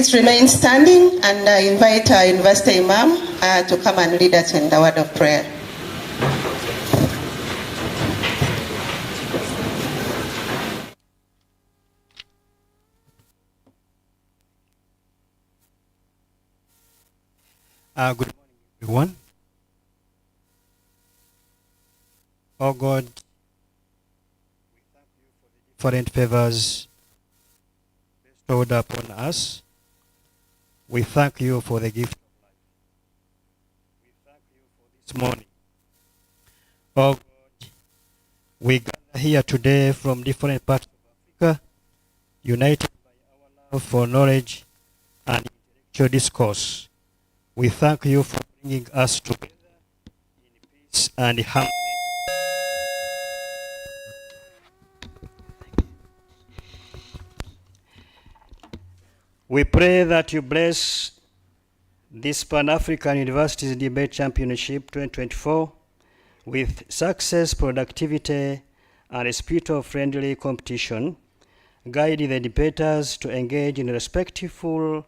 Please remain standing, and I invite our University Imam to come and lead us in the word of prayer. Good morning, everyone. Oh God, we thank you for the different favors bestowed upon us. We thank you for the gift of life. We thank you for this morning. Oh God, we gather here today from different parts of Africa, united by our love for knowledge and intellectual discourse. We thank you for bringing us together in peace and harmony. We pray that you bless this Pan-African Universities Debate Championship 2024 with success, productivity, and a spirit of friendly competition. Guide the debaters to engage in respectful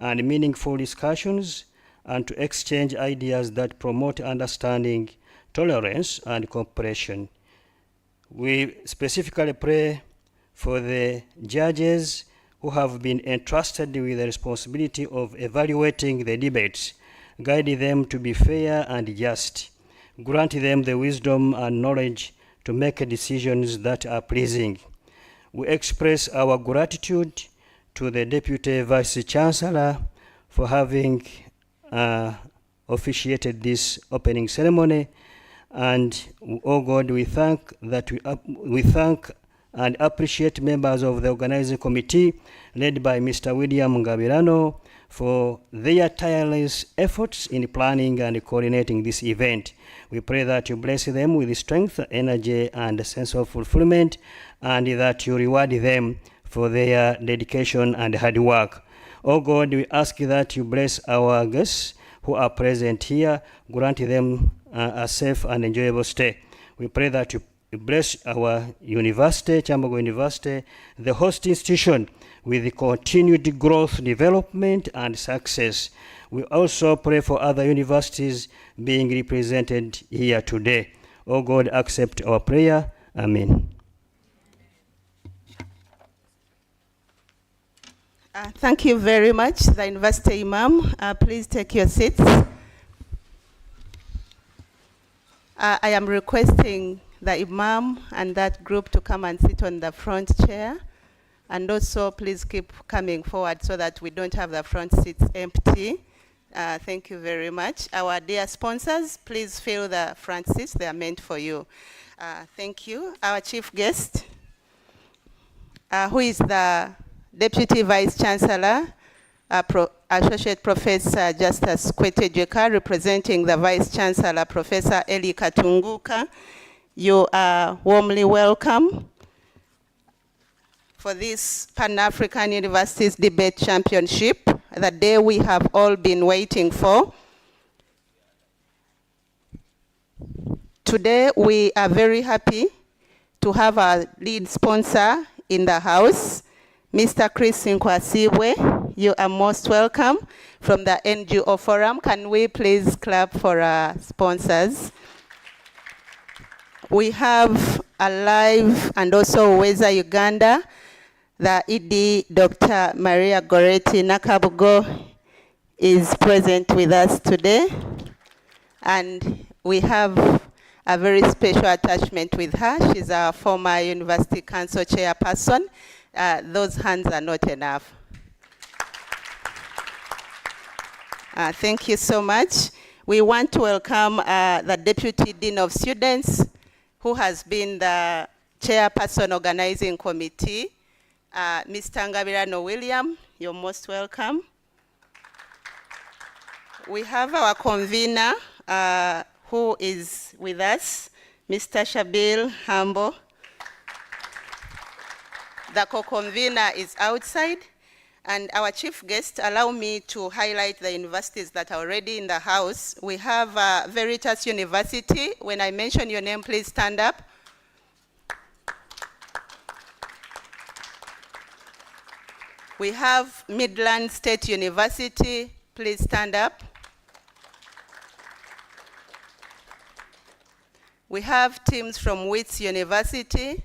and meaningful discussions and to exchange ideas that promote understanding, tolerance, and cooperation. We specifically pray for the judges who have been entrusted with the responsibility of evaluating the debates. Guide them to be fair and just. Grant them the wisdom and knowledge to make decisions that are pleasing. We express our gratitude to the Deputy Vice Chancellor for having officiated this opening ceremony, and oh God, we thank and appreciate members of the organizing committee led by Mr. William Ngabirano for their tireless efforts in planning and coordinating this event. We pray that you bless them with strength, energy, and a sense of fulfillment, and that you reward them for their dedication and hard work. Oh God, we ask that you bless our guests who are present here, grant them a safe and enjoyable stay. We pray that you bless our university, Kyambogo University, the host institution, with the continued growth, development, and success. We also pray for other universities being represented here today. Oh God, accept our prayer. Amen. Thank you very much, the University Imam. Please take your seats. I am requesting the Imam and that group to come and sit on the front chair. And also, please keep coming forward so that we don't have the front seats empty. Thank you very much. Our dear sponsors, please fill the front seats. They are meant for you. Thank you. Our chief guest, who is the Deputy Vice Chancellor, Associate Professor Justus Kwetejeka, representing the Vice Chancellor, Professor Eli Katunguka. You are warmly welcome for this Pan-African Universities Debate Championship, the day we have all been waiting for. Today, we are very happy to have our lead sponsor in the house, Mr. Chris Nkwasibwe. You are most welcome from the NGO Forum. Can we please clap for our sponsors? We have alive and also Weza Uganda, the ED, Dr. Maria Goretti Nakabogo, is present with us today. And we have a very special attachment with her. She's our former University Council chairperson. Those hands are not enough. Thank you so much. We want to welcome the Deputy Dean of Students, who has been the chairperson organizing committee, Mr. Ngabirano William. You're most welcome. We have our convener who is with us, Mr. Shabil Hambo. The co-convener is outside. And our chief guest, allow me to highlight the universities that are already in the house. We have Veritas University. When I mention your name, please stand up. We have Midland State University. Please stand up. We have teams from Wits University.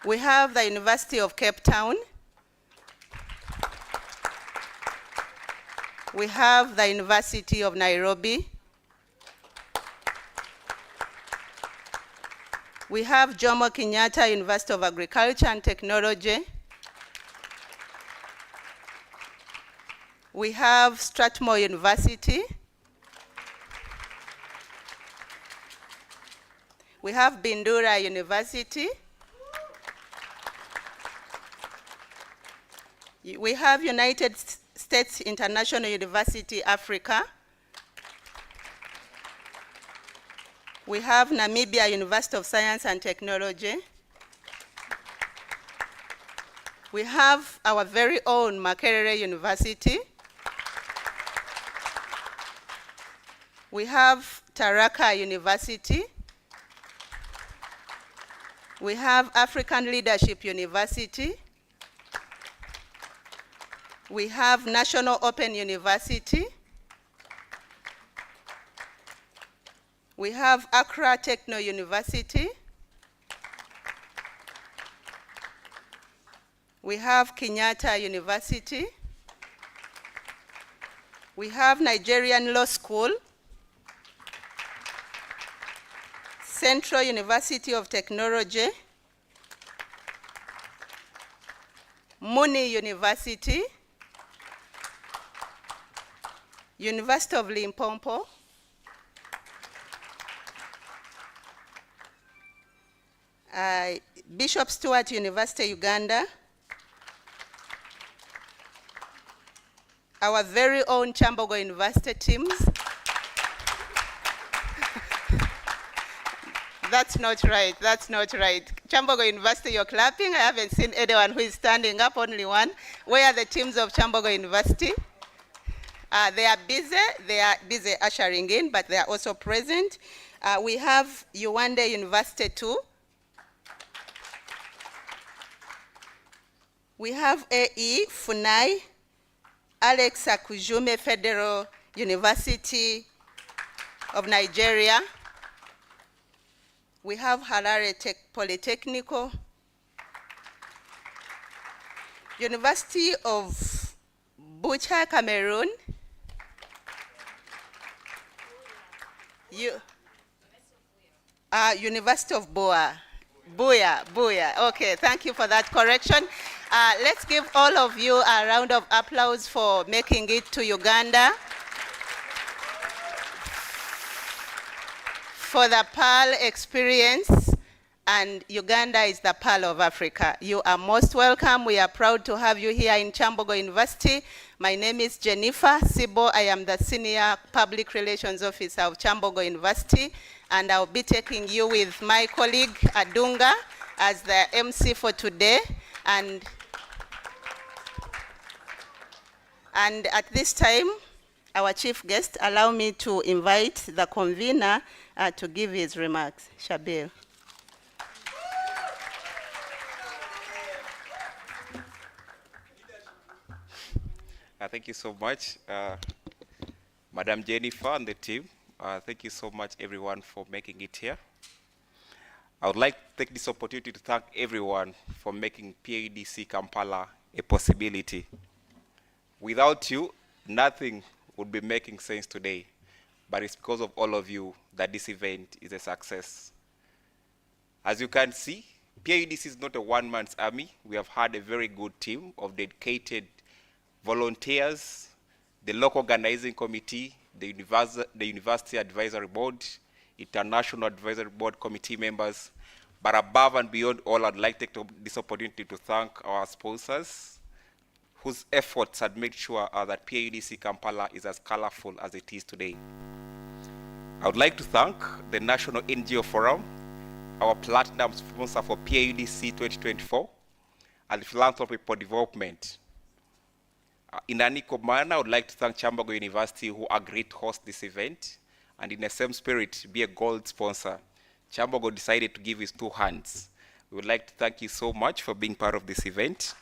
We have the University of Cape Town. We have the University of Nairobi. We have Jomo Kenyatta University of Agriculture and Technology. We have Strathmore University. We have Bindura University. We have United States International University, Africa. We have Namibia University of Science and Technology. We have our very own Makerere University. We have Taraka University. We have African Leadership University. We have National Open University. We have Accra Techno University. We have Kenyatta University. We have Nigerian Law School. Central University of Technology. Muni University. University of Limpopo. Bishop Stuart University, Uganda. Our very own Kyambogo University teams. That's not right, that's not right. Kyambogo University, you're clapping. I haven't seen anyone who is standing up, only one. Where are the teams of Kyambogo University? They are busy ushering in, but they are also present. We have Uwande University too. We have AE, Funai, Alex Akujume Federal University of Nigeria. We have Harare Polytechnical, University of Bucha, Cameroon. University of Buea. Okay, thank you for that correction. Let's give all of you a round of applause for making it to Uganda for the Pearl experience. And Uganda is the Pearl of Africa. You are most welcome. We are proud to have you here in Kyambogo University. My name is Jennifer Sibo. I am the Senior Public Relations Officer of Kyambogo University, and I'll be taking you with my colleague Adunga as the MC for today. And at this time, our chief guest, allow me to invite the convener to give his remarks. Shabil. Thank you so much, Madam Jennifer and the team. Thank you so much, everyone, for making it here. I would like to take this opportunity to thank everyone for making PADC Kampala a possibility. Without you, nothing would be making sense today, but it's because of all of you that this event is a success. As you can see, PADC is not a one-man's army. We have had a very good team of dedicated volunteers, the local organizing committee, the University Advisory Board, International Advisory Board committee members. But above and beyond all, I'd like to take this opportunity to thank our sponsors, whose efforts had made sure that PADC Kampala is as colorful as it is today. I would like to thank the National NGO Forum, our platinum sponsor for PADC 2024, and the Philanthropy for Development. In an equal manner, I would like to thank Kyambogo University, who agreed to host this event, and in the same spirit, be a gold sponsor. Kyambogo decided to give his 2 hands. We would like to thank you so much for being part of this event.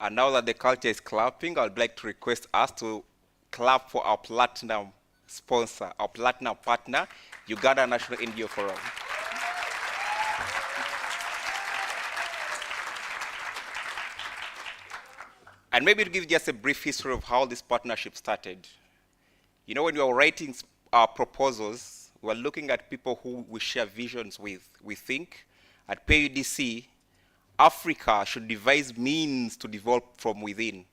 And now that the culture is clapping, I would like to request us to clap for our platinum sponsor, our platinum partner, Uganda National NGO Forum. And maybe to give just a brief history of how this partnership started. You know, when we were writing our proposals, we were looking at people who we share visions with. We think at PUDC, Africa should devise means to develop from within.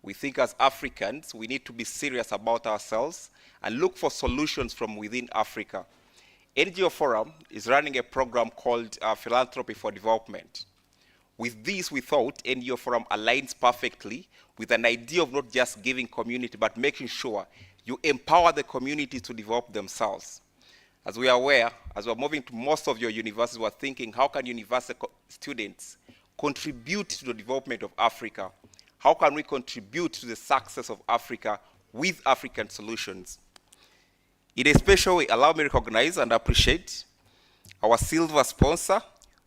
We think as Africans, we need to be serious about ourselves and look for solutions from within Africa. NGO Forum is running a program called Philanthropy for Development. With this, we thought NGO Forum aligns perfectly with an idea of not just giving community, but making sure you empower the community to develop themselves. As we are aware, as we're moving to most of your universities, we're thinking, how can university students contribute to the development of Africa? How can we contribute to the success of Africa with African solutions? In a special way, allow me to recognize and appreciate our silver sponsor,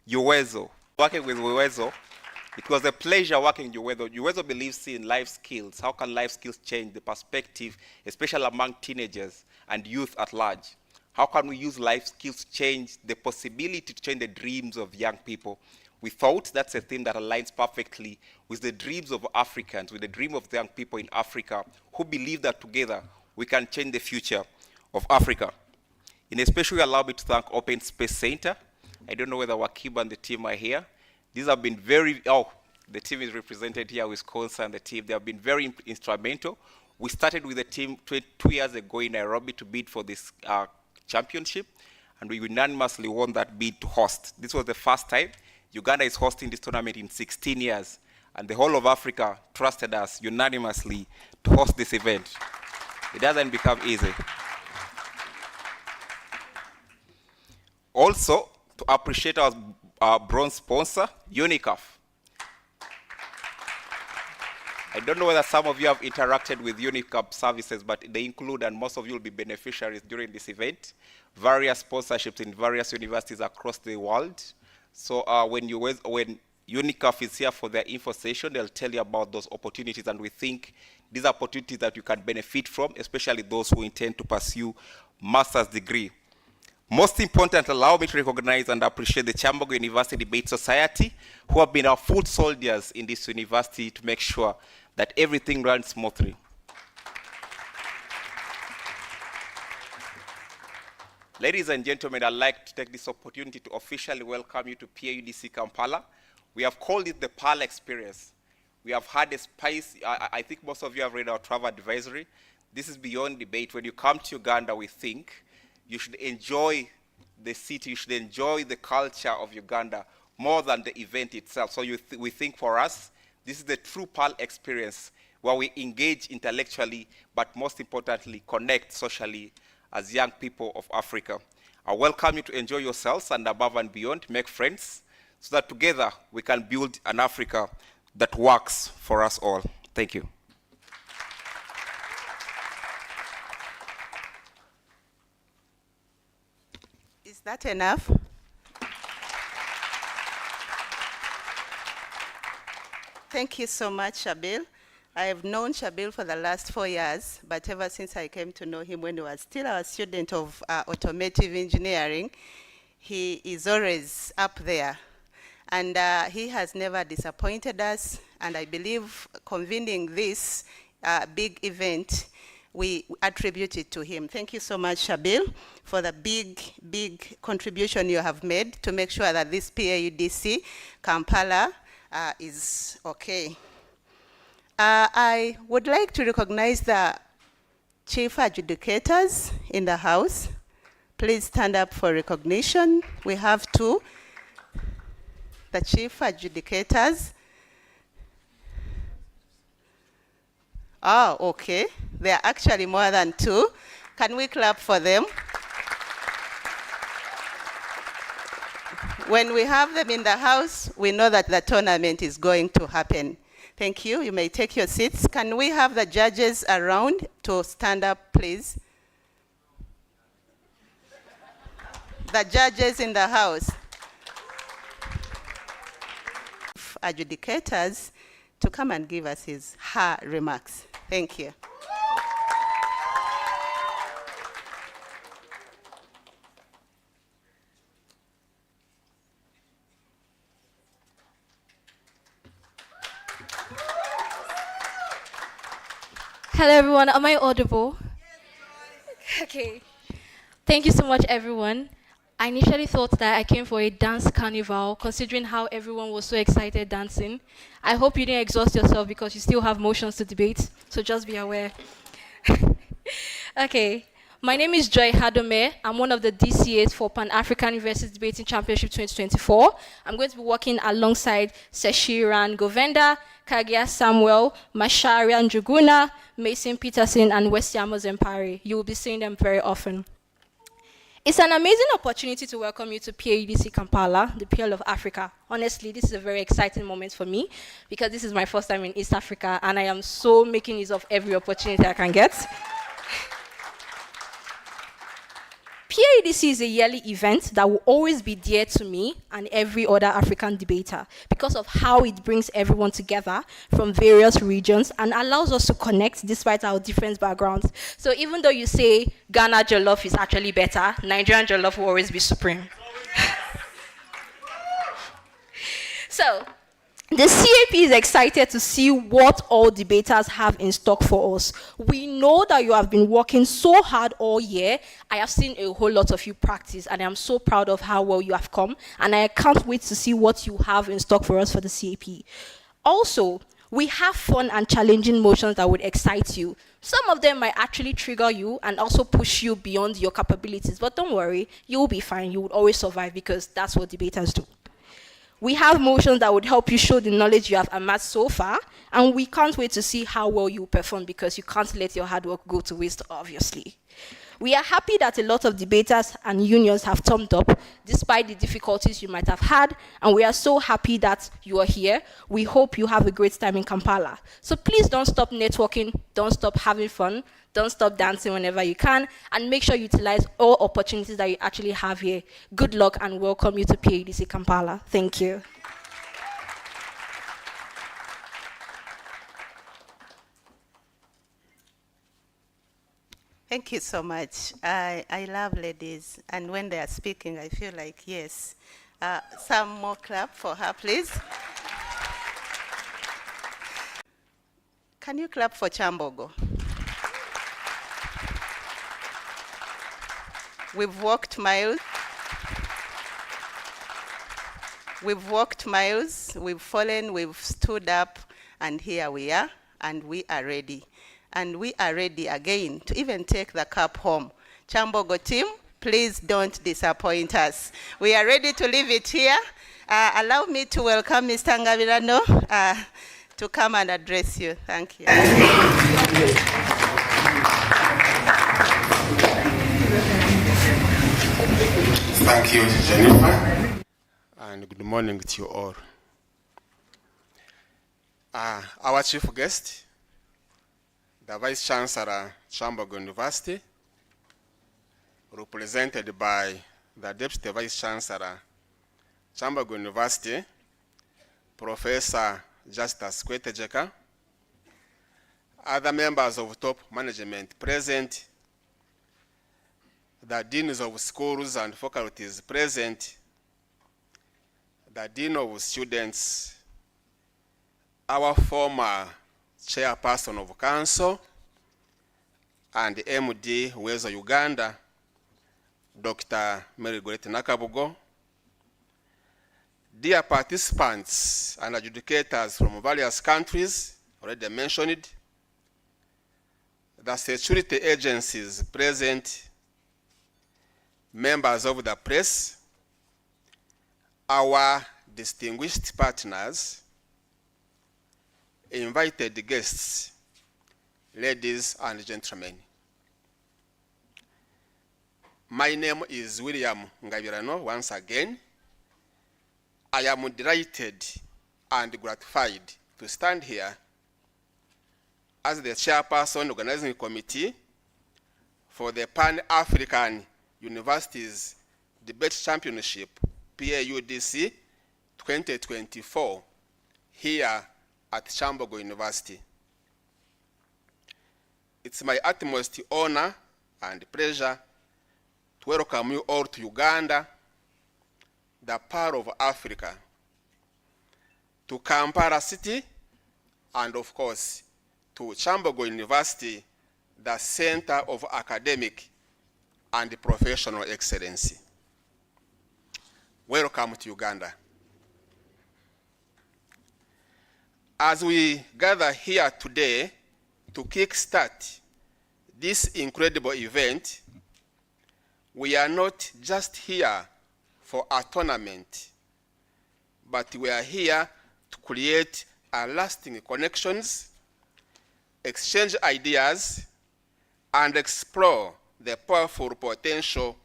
Uwezo. Working with Uwezo, it was a pleasure working with Uwezo. Uwezo believes in life skills. How can life skills change the perspective, especially among teenagers and youth at large? How can we use life skills to change the possibility to change the dreams of young people? We thought that's a theme that aligns perfectly with the dreams of Africans, with the dream of the young people in Africa who believe that together we can change the future of Africa. In a special way, allow me to thank Open Space Center. I don't know whether Wakiba and the team are here. These have been the team is represented here with Konsa and the team. They have been very instrumental. We started with the team 2 years ago in Nairobi to bid for this championship, and we unanimously won that bid to host. This was the first time Uganda is hosting this tournament in 16 years, and the whole of Africa trusted us unanimously to host this event. It doesn't become easy. Also, to appreciate our bronze sponsor, UNICAF. I don't know whether some of you have interacted with UNICAF services, but they include, and most of you will be beneficiaries during this event, various sponsorships in various universities across the world. So when UNICAF is here for their info session, they'll tell you about those opportunities, and we think these are opportunities that you can benefit from, especially those who intend to pursue master's degree. Most important, allow me to recognize and appreciate the Kyambogo University Debate Society, who have been our foot soldiers in this university to make sure that everything runs smoothly. Ladies and gentlemen, I'd like to take this opportunity to officially welcome you to PAUDC Kampala. We have called it the Pearl Experience. We have had a spice. I think most of you have read our travel advisory. This is beyond debate. When you come to Uganda, we think you should enjoy the city, you should enjoy the culture of Uganda more than the event itself. So we think for us, this is the true Pearl experience where we engage intellectually, but most importantly, connect socially as young people of Africa. I welcome you to enjoy yourselves and above and beyond, make friends, so that together we can build an Africa that works for us all. Thank you. Is that enough? Thank you so much, Shabil. I have known Shabil for the last 4 years, but ever since I came to know him when he was still a student of automotive engineering, he is always up there. And he has never disappointed us, and I believe convening this big event, we attribute it to him. Thank you so much, Shabil, for the big contribution you have made to make sure that this PAUDC Kampala is okay. I would like to recognize the chief adjudicators in the house. Please stand up for recognition. We have two. The chief adjudicators. Oh, okay. There are actually more than two. Can we clap for them? When we have them in the house, we know that the tournament is going to happen. Thank you. You may take your seats. Can we have the judges around to stand up, please? The judges in the house. Adjudicators to come and give us her remarks. Thank you. Hello everyone, am I audible? Okay. Thank you so much everyone. I initially thought that I came for a dance carnival, considering how everyone was so excited dancing. I hope you didn't exhaust yourself because you still have motions to debate, so just be aware. Okay, my name is Joy Hadome. I'm one of the DCAs for Pan-African University Debating Championship 2024. I'm going to be working alongside Seshiran Govenda, Kagia Samuel, Masharia Njuguna, Mason Peterson, and Westiamo Zempari. You will be seeing them very often. It's an amazing opportunity to welcome you to PAUDC Kampala, the Pearl of Africa. Honestly, this is a very exciting moment for me because this is my first time in East Africa and I am so making use of every opportunity I can get. PAUDC is a yearly event that will always be dear to me and every other African debater because of how it brings everyone together from various regions and allows us to connect despite our different backgrounds. So even though you say Ghana jollof is actually better, Nigerian jollof will always be supreme. So, the CAP is excited to see what all debaters have in stock for us. We know that you have been working so hard all year. I have seen a whole lot of you practice, and I'm so proud of how well you have come, and I can't wait to see what you have in stock for us for the CAP. Also, we have fun and challenging motions that would excite you. Some of them might actually trigger you and also push you beyond your capabilities, but don't worry, you'll be fine. You will always survive because that's what debaters do. We have motions that would help you show the knowledge you have amassed so far, and we can't wait to see how well you perform because you can't let your hard work go to waste, obviously. We are happy that a lot of debaters and unions have turned up despite the difficulties you might have had, and we are so happy that you are here. We hope you have a great time in Kampala. So please don't stop networking, don't stop having fun, don't stop dancing whenever you can, and make sure you utilize all opportunities that you actually have here. Good luck and welcome you to PAUDC Kampala. Thank you. Thank you so much. I love ladies, and when they are speaking, I feel like, yes. Some more clap for her, please. Can you clap for Kyambogo? We've walked miles. We've walked miles, we've fallen, we've stood up, and here we are, and we are ready. And we are ready again to even take the cup home. Kyambogo team, please don't disappoint us. We are ready to leave it here. Allow me to welcome Mr. Ngabirano to come and address you. Thank you. Thank you, Jennifer, and good morning to you all. Our chief guest, the Vice Chancellor, Kyambogo University, represented by the Deputy Vice Chancellor, Kyambogo University, Professor Justus Kwetejeka, other members of top management present, the deans of schools and faculties present, the dean of students, our former chairperson of council, and MD Wezo Uganda, Dr. Margaret Nakabugo, dear participants and adjudicators from various countries, already mentioned, the security agencies present, members of the press, our distinguished partners, invited guests, ladies and gentlemen. My name is William Ngabirano once again. I am delighted and gratified to stand here as the chairperson organizing committee for the Pan-African Universities Debate Championship, PAUDC 2024, here at Kyambogo University. It's my utmost honor and pleasure to welcome you all to Uganda, the Pearl of Africa, to Kampala City, and of course, to Kyambogo University, the Center of Academic and Professional Excellency. Welcome to Uganda. As we gather here today to kickstart this incredible event, we are not just here for a tournament, but we are here to create lasting connections, exchange ideas, and explore the powerful potential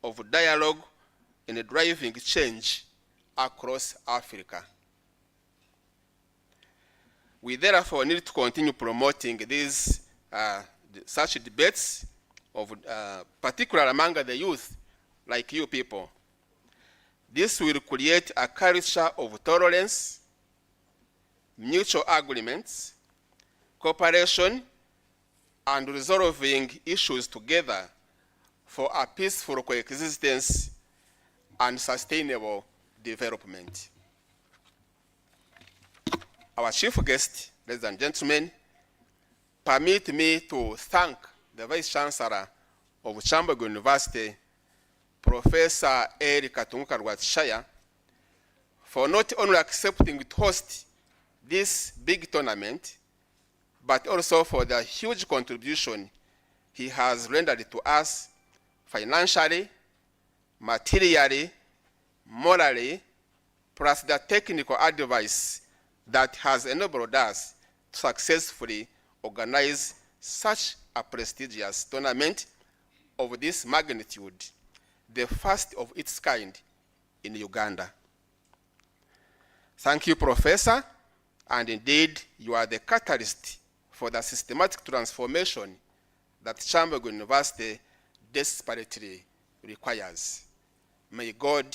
of dialogue in driving change across Africa. We therefore need to continue promoting these such debates, particularly among the youth, like you people. This will create a culture of tolerance, mutual agreements, cooperation, and resolving issues together for a peaceful coexistence and sustainable development. Our chief guest, ladies and gentlemen, permit me to thank the Vice Chancellor of Kyambogo University, Professor Eric Katunguka-Rwatshaya, for not only accepting to host this big tournament, but also for the huge contribution he has rendered to us financially, materially, morally, plus the technical advice that has enabled us to successfully organize such a prestigious tournament of this magnitude, the first of its kind in Uganda. Thank you, Professor, and indeed you are the catalyst for the systematic transformation that Kyambogo University desperately requires. May God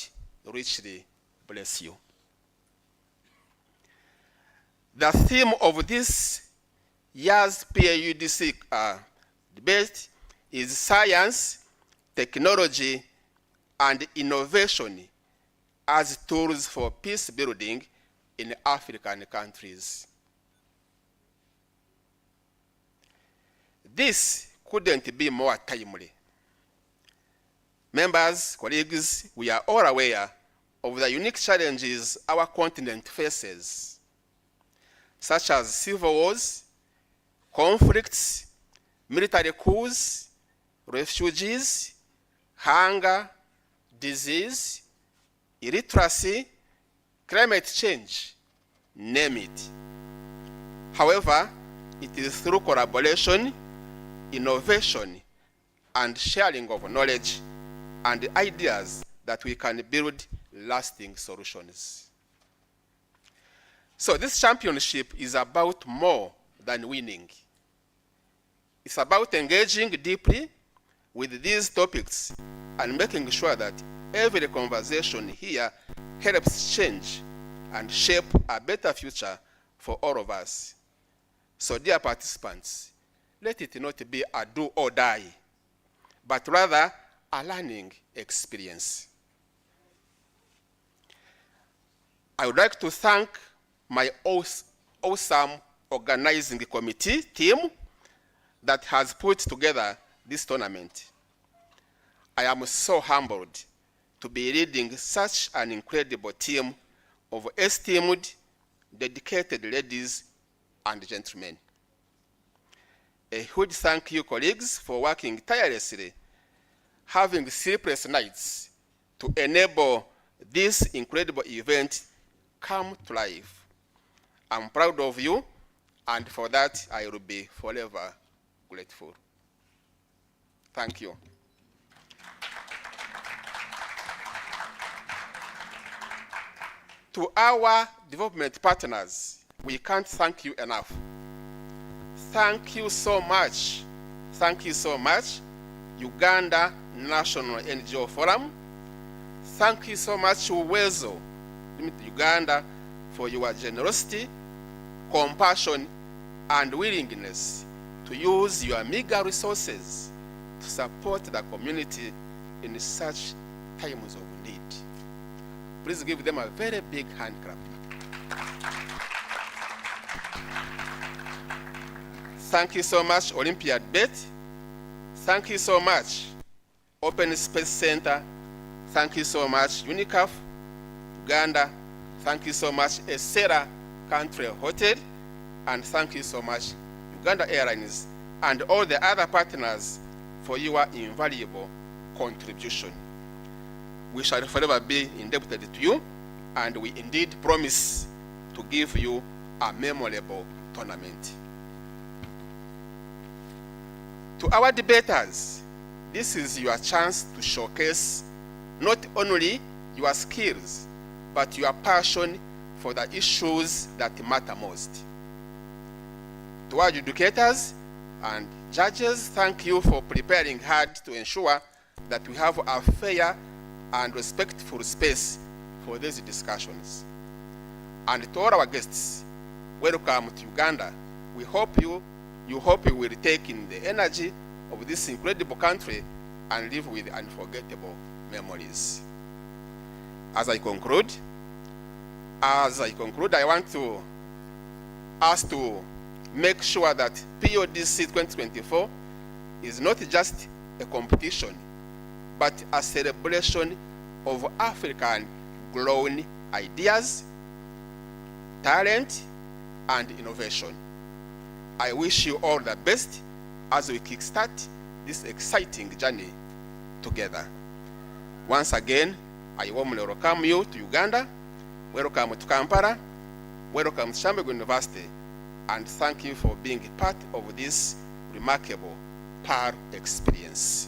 richly bless you. The theme of this year's PAUDC debate is science, technology, and innovation as tools for peace building in African countries. This couldn't be more timely. Members, colleagues, we are all aware of the unique challenges our continent faces, such as civil wars, conflicts, military coups, refugees, hunger, disease, illiteracy, climate change, name it. However, it is through collaboration, innovation, and sharing of knowledge and ideas that we can build lasting solutions. So this championship is about more than winning. It's about engaging deeply with these topics and making sure that every conversation here helps change and shape a better future for all of us. So dear participants, let it not be a do or die, but rather a learning experience. I would like to thank my awesome organizing committee team that has put together this tournament. I am so humbled to be leading such an incredible team of esteemed, dedicated ladies and gentlemen. A huge thank you, colleagues, for working tirelessly, having sleepless nights to enable this incredible event come to life. I'm proud of you, and for that, I will be forever grateful. Thank you. To our development partners, we can't thank you enough. Thank you so much. Thank you so much, Uganda National NGO Forum, Thank you so much, Uwezo, Uganda, for your generosity, compassion, and willingness to use your meager resources to support the community in such times of need. Please give them a very big hand clap. Thank you so much, Olympiad Bet. Thank you so much, Open Space Center. Thank you so much, UNICAF, Uganda. Thank you so much, Esera Country Hotel. And thank you so much, Uganda Airlines, and all the other partners for your invaluable contribution. We shall forever be indebted to you, and we indeed promise to give you a memorable tournament. To our debaters, this is your chance to showcase not only your skills, but your passion for the issues that matter most. To our adjudicators and judges, thank you for preparing hard to ensure that we have a fair and respectful space for these discussions. And to all our guests, welcome to Uganda. We hope you will take in the energy of this incredible country and live with unforgettable memories. As I conclude, I want to ask to make sure that PODC 2024 is not just a competition, but a celebration of African grown ideas, talent, and innovation. I wish you all the best as we kickstart this exciting journey together. Once again, I warmly welcome you to Uganda. Welcome to Kampala. Welcome to Kyambogo University. And thank you for being part of this remarkable PAR experience.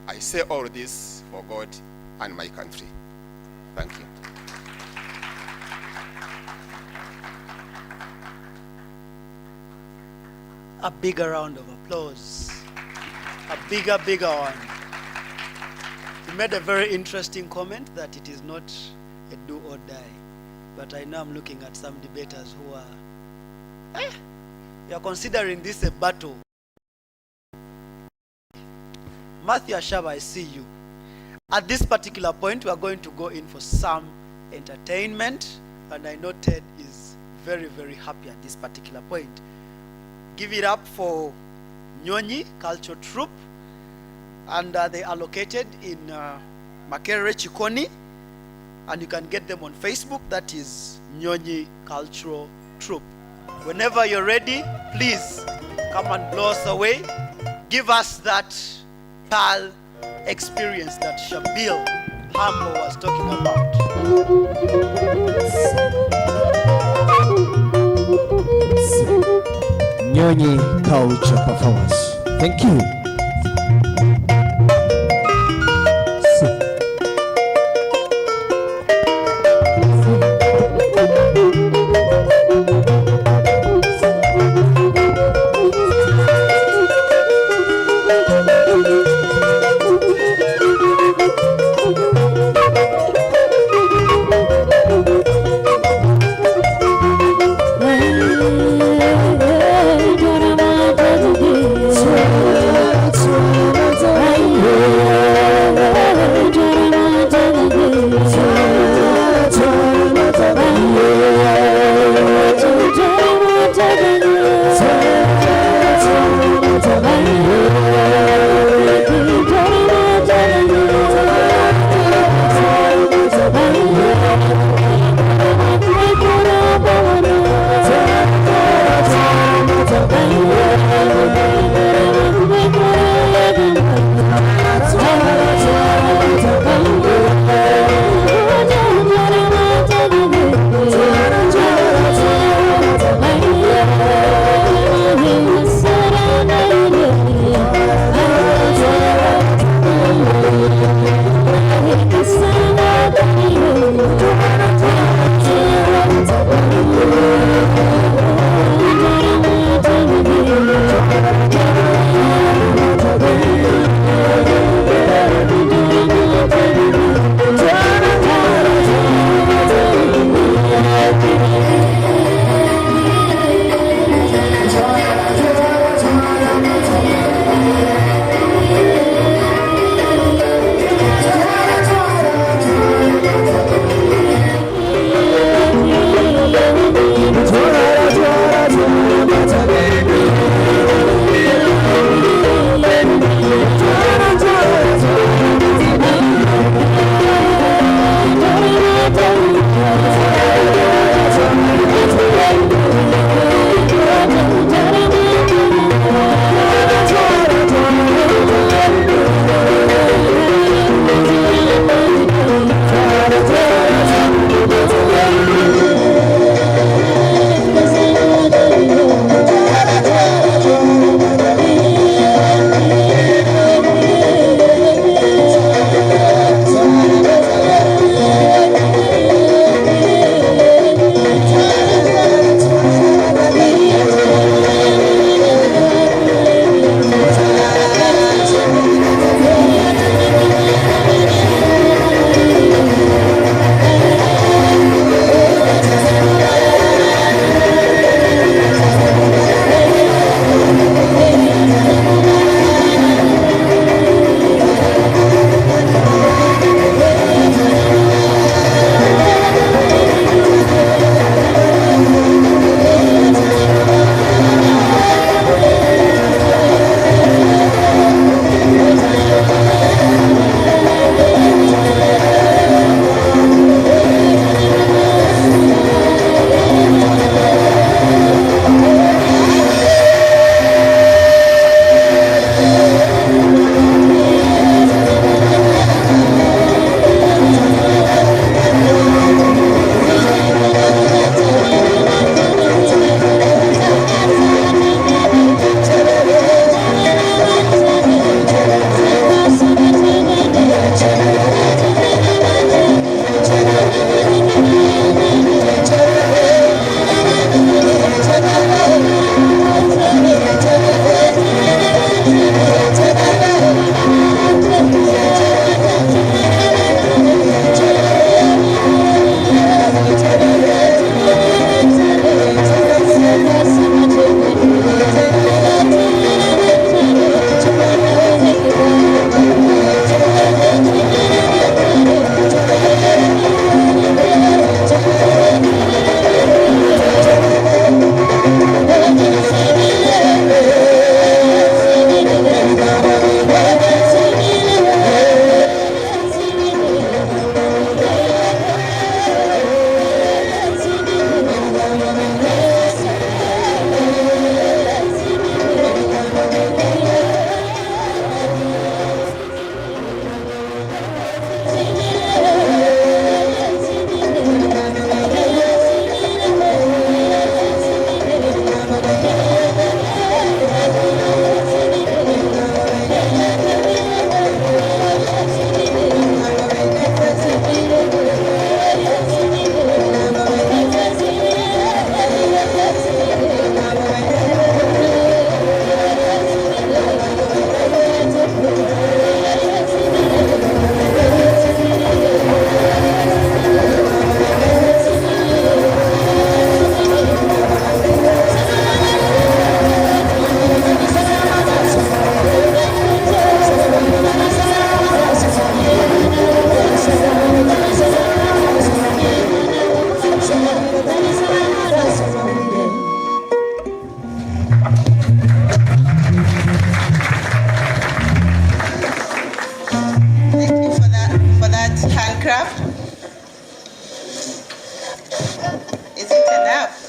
I say all this for God and my country. Thank you. A bigger round of applause. A bigger one. You made a very interesting comment that it is not a do or die. But I know I'm looking at some debaters who are, you are considering this a battle. Matthew Ashaba, I see you. At this particular point, we are going to go in for some entertainment. And I know Ted is very, very happy at this particular point. Give it up for Nyonyi Cultural Troupe, and they are located in Makerere Chikoni, and you can get them on Facebook. That is Nyonyi Cultural Troupe. Whenever you're ready, please come and blow us away. Give us that PAL experience that Shabil Hambo was talking about. Nyonyi Culture Performance. Thank you. Hey,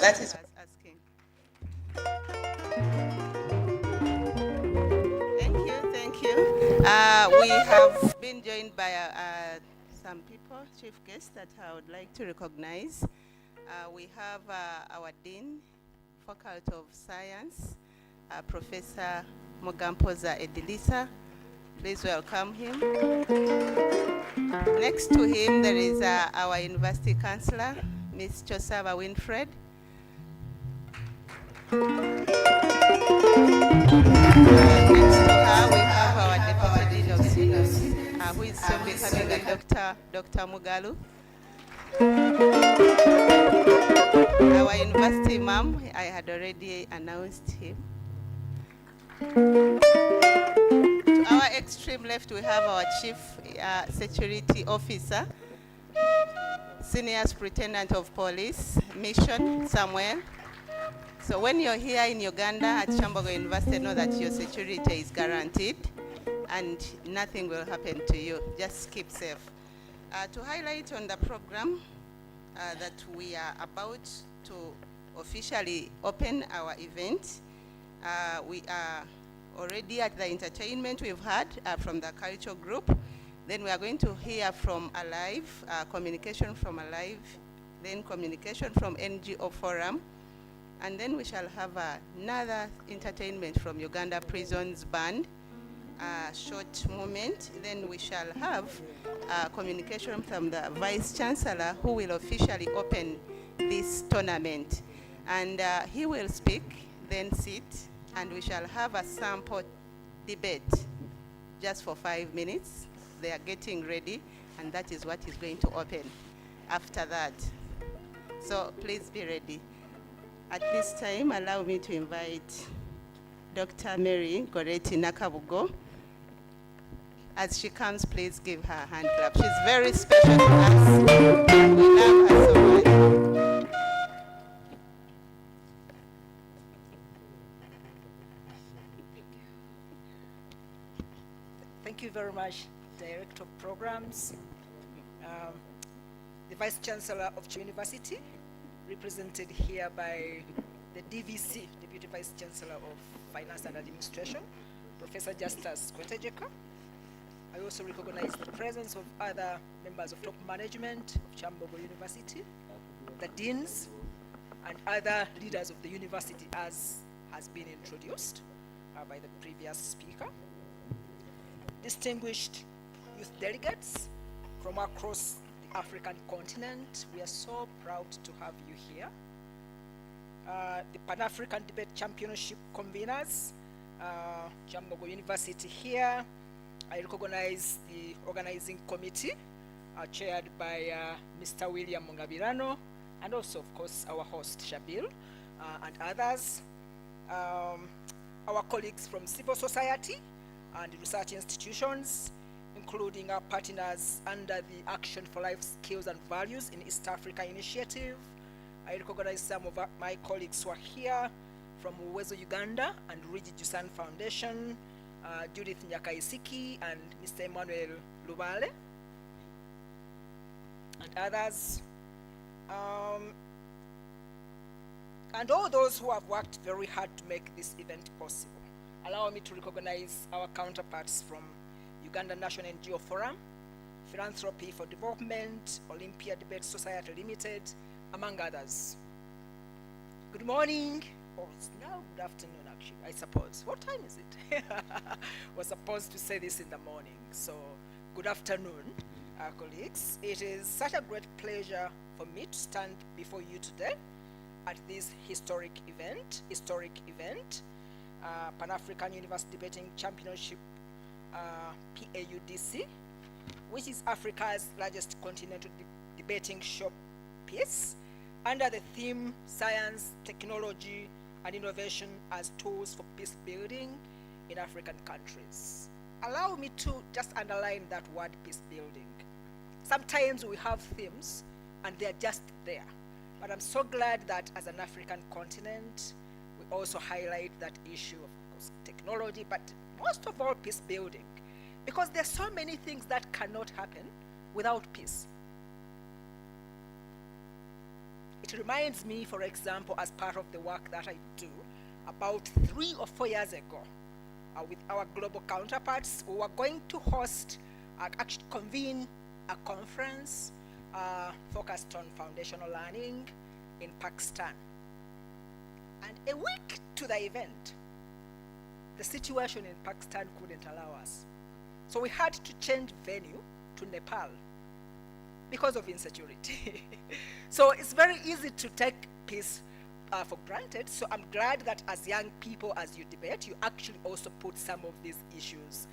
That is what I was asking. Thank you. We have been joined by some people, chief guests, that I would like to recognize. We have our Dean, Faculty of Science, Professor Mogampoza Edilisa. Please welcome him. Next to him, there is our University Counselor, Ms. Chosaba Winfred. Next to her, we have our Deputy Dean of Students, who is soon becoming a Dr. Mugalu. Our university imam, I had already announced him. To our extreme left, we have our Chief Security Officer, Senior Superintendent of Police, Mission Samuel. So when you're here in Uganda at Kyambogo University, know that your security is guaranteed and nothing will happen to you. Just keep safe. To highlight on the program that we are about to officially open our event, we are already at the entertainment we've had from the cultural group. Then we are going to hear from Alive, communication from Alive, then communication from NGO Forum, and then we shall have another entertainment from Uganda Prisons Band, a short moment. Then we shall have communication from the Vice Chancellor, who will officially open this tournament. And he will speak, then sit, and we shall have a sample debate just for 5 minutes. They are getting ready, and that is what is going to open after that. So please be ready. At this time, allow me to invite Dr. Mary Goretti Nakabugo. As she comes, please give her a hand clap. She's very special to us. We love her so much. Thank you very much, Director of Programs, the Vice Chancellor of the University, represented here by the DVC, Deputy Vice Chancellor of Finance and Administration, Professor Justus Kwetejeka. I also recognize the presence of other members of top management of Kyambogo University, the deans, and other leaders of the university, as has been introduced by the previous speaker. Distinguished youth delegates from across the African continent, we are so proud to have you here. The Pan-African Debate Championship conveners, Kyambogo University here. I recognize the organizing committee chaired by Mr. William Mungabirano, and also, of course, our host, Shabil, and others. Our colleagues from civil society and research institutions, including our partners under the Action for Life Skills and Values in East Africa initiative. I recognize some of my colleagues who are here from Uwezo Uganda and Rigi Jusan Foundation, Judith Nyakaisiki and Mr. Emmanuel Lubale, and others. And all those who have worked very hard to make this event possible. Allow me to recognize our counterparts from Uganda National NGO Forum, Philanthropy for Development, Olympia Debate Society Limited, among others. Good morning. Oh, it's now good afternoon, actually, I suppose. What time is it? We're supposed to say this in the morning. So, good afternoon, colleagues. It is such a great pleasure for me to stand before you today at this historic event, Pan-African University Debating Championship, PAUDC, which is Africa's largest continental debating showpiece, under the theme Science, Technology, and Innovation as Tools for Peace Building in African Countries. Allow me to just underline that word, peace building. Sometimes we have themes and they're just there. But I'm so glad that as an African continent, we also highlight that issue of course, technology, but most of all peace building. Because there's so many things that cannot happen without peace. It reminds me, for example, as part of the work that I do, about 3 or 4 years ago, with our global counterparts, we were going to host, actually convene a conference focused on foundational learning in Pakistan. And a week to the event, the situation in Pakistan couldn't allow us. So we had to change venue to Nepal because of insecurity. So it's very easy to take peace for granted. So I'm glad that as young people, as you debate, you actually also put some of these issues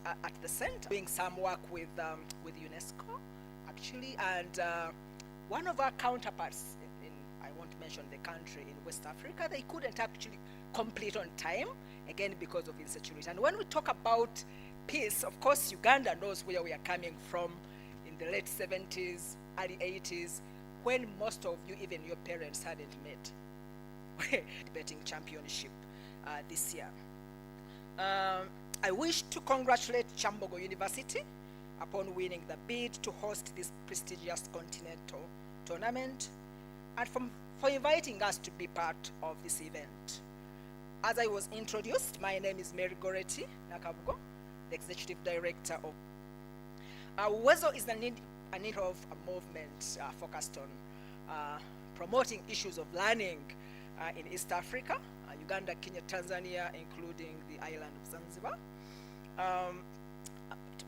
at the center. Doing some work with UNESCO, actually, and one of our counterparts I won't mention the country, in West Africa, they couldn't actually complete on time, again because of insecurity. And when we talk about peace, of course, Uganda knows where we are coming from in the late 70s, early 80s, when most of you, even your parents, hadn't met. Debating championship this year. I wish to congratulate Kyambogo University upon winning the bid to host this prestigious continental tournament, and for inviting us to be part of this event. As I was introduced, my name is Mary Goretti Nakavugo, the Executive Director of WEZO is an need of a movement focused on promoting issues of learning in East Africa, Uganda, Kenya, Tanzania, including the island of Zanzibar.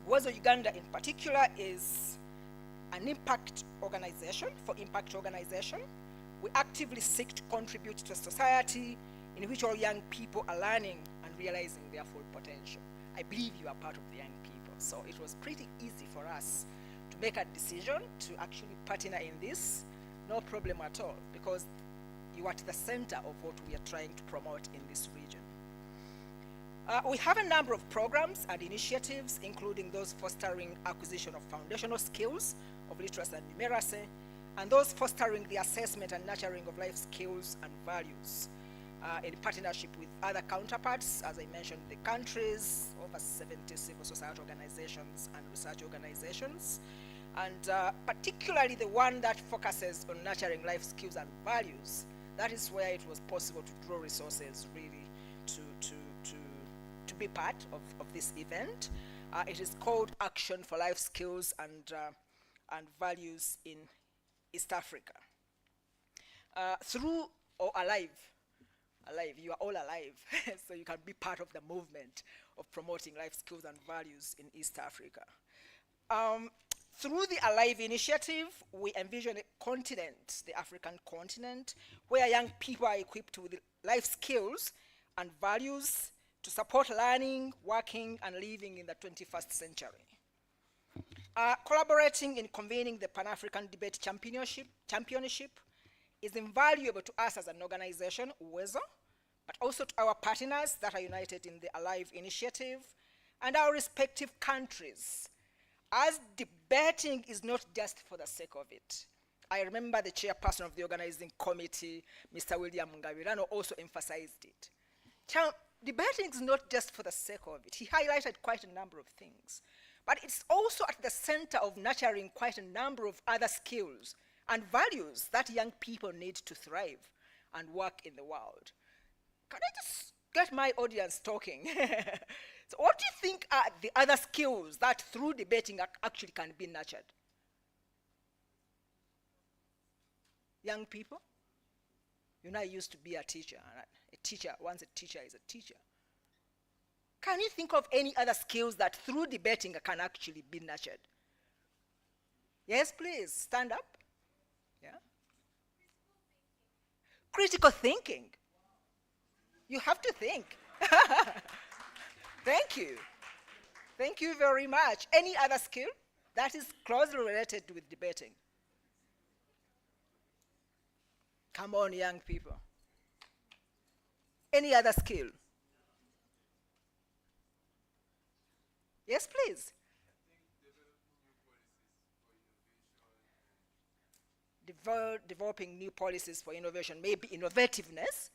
WEZO Uganda in particular is an impact organization, for impact organization. We actively seek to contribute to a society in which all young people are learning and realizing their full potential. I believe you are part of the young people, so it was pretty easy for us to make a decision to actually partner in this. No problem at all, because you are at the center of what we are trying to promote in this region. We have a number of programs and initiatives, including those fostering acquisition of foundational skills of literacy and numeracy, and those fostering the assessment and nurturing of life skills and values in partnership with other counterparts, as I mentioned, the countries, over 70 civil society organizations and research organizations, and particularly the one that focuses on nurturing life skills and values. That is where it was possible to draw resources really to be part of this event. It is called Action for Life Skills and Values in East Africa. Through or alive, you are all alive, so you can be part of the movement of promoting life skills and values in East Africa. Through the Alive initiative, we envision a continent, the African continent, where young people are equipped with life skills and values to support learning, working, and living in the 21st century. Collaborating in convening the Pan-African Debate Championship is invaluable to us as an organization, WEZO, but also to our partners that are united in the Alive initiative and our respective countries, as debating is not just for the sake of it. I remember the chairperson of the organizing committee, Mr. William Ngabirano, also emphasized it. Debating is not just for the sake of it. He highlighted quite a number of things, but it's also at the center of nurturing quite a number of other skills and values that young people need to thrive and work in the world. Can I just get my audience talking? So what do you think are the other skills that through debating actually can be nurtured? Young people? You know, I used to be a teacher. Once a teacher is a teacher. Can you think of any other skills that through debating can actually be nurtured? Yes, please, stand up. Yeah. Critical thinking. You have to think. Thank you. Thank you very much. Any other skill that is closely related with debating? Come on, young people. Any other skill? Yes, please. Developing new policies for innovation, maybe innovativeness,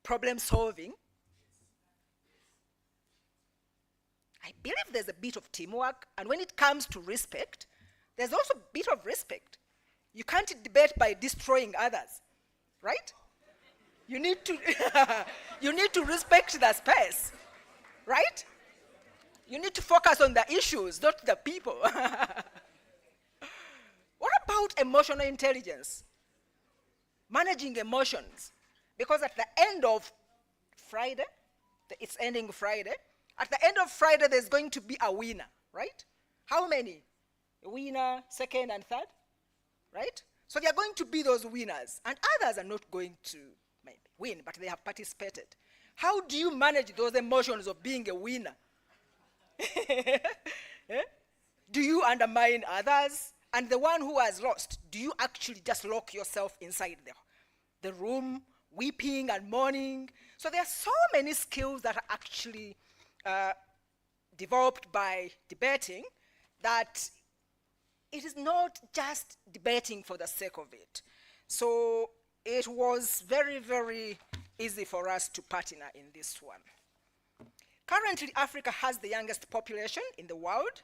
problem solving. I believe there's a bit of teamwork, and when it comes to respect, there's also a bit of respect. You can't debate by destroying others, right? You need to, you need to respect the space, right? You need to focus on the issues, not the people. What about emotional intelligence? Managing emotions. Because at the end of Friday, it's ending Friday, at the end of Friday there's going to be a winner, right? How many? A winner, second and third, right? So they are going to be those winners, and others are not going to maybe win, but they have participated. How do you manage those emotions of being a winner? Eh? Do you undermine others? And the one who has lost, do you actually just lock yourself inside the room, weeping and mourning? So there are so many skills that are actually developed by debating that it is not just debating for the sake of it. So it was very, very easy for us to partner in this one. Currently, Africa has the youngest population in the world,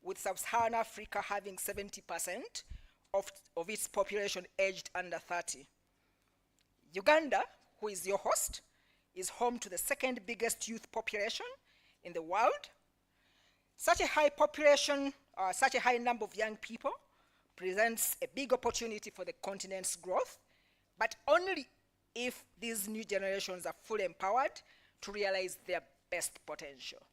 with sub-Saharan Africa having 70% of its population aged under 30. Uganda, who is your host, is home to the second biggest youth population in the world. Such a high population, such a high number of young people presents a big opportunity for the continent's growth, but only if these new generations are fully empowered to realize their best potential.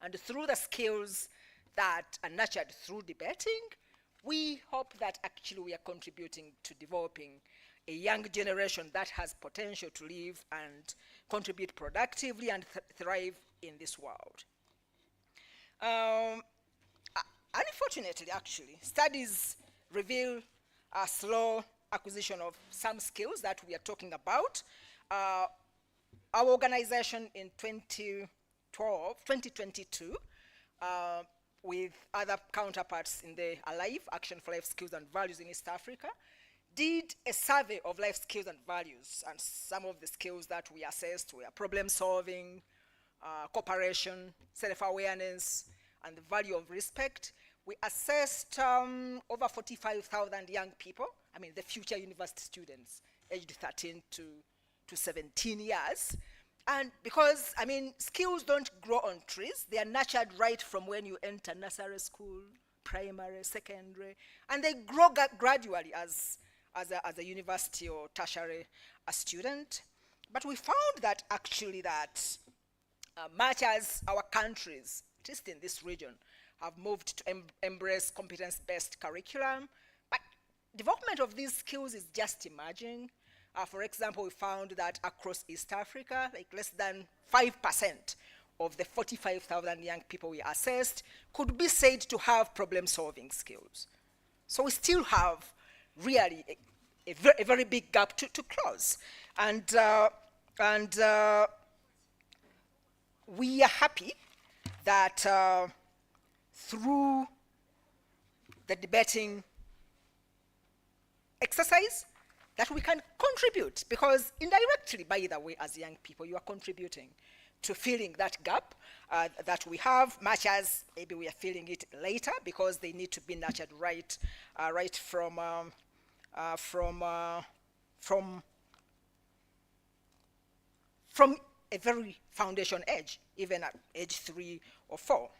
And through the skills that are nurtured through debating, we hope that actually we are contributing to developing a young generation that has potential to live and contribute productively and thrive in this world. Unfortunately, actually, studies reveal a slow acquisition of some skills that we are talking about. Our organization in 2022, with other counterparts in the ALIVE, Action for Life Skills and Values in East Africa, did a survey of life skills and values, and some of the skills that we assessed were problem solving, cooperation, self-awareness, and the value of respect. We assessed over 45,000 young people, I mean the future university students, aged 13 to 17 years. And because, I mean, skills don't grow on trees, they are nurtured right from when you enter nursery school, primary, secondary, and they grow gradually as a university or tertiary student. But we found that actually that much as our countries, at least in this region, have moved to embrace competence-based curriculum, but development of these skills is just emerging. For example, we found that across East Africa, like less than 5% of the 45,000 young people we assessed could be said to have problem-solving skills. So we still have really a very big gap to close. And we are happy that through the debating exercise, that we can contribute, because indirectly, by the way, as young people, you are contributing to filling that gap that we have, much as maybe we are feeling it later, because they need to be nurtured right from a very foundation age, even at age 3 or 4.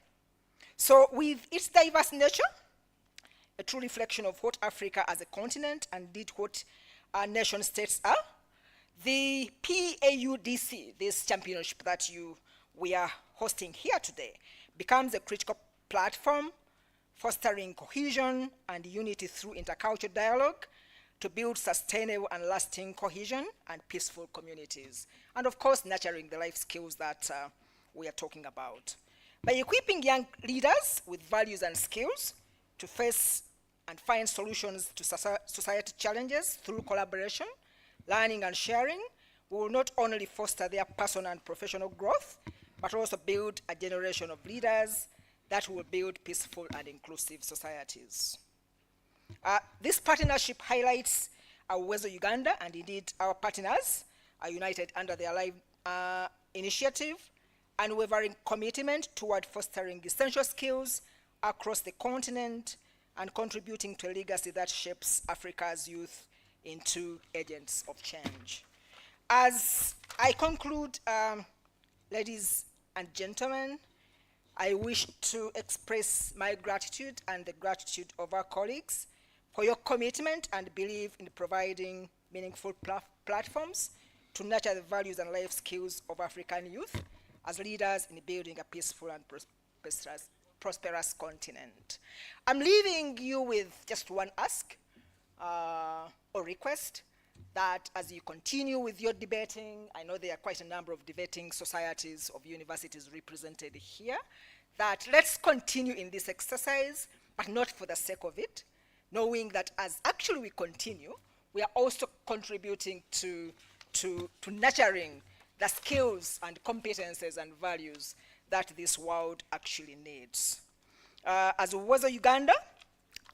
So with its diverse nature, a true reflection of what Africa as a continent and indeed what our nation states are, the PAUDC, this championship that we are hosting here today, becomes a critical platform fostering cohesion and unity through intercultural dialogue to build sustainable and lasting cohesion and peaceful communities. And of course, nurturing the life skills that we are talking about. By equipping young leaders with values and skills to face and find solutions to society challenges through collaboration, learning and sharing, we will not only foster their personal and professional growth, but also build a generation of leaders that will build peaceful and inclusive societies. This partnership highlights our Uwezo Uganda, and indeed our partners are united under the ALIVE initiative, unwavering commitment toward fostering essential skills across the continent and contributing to a legacy that shapes Africa's youth into agents of change. As I conclude, ladies and gentlemen, I wish to express my gratitude and the gratitude of our colleagues for your commitment and belief in providing meaningful platforms to nurture the values and life skills of African youth as leaders in building a peaceful and prosperous continent. I'm leaving you with just one ask or request, that as you continue with your debating, I know there are quite a number of debating societies of universities represented here, that let's continue in this exercise, but not for the sake of it, knowing that as actually we continue, we are also contributing to nurturing the skills and competences and values that this world actually needs. As Uwezo Uganda,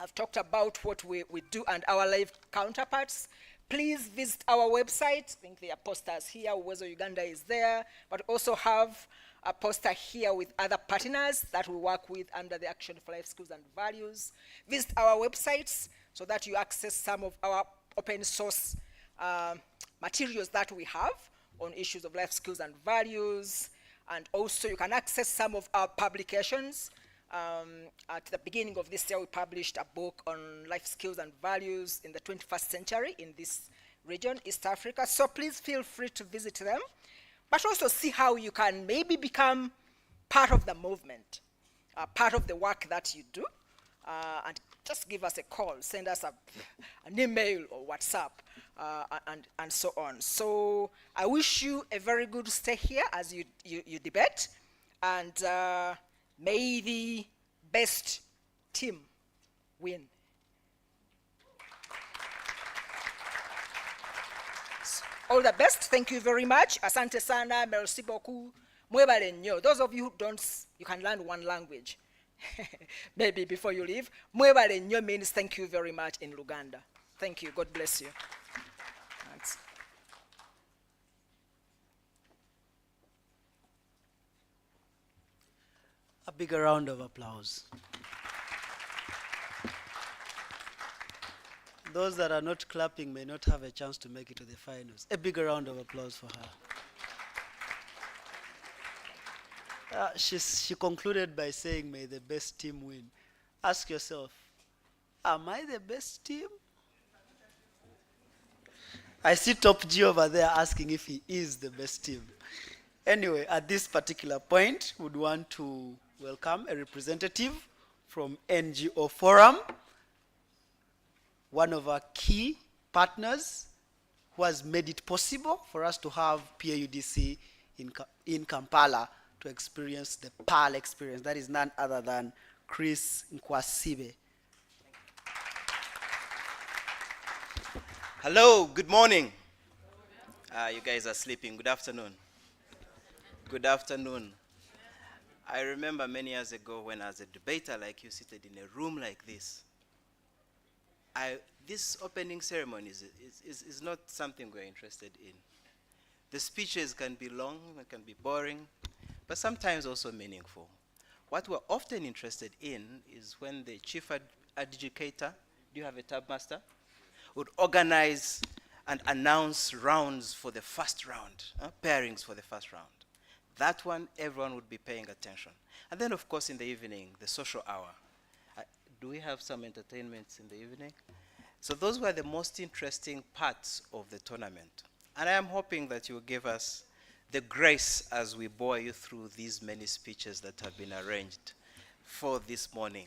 I've talked about what we do and our live counterparts. Please visit our website. I think there are posters here. Uwezo Uganda is there, but also have a poster here with other partners that we work with under the Action for Life Skills and Values. Visit our websites so that you access some of our open source materials that we have on issues of life skills and values. And also you can access some of our publications. At the beginning of this year, we published a book on life skills and values in the 21st century in this region, East Africa. So please feel free to visit them, but also see how you can maybe become part of the movement, part of the work that you do, and just give us a call, send us an email or WhatsApp, and so on. So I wish you a very good stay here as you debate, and may the best team win. All the best. Thank you very much. Asante sana, merci beaucoup. Mwebale nnyo. Those of you who don't, you can learn one language. Maybe before you leave. Mwebale nnyo means thank you very much in Luganda. Thank you. God bless you. Thanks. A bigger round of applause. Those that are not clapping may not have a chance to make it to the finals. A bigger round of applause for her. She concluded by saying, may the best team win. Ask yourself, am I the best team? I see Top G over there asking if he is the best team. Anyway, at this particular point, we'd want to welcome a representative from NGO Forum, one of our key partners who has made it possible for us to have PAUDC in Kampala to experience the PAL experience. That is none other than Chris Nkwasibe. Hello, good morning. You guys are sleeping. Good afternoon. Good afternoon. I remember many years ago when I was a debater like you, seated in a room like this. This opening ceremony is not something we're interested in. The speeches can be long, they can be boring, but sometimes also meaningful. What we're often interested in is when the chief adjudicator, do you have a tab master, would organize and announce rounds for the first round, pairings for the first round. That one, everyone would be paying attention. And then, of course, in the evening, the social hour. Do we have some entertainments in the evening? So those were the most interesting parts of the tournament. And I am hoping that you will give us the grace as we bore you through these many speeches that have been arranged for this morning.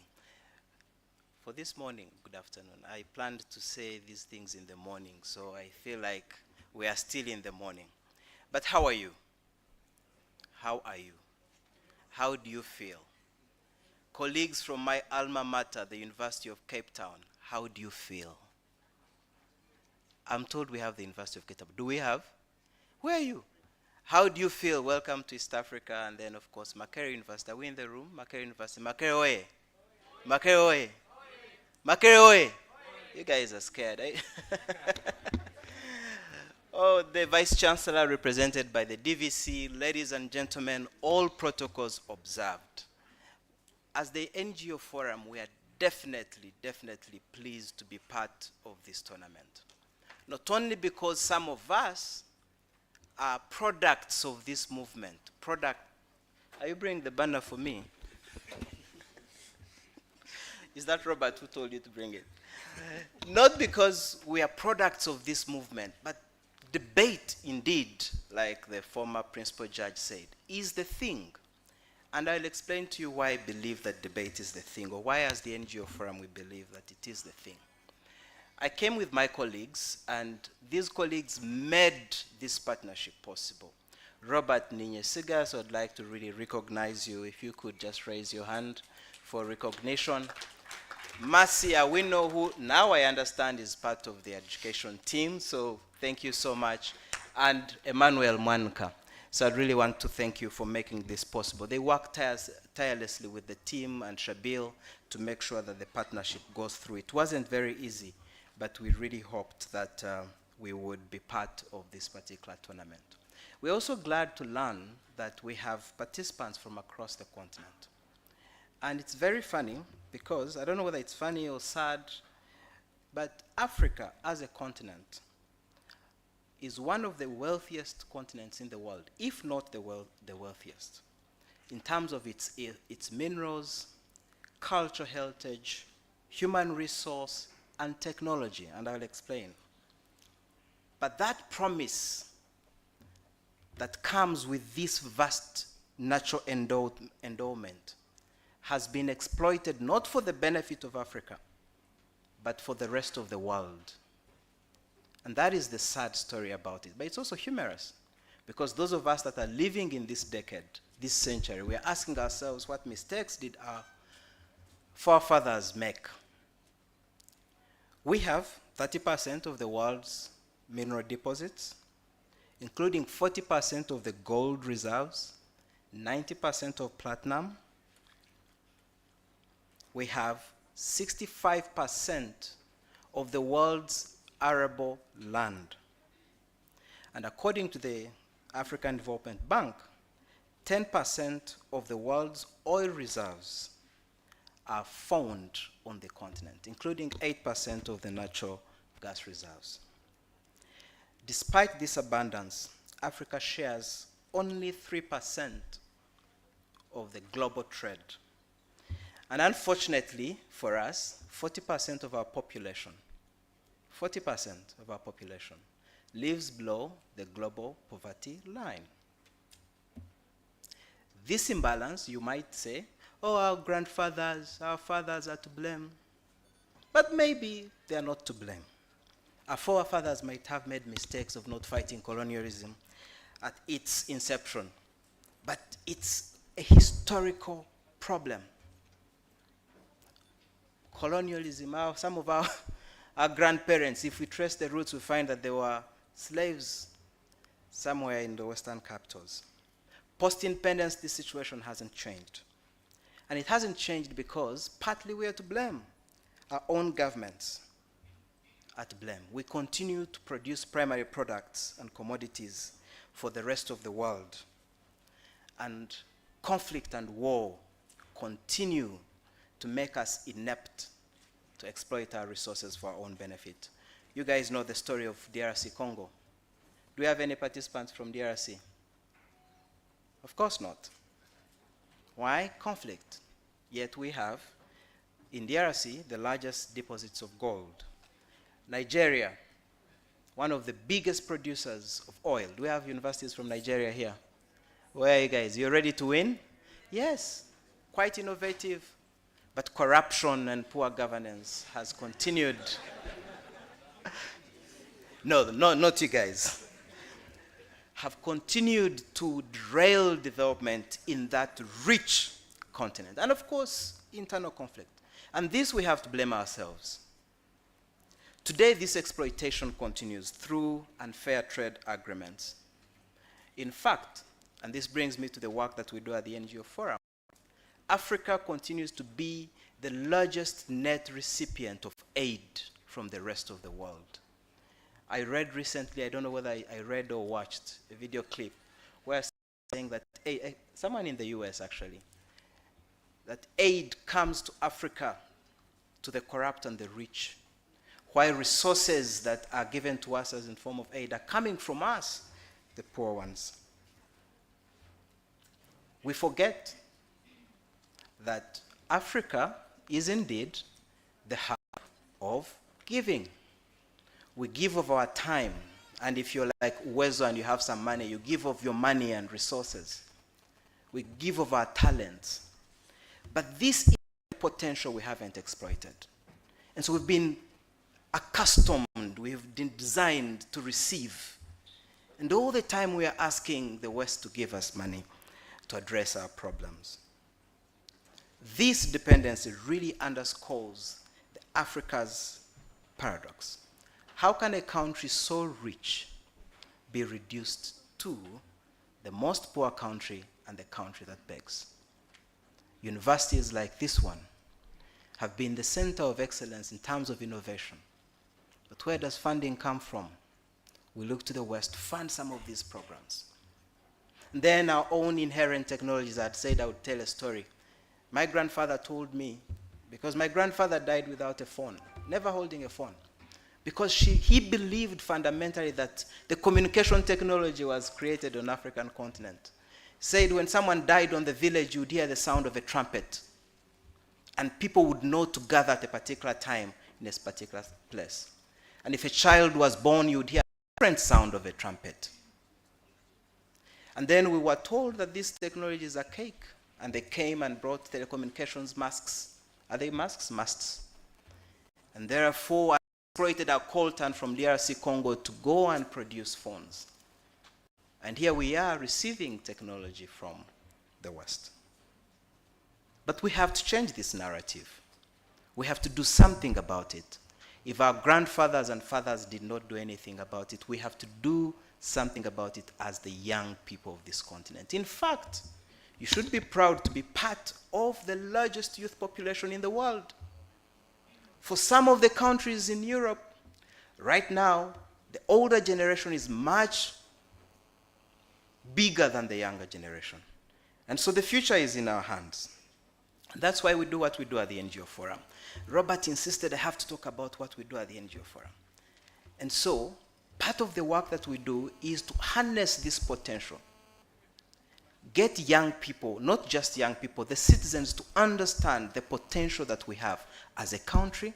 For this morning, good afternoon. I planned to say these things in the morning, so I feel like we are still in the morning. But how are you? How are you? How do you feel? Colleagues from my alma mater, the University of Cape Town, how do you feel? I'm told we have the University of Cape Town. Do we have? Where are you? How do you feel? Welcome to East Africa, and then, of course, Makerere University. Are we in the room? Makerere University. Makerere Oye. Makerere Oye. Makerere Oye. You guys are scared, eh? Oh, the Vice Chancellor represented by the DVC, ladies and gentlemen, all protocols observed. As the NGO Forum, we are definitely, definitely pleased to be part of this tournament. Not only because some of us are products of this movement. Are you bringing the banner for me? Is that Robert who told you to bring it? Not because we are products of this movement, but debate indeed, like the former principal judge said, is the thing. And I'll explain to you why I believe that debate is the thing, or why as the NGO Forum we believe that it is the thing. I came with my colleagues, and these colleagues made this partnership possible. Robert Ninyesiga, so I'd like to really recognize you. If you could just raise your hand for recognition. Marcia, we know who, now I understand, is part of the education team, so thank you so much. And Emmanuel Mwanka. So I really want to thank you for making this possible. They worked tirelessly with the team and Shabil to make sure that the partnership goes through. It wasn't very easy, but we really hoped that we would be part of this particular tournament. We're also glad to learn that we have participants from across the continent. And it's very funny because, I don't know whether it's funny or sad, but Africa as a continent is one of the wealthiest continents in the world, if not the wealthiest, in terms of its minerals, cultural heritage, human resource, and technology, and I'll explain. But that promise that comes with this vast natural endowment has been exploited not for the benefit of Africa, but for the rest of the world. And that is the sad story about it. But it's also humorous, because those of us that are living in this decade, this century, we are asking ourselves, what mistakes did our forefathers make? We have 30% of the world's mineral deposits, including 40% of the gold reserves, 90% of platinum. We have 65% of the world's arable land. And according to the African Development Bank, 10% of the world's oil reserves are found on the continent, including 8% of the natural gas reserves. Despite this abundance, Africa shares only 3% of the global trade. And unfortunately for us, 40% of our population, 40% of our population lives below the global poverty line. This imbalance, you might say, oh, our grandfathers, our fathers are to blame. But maybe they are not to blame. Our forefathers might have made mistakes of not fighting colonialism at its inception. But it's a historical problem. Colonialism, some of our grandparents, if we trace the roots, we find that they were slaves somewhere in the Western capitals. Post-independence, this situation hasn't changed. And it hasn't changed because partly we are to blame. Our own governments are to blame. We continue to produce primary products and commodities for the rest of the world. And conflict and war continue to make us inept to exploit our resources for our own benefit. You guys know the story of DRC Congo. Do we have any participants from DRC? Of course not. Why? Conflict. Yet we have, in DRC, the largest deposits of gold. Nigeria, one of the biggest producers of oil. Do we have universities from Nigeria here? Where are you guys? You ready to win? Yes. Quite innovative. But corruption and poor governance has continued. No, not you guys. Have continued to derail development in that rich continent. And of course, internal conflict. And this we have to blame ourselves. Today, this exploitation continues through unfair trade agreements. In fact, and this brings me to the work that we do at the NGO Forum, Africa continues to be the largest net recipient of aid from the rest of the world. I read recently, I don't know whether I read or watched a video clip where saying that, someone in the US actually, that aid comes to Africa to the corrupt and the rich, while resources that are given to us as in form of aid are coming from us, the poor ones. We forget that Africa is indeed the hub of giving. We give of our time, and if you're like Uwezo and you have some money, you give of your money and resources. We give of our talents. But this is the potential we haven't exploited. And so we've been accustomed, we've been designed to receive. And all the time we are asking the West to give us money to address our problems. This dependency really underscores Africa's paradox. How can a country so rich be reduced to the most poor country and the country that begs? Universities like this one have been the center of excellence in terms of innovation. But where does funding come from? We look to the West to fund some of these programs. And then our own inherent technologies. I said I would tell a story. My grandfather told me, because my grandfather died without a phone, never holding a phone, because he believed fundamentally that the communication technology was created on the African continent. Said when someone died on the village, you'd hear the sound of a trumpet, and people would know to gather at a particular time in a particular place. And if a child was born, you'd hear a different sound of a trumpet. And then we were told that these technologies are cake, and they came and brought telecommunications masks. Are they masks? Masts. And therefore, I exploited our coltan from DRC Congo to go and produce phones. And here we are receiving technology from the West. But we have to change this narrative. We have to do something about it. If our grandfathers and fathers did not do anything about it, we have to do something about it as the young people of this continent. In fact, you should be proud to be part of the largest youth population in the world. For some of the countries in Europe, right now, the older generation is much bigger than the younger generation. And so the future is in our hands. And that's why we do what we do at the NGO Forum. Robert insisted I have to talk about what we do at the NGO Forum. And so, part of the work that we do is to harness this potential. Get young people, not just young people, the citizens to understand the potential that we have as a country,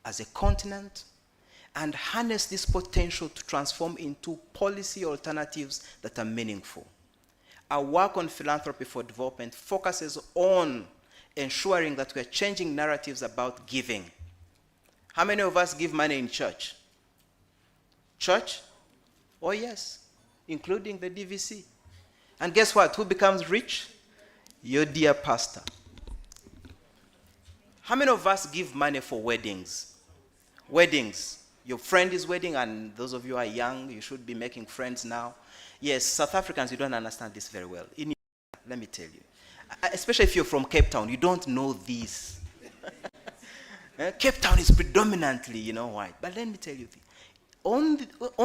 as a continent, and harness this potential to transform into policy alternatives that are meaningful. Our work on philanthropy for development focuses on ensuring that we're changing narratives about giving. How many of us give money in church? Church? Oh yes, including the DVC. And guess what? Who becomes rich? Your dear pastor. How many of us give money for weddings? Weddings. Your friend is wedding, and those of you who are young, you should be making friends now. Yes, South Africans, you don't understand this very well. Let me tell you. Especially if you're from Cape Town, you don't know this. Cape Town is predominantly, white. But let me tell you, on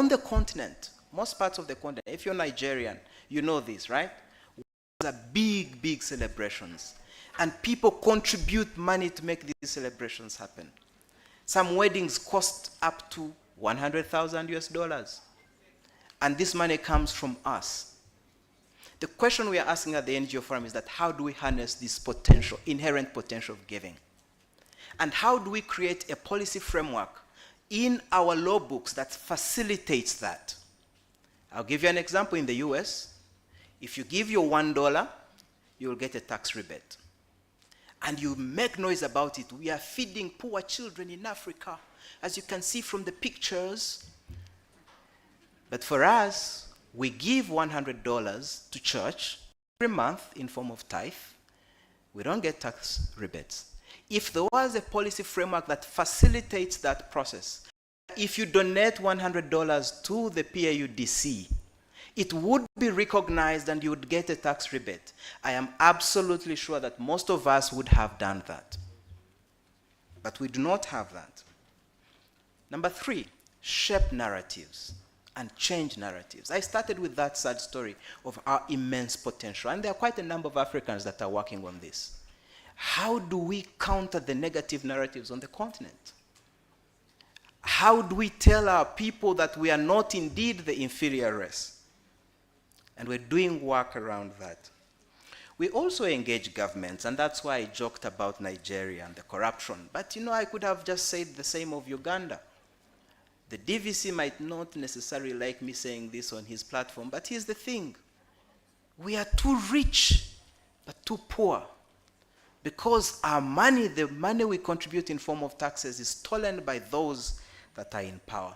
the continent, most parts of the continent, if you're Nigerian, you know this, right? These are big, big celebrations. And people contribute money to make these celebrations happen. Some weddings cost up to $100,000. And this money comes from us. The question we are asking at the NGO Forum is that how do we harness this potential, inherent potential of giving? And how do we create a policy framework in our law books that facilitates that? I'll give you an example. In the US, if you give your $1, you'll get a tax rebate. And you make noise about it. We are feeding poor children in Africa, as you can see from the pictures. But for us, we give $100 to church every month in form of tithe. We don't get tax rebates. If there was a policy framework that facilitates that process, if you donate $100 to the PAUDC, it would be recognized and you would get a tax rebate. I am absolutely sure that most of us would have done that. But we do not have that. Number 3, shape narratives and change narratives. I started with that sad story of our immense potential, and there are quite a number of Africans that are working on this. how do we counter the negative narratives on the continent? How do we tell our people that we are not indeed the inferior race? And we're doing work around that. We also engage governments, and that's why I joked about Nigeria and the corruption. But you know, I could have just said the same of Uganda. The DVC might not necessarily like me saying this on his platform, but here's the thing. We are too rich, but too poor. Because our money, the money we contribute in form of taxes, is stolen by those that are in power.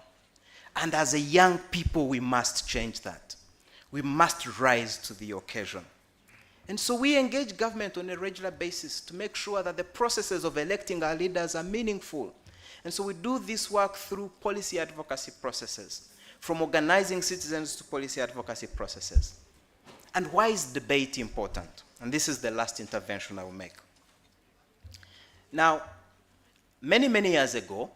And as a young people, we must change that. We must rise to the occasion. And so we engage government on a regular basis to make sure that the processes of electing our leaders are meaningful. And so we do this work through policy advocacy processes, from organizing citizens to policy advocacy processes. And why is debate important? And this is the last intervention I will make. Now, many, many years ago,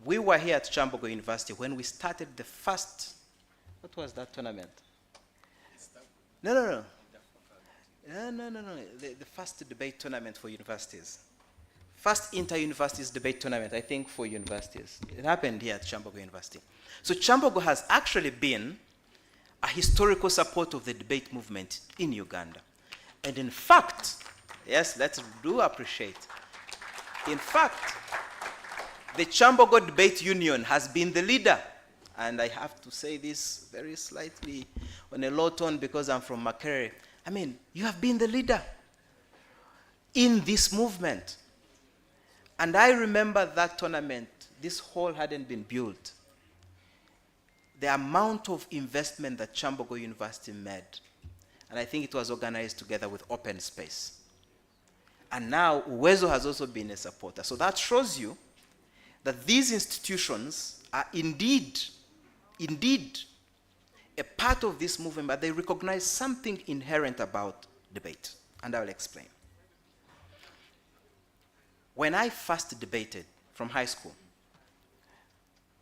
we were here at Kyambogo University when we started the first, what was that tournament? No. The first debate tournament for universities. First inter-universities debate tournament, I think, for universities. It happened here at Kyambogo University. So Kyambogo has actually been a historical support of the debate movement in Uganda. And in fact, yes, let's do appreciate. In fact, the Kyambogo Debate Union has been the leader. And I have to say this very slightly on a low tone because I'm from Makerere. I mean, you have been the leader in this movement. And I remember that tournament, this hall hadn't been built. The amount of investment that Kyambogo University made, and I think it was organized together with Open Space. And now Uwezo has also been a supporter. So that shows you that these institutions are indeed a part of this movement, but they recognize something inherent about debate. And I'll explain. When I first debated from high school,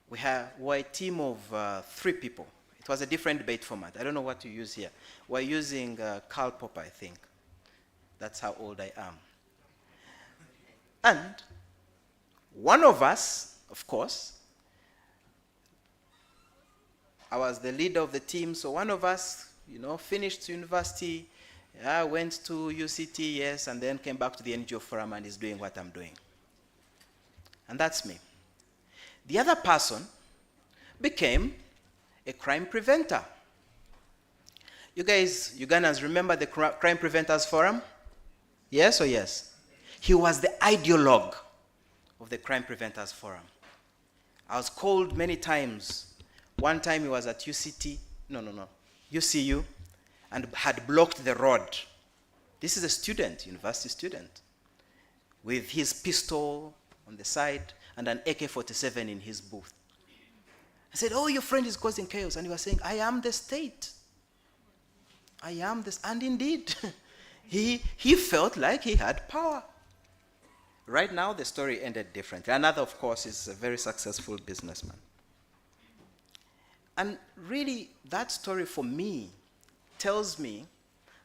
we were a team of 3 people. It was a different debate format. I don't know what to use here. We're using Karl Popper, I think. That's how old I am. And one of us, of course, I was the leader of the team, so one of us, finished university, went to UCT, yes, and then came back to the NGO forum and is doing what I'm doing. And that's me. The other person became a crime preventer. You guys, Ugandans, remember the Crime Preventers Forum? Yes or yes? He was the ideologue of the Crime Preventers Forum. I was called many times. One time he was at UCT, UCU, and had blocked the road. This is a student, university student, with his pistol on the side and an AK-47 in his booth. I said, oh, your friend is causing chaos. And he was saying, I am the state. I am this. And indeed, he felt like he had power. Right now, the story ended differently. Another, of course, is a very successful businessman. And really, that story for me tells me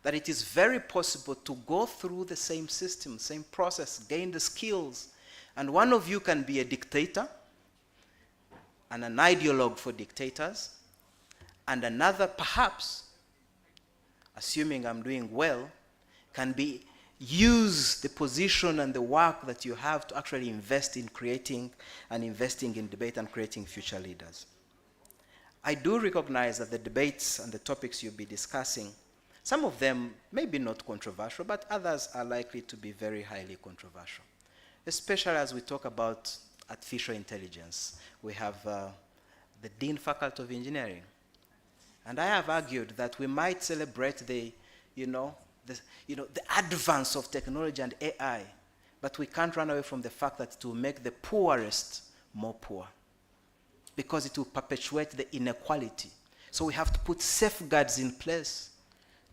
that it is very possible to go through the same system, same process, gain the skills. And one of you can be a dictator and an ideologue for dictators, and another, perhaps, assuming I'm doing well, can use the position and the work that you have to actually invest in creating and investing in debate and creating future leaders. I do recognize that the debates and the topics you'll be discussing, some of them may be not controversial, but others are likely to be very highly controversial, especially as we talk about artificial intelligence. We have the Dean Faculty of Engineering. And I have argued that we might celebrate the advance of technology and AI, but we can't run away from the fact that it will make the poorest more poor, because it will perpetuate the inequality. So we have to put safeguards in place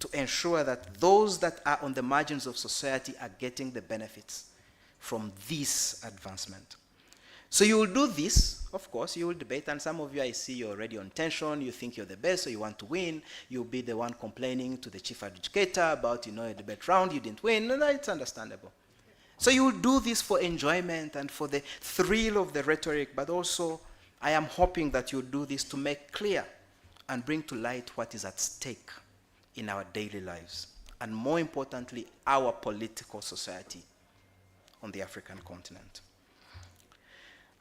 to ensure that those that are on the margins of society are getting the benefits from this advancement. So you will do this of course, you will debate, and some of you, I see you're already on tension, you think you're the best, so you want to win. You'll be the one complaining to the chief adjudicator about, a debate round, you didn't win. No, it's understandable. So you will do this for enjoyment and for the thrill of the rhetoric, but also I am hoping that you'll do this to make clear and bring to light what is at stake in our daily lives, and more importantly, our political society on the African continent.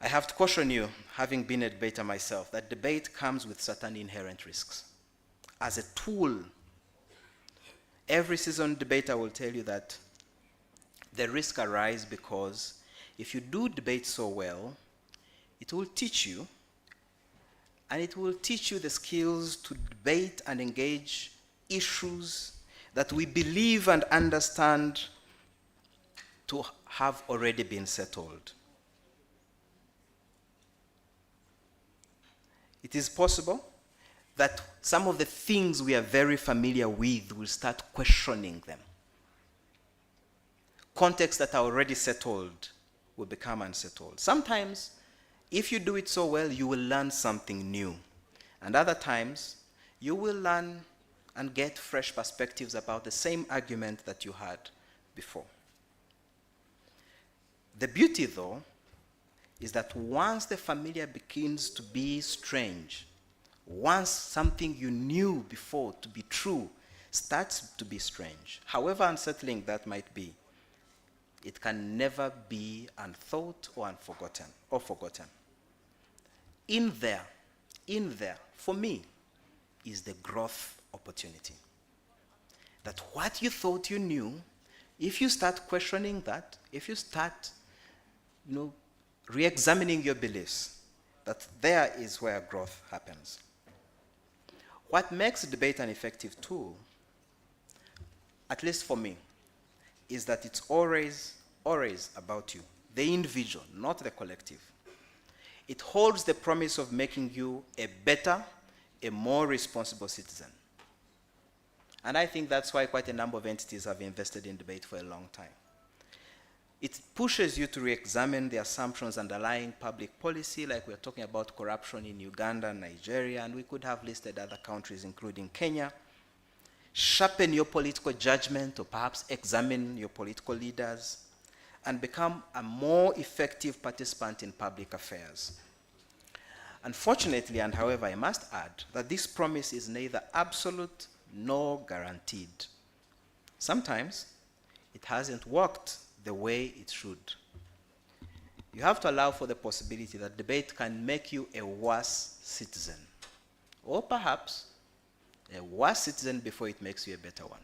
I have to caution you, having been a debater myself, that debate comes with certain inherent risks. As a tool, every seasoned debater will tell you that the risks arise because if you do debate so well, it will teach you, and it will teach you the skills to debate and engage issues that we believe and understand to have already been settled. It is possible that some of the things we are very familiar with will start questioning them. Contexts that are already settled will become unsettled. Sometimes, if you do it so well, you will learn something new. And other times, you will learn and get fresh perspectives about the same argument that you had before. The beauty, though, is that once the familiar begins to be strange, once something you knew before to be true starts to be strange, however unsettling that might be, it can never be unthought or forgotten. In there, for me, is the growth opportunity. That what you thought you knew, if you start questioning that, if you start, re-examining your beliefs, that there is where growth happens. What makes debate an effective tool, at least for me, is that it's always about you, the individual, not the collective. It holds the promise of making you a better, a more responsible citizen. And I think that's why quite a number of entities have invested in debate for a long time. It pushes you to re-examine the assumptions underlying public policy, like we're talking about corruption in Uganda, Nigeria, and we could have listed other countries, including Kenya. Sharpen your political judgment, or perhaps examine your political leaders, and become a more effective participant in public affairs. Unfortunately, and however, I must add that this promise is neither absolute nor guaranteed. Sometimes it hasn't worked the way it should. You have to allow for the possibility that debate can make you a worse citizen, or perhaps a worse citizen before it makes you a better one.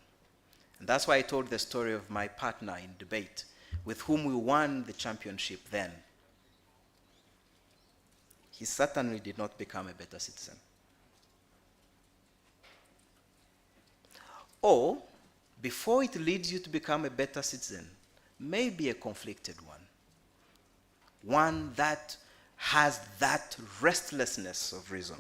And that's why I told the story of my partner in debate, with whom we won the championship then. He certainly did not become a better citizen. Or, before it leads you to become a better citizen, maybe a conflicted one. One that has that restlessness of reason.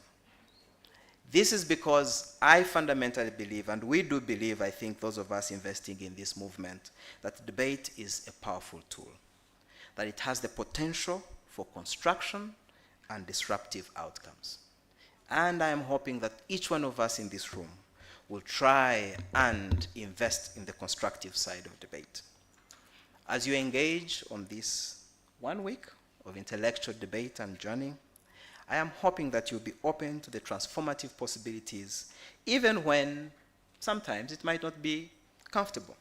This is because I fundamentally believe, and we do believe, I think, those of us investing in this movement, that debate is a powerful tool, that it has the potential for construction and disruptive outcomes. And I am hoping that each one of us in this room will try and invest in the constructive side of debate. As you engage on this 1 week of intellectual debate and journey, I am hoping that you'll be open to the transformative possibilities, even when sometimes it might not be comfortable.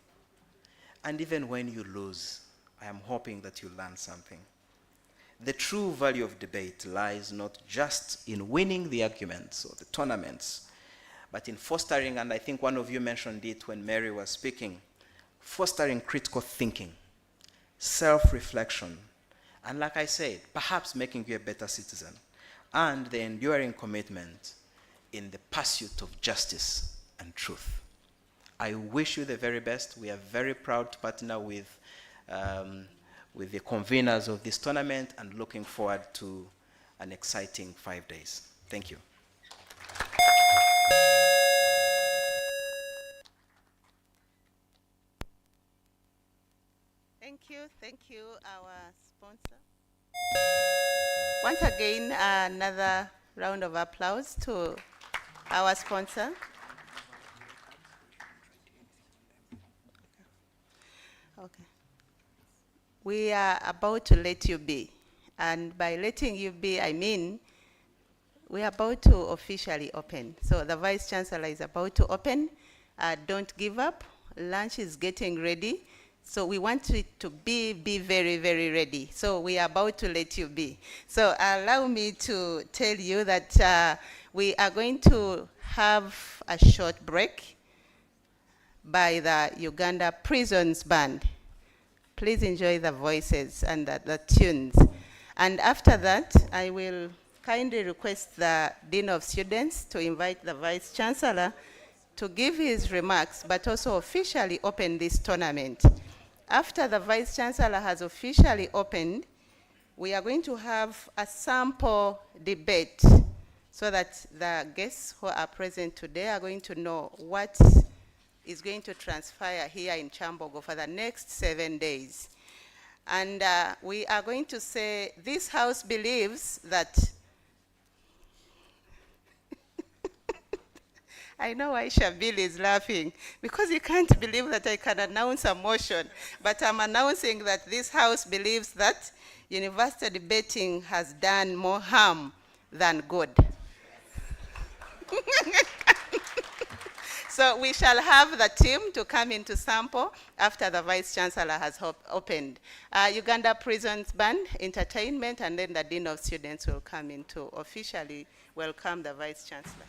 And even when you lose, I am hoping that you learn something. The true value of debate lies not just in winning the arguments or the tournaments, but in fostering, and I think one of you mentioned it when Mary was speaking, fostering critical thinking, self-reflection, and like I said, perhaps making you a better citizen, and the enduring commitment in the pursuit of justice and truth. I wish you the very best. We are very proud to partner with the conveners of this tournament, and looking forward to an exciting 5 days. Thank you. Thank you, our sponsor. Once again, another round of applause to our sponsor. Okay. We are about to let you be. And by letting you be, I mean we are about to officially open. So the Vice Chancellor is about to open. Don't give up. Lunch is getting ready. So we want it to be very, very ready. So we are about to let you be. So allow me to tell you that we are going to have a short break by the Uganda Prisons Band. Please enjoy the voices and the tunes. And after that, I will kindly request the Dean of Students to invite the Vice Chancellor to give his remarks, but also officially open this tournament. After the Vice Chancellor has officially opened, we are going to have a sample debate so that the guests who are present today are going to know what is going to transpire here in Kyambogo for the next 7 days. And we are going to say, this house believes that I know why Shabil is laughing, because he can't believe that I can announce a motion, but I'm announcing that this house believes that university debating has done more harm than good. So we shall have the team to come in to sample after the Vice Chancellor has opened. Uganda Prisons Band, entertainment, and then the Dean of Students will come in to officially welcome the Vice Chancellor.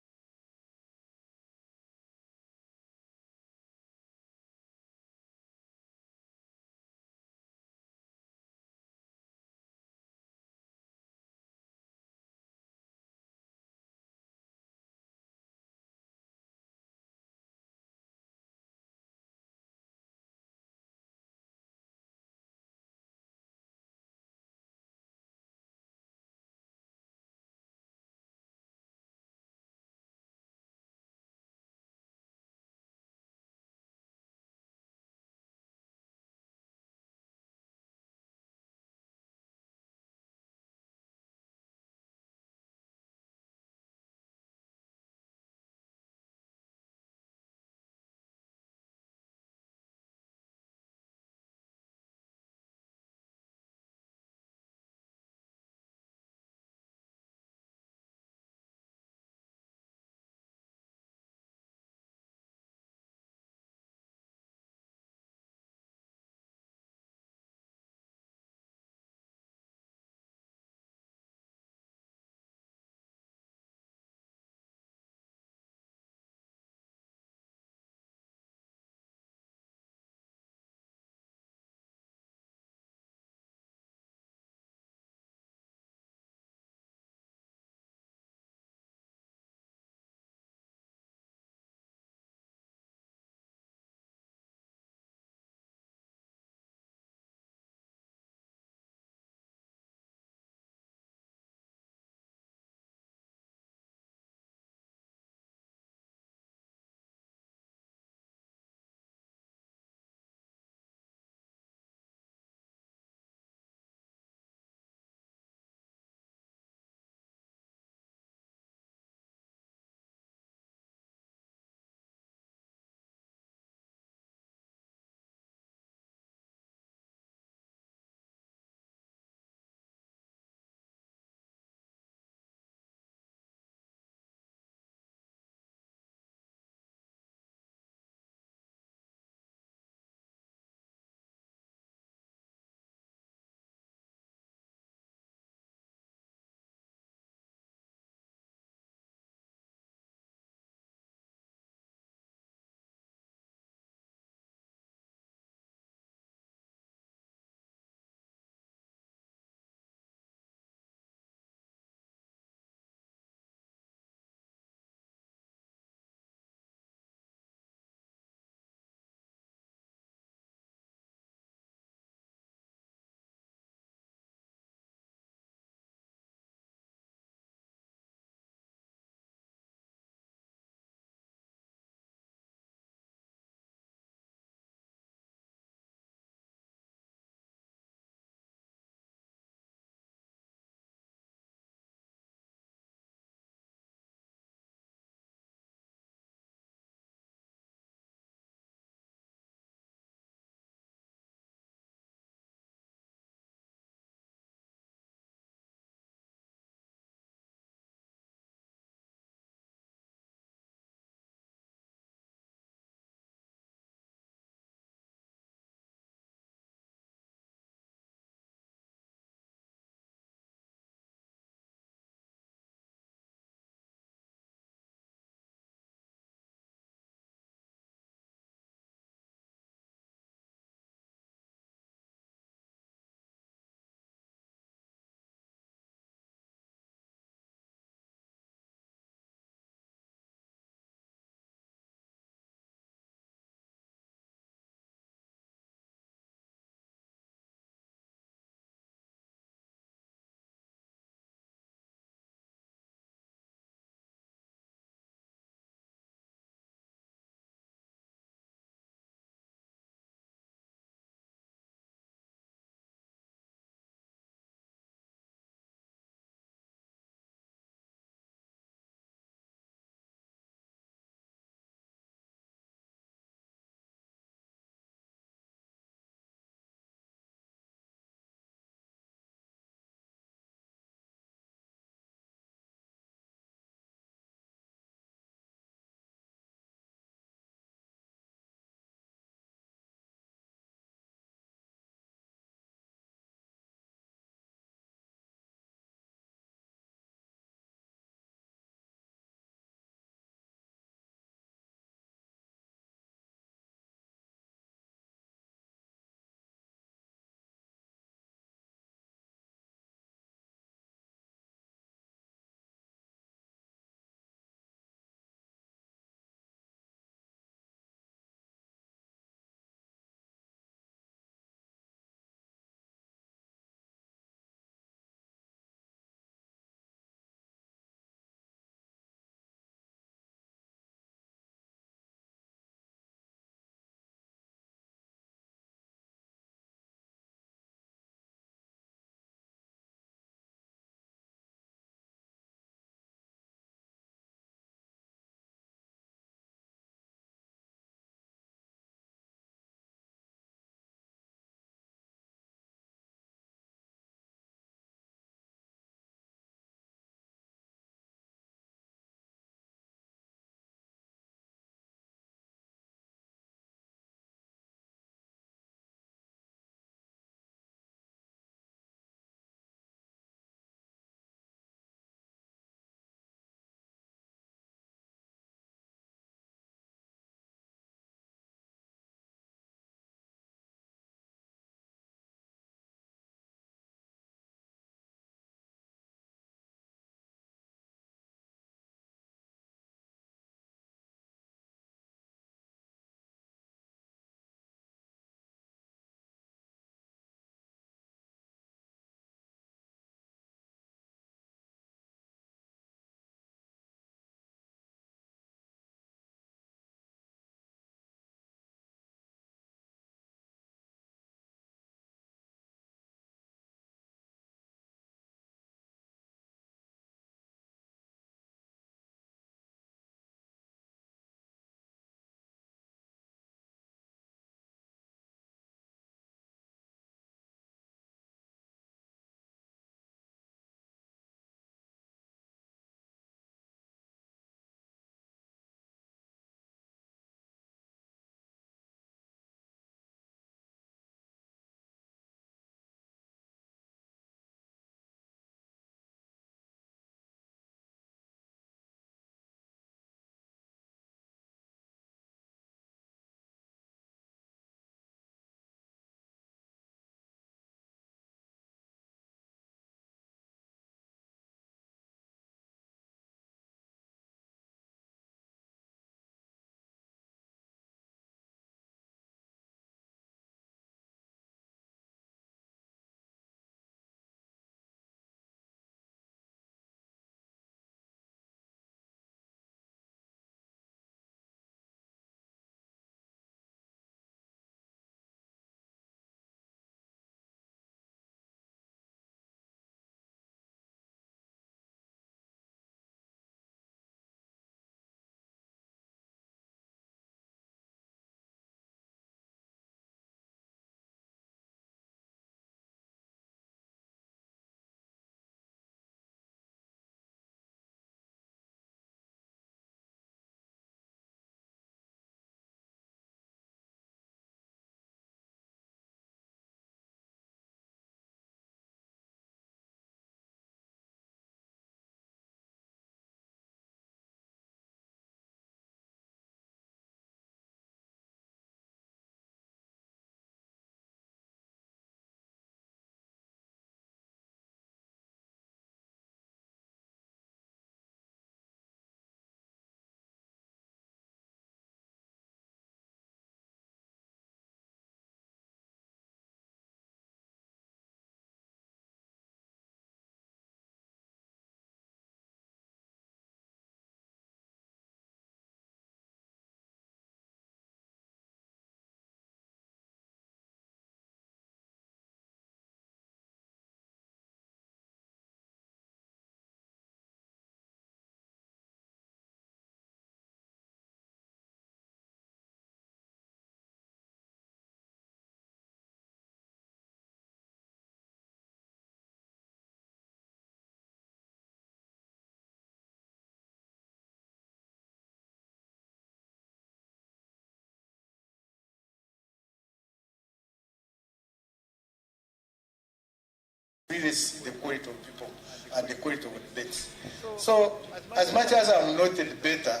really see the quality of people and the quality of debates. So, as much as I'm not a debater,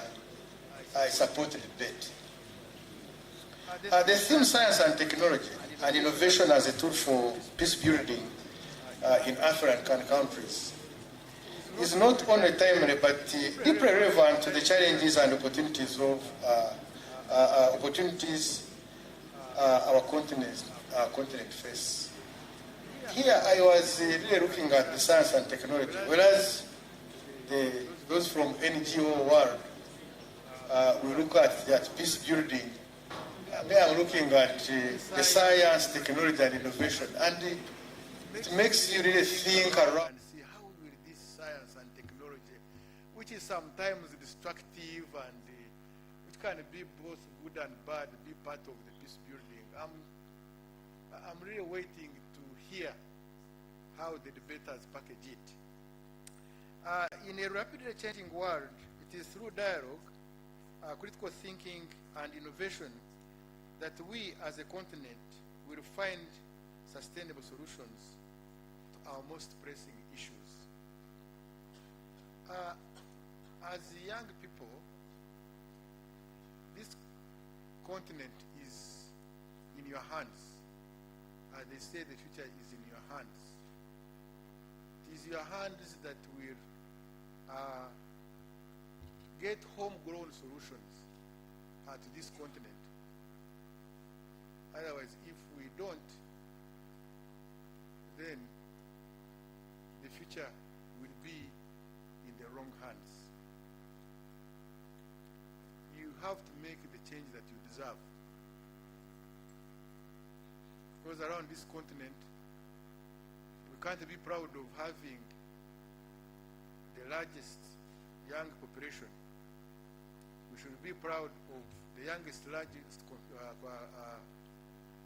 I support the debate. The theme science and technology and innovation as a tool for peace building in African countries is not only timely but deeply relevant to the challenges and opportunities of our continent face. Here I was really looking at the science and technology, whereas those from NGO world we look at peace building. Me, I'm looking at the science, technology, and innovation, and it makes you really think around and see how will this science and technology, which is sometimes destructive and which can be both good and bad, be part of the peace building. I'm really waiting to hear how the debaters package it. In a rapidly changing world, it is through dialogue, critical thinking, and innovation that we as a continent will find sustainable solutions to our most pressing issues. As young people, this continent is in your hands. As they say, the future is in your hands. It is your hands that will get homegrown solutions to this continent. Otherwise, if we don't, then the future will be in the wrong hands. You have to make the change that you deserve. Because around this continent, we can't be proud of having the largest young population. We should be proud of the largest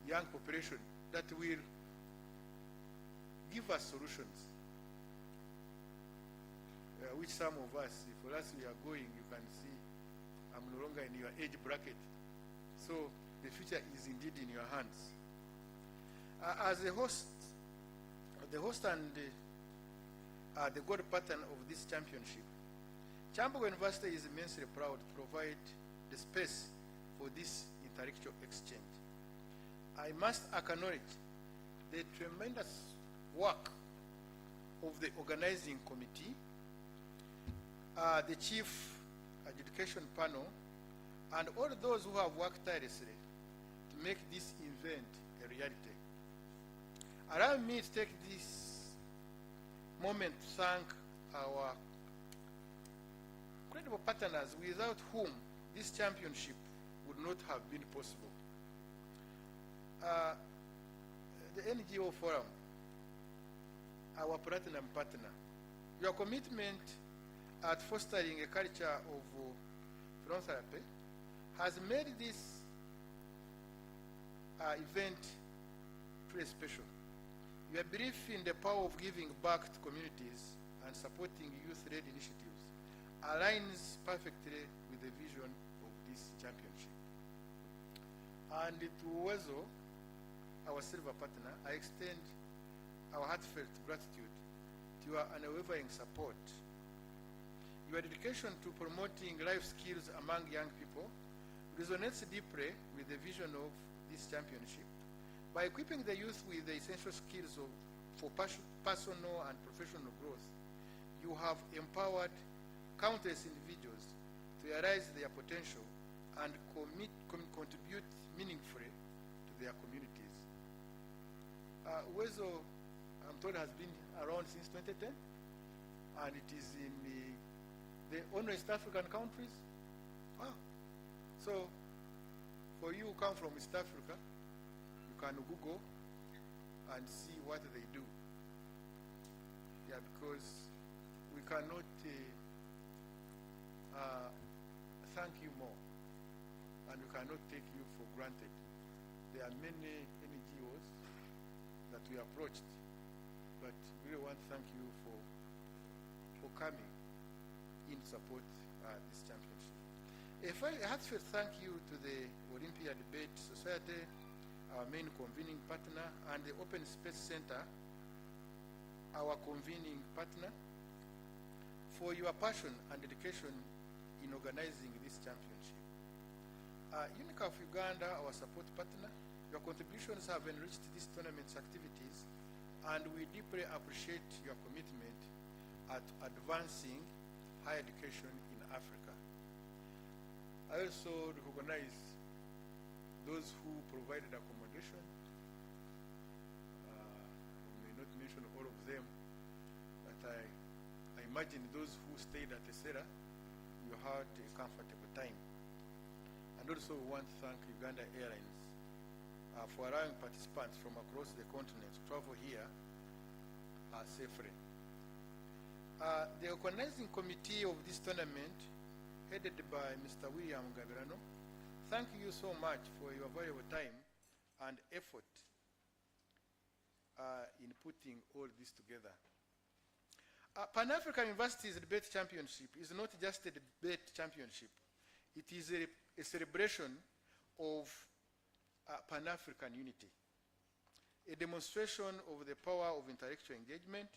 young population that will give us solutions, which some of us, for us we are going, you can see, I'm no longer in your age bracket. So the future is indeed in your hands. As the host and the god pattern of this championship, Kyambogo University is immensely proud to provide the space for this intellectual exchange. I must acknowledge the tremendous work of the organizing committee, the chief adjudication panel, and all those who have worked tirelessly to make this event a reality. Allow me to take this moment to thank our credible partners without whom this championship would not have been possible. The NGO Forum, our platinum partner, your commitment at fostering a culture of philanthropy has made this event truly special. Your belief in the power of giving back to communities and supporting youth-led initiatives aligns perfectly with the vision of this championship. And to Wezo, our silver partner, I extend our heartfelt gratitude to your unwavering support. Your dedication to promoting life skills among young people resonates deeply with the vision of this championship. By equipping the youth with the essential skills for personal and professional growth, you have empowered countless individuals to realize their potential and contribute meaningfully to their communities. Wezo, I'm told, has been around since 2010, and it is in the only East African countries. Wow. So, for you who come from East Africa, you can Google and see what they do. Yeah, because we cannot thank you more, and we cannot take you for granted. There are many NGOs that we approached, but we really want to thank you for coming in support this championship. A heartfelt thank you to the Olympia Debate Society, our main convening partner, and the Open Space Center our convening partner, for your passion and dedication in organizing this championship. UNICAF Uganda, our support partner, your contributions have enriched this tournament's activities, and we deeply appreciate your commitment at advancing higher education in Africa. I also recognize those who provided accommodation. I may not mention all of them, but I imagine those who stayed at the Sera, you had a comfortable time. And also we want to thank Uganda Airlines for allowing participants from across the continent to travel here safely. The organizing committee of this tournament, headed by Mr. William Ngabirano, thank you so much for your valuable time and effort in putting all this together. Pan-African Universities Debate Championship is not just a debate championship. It is a celebration of Pan-African unity, a demonstration of the power of intellectual engagement,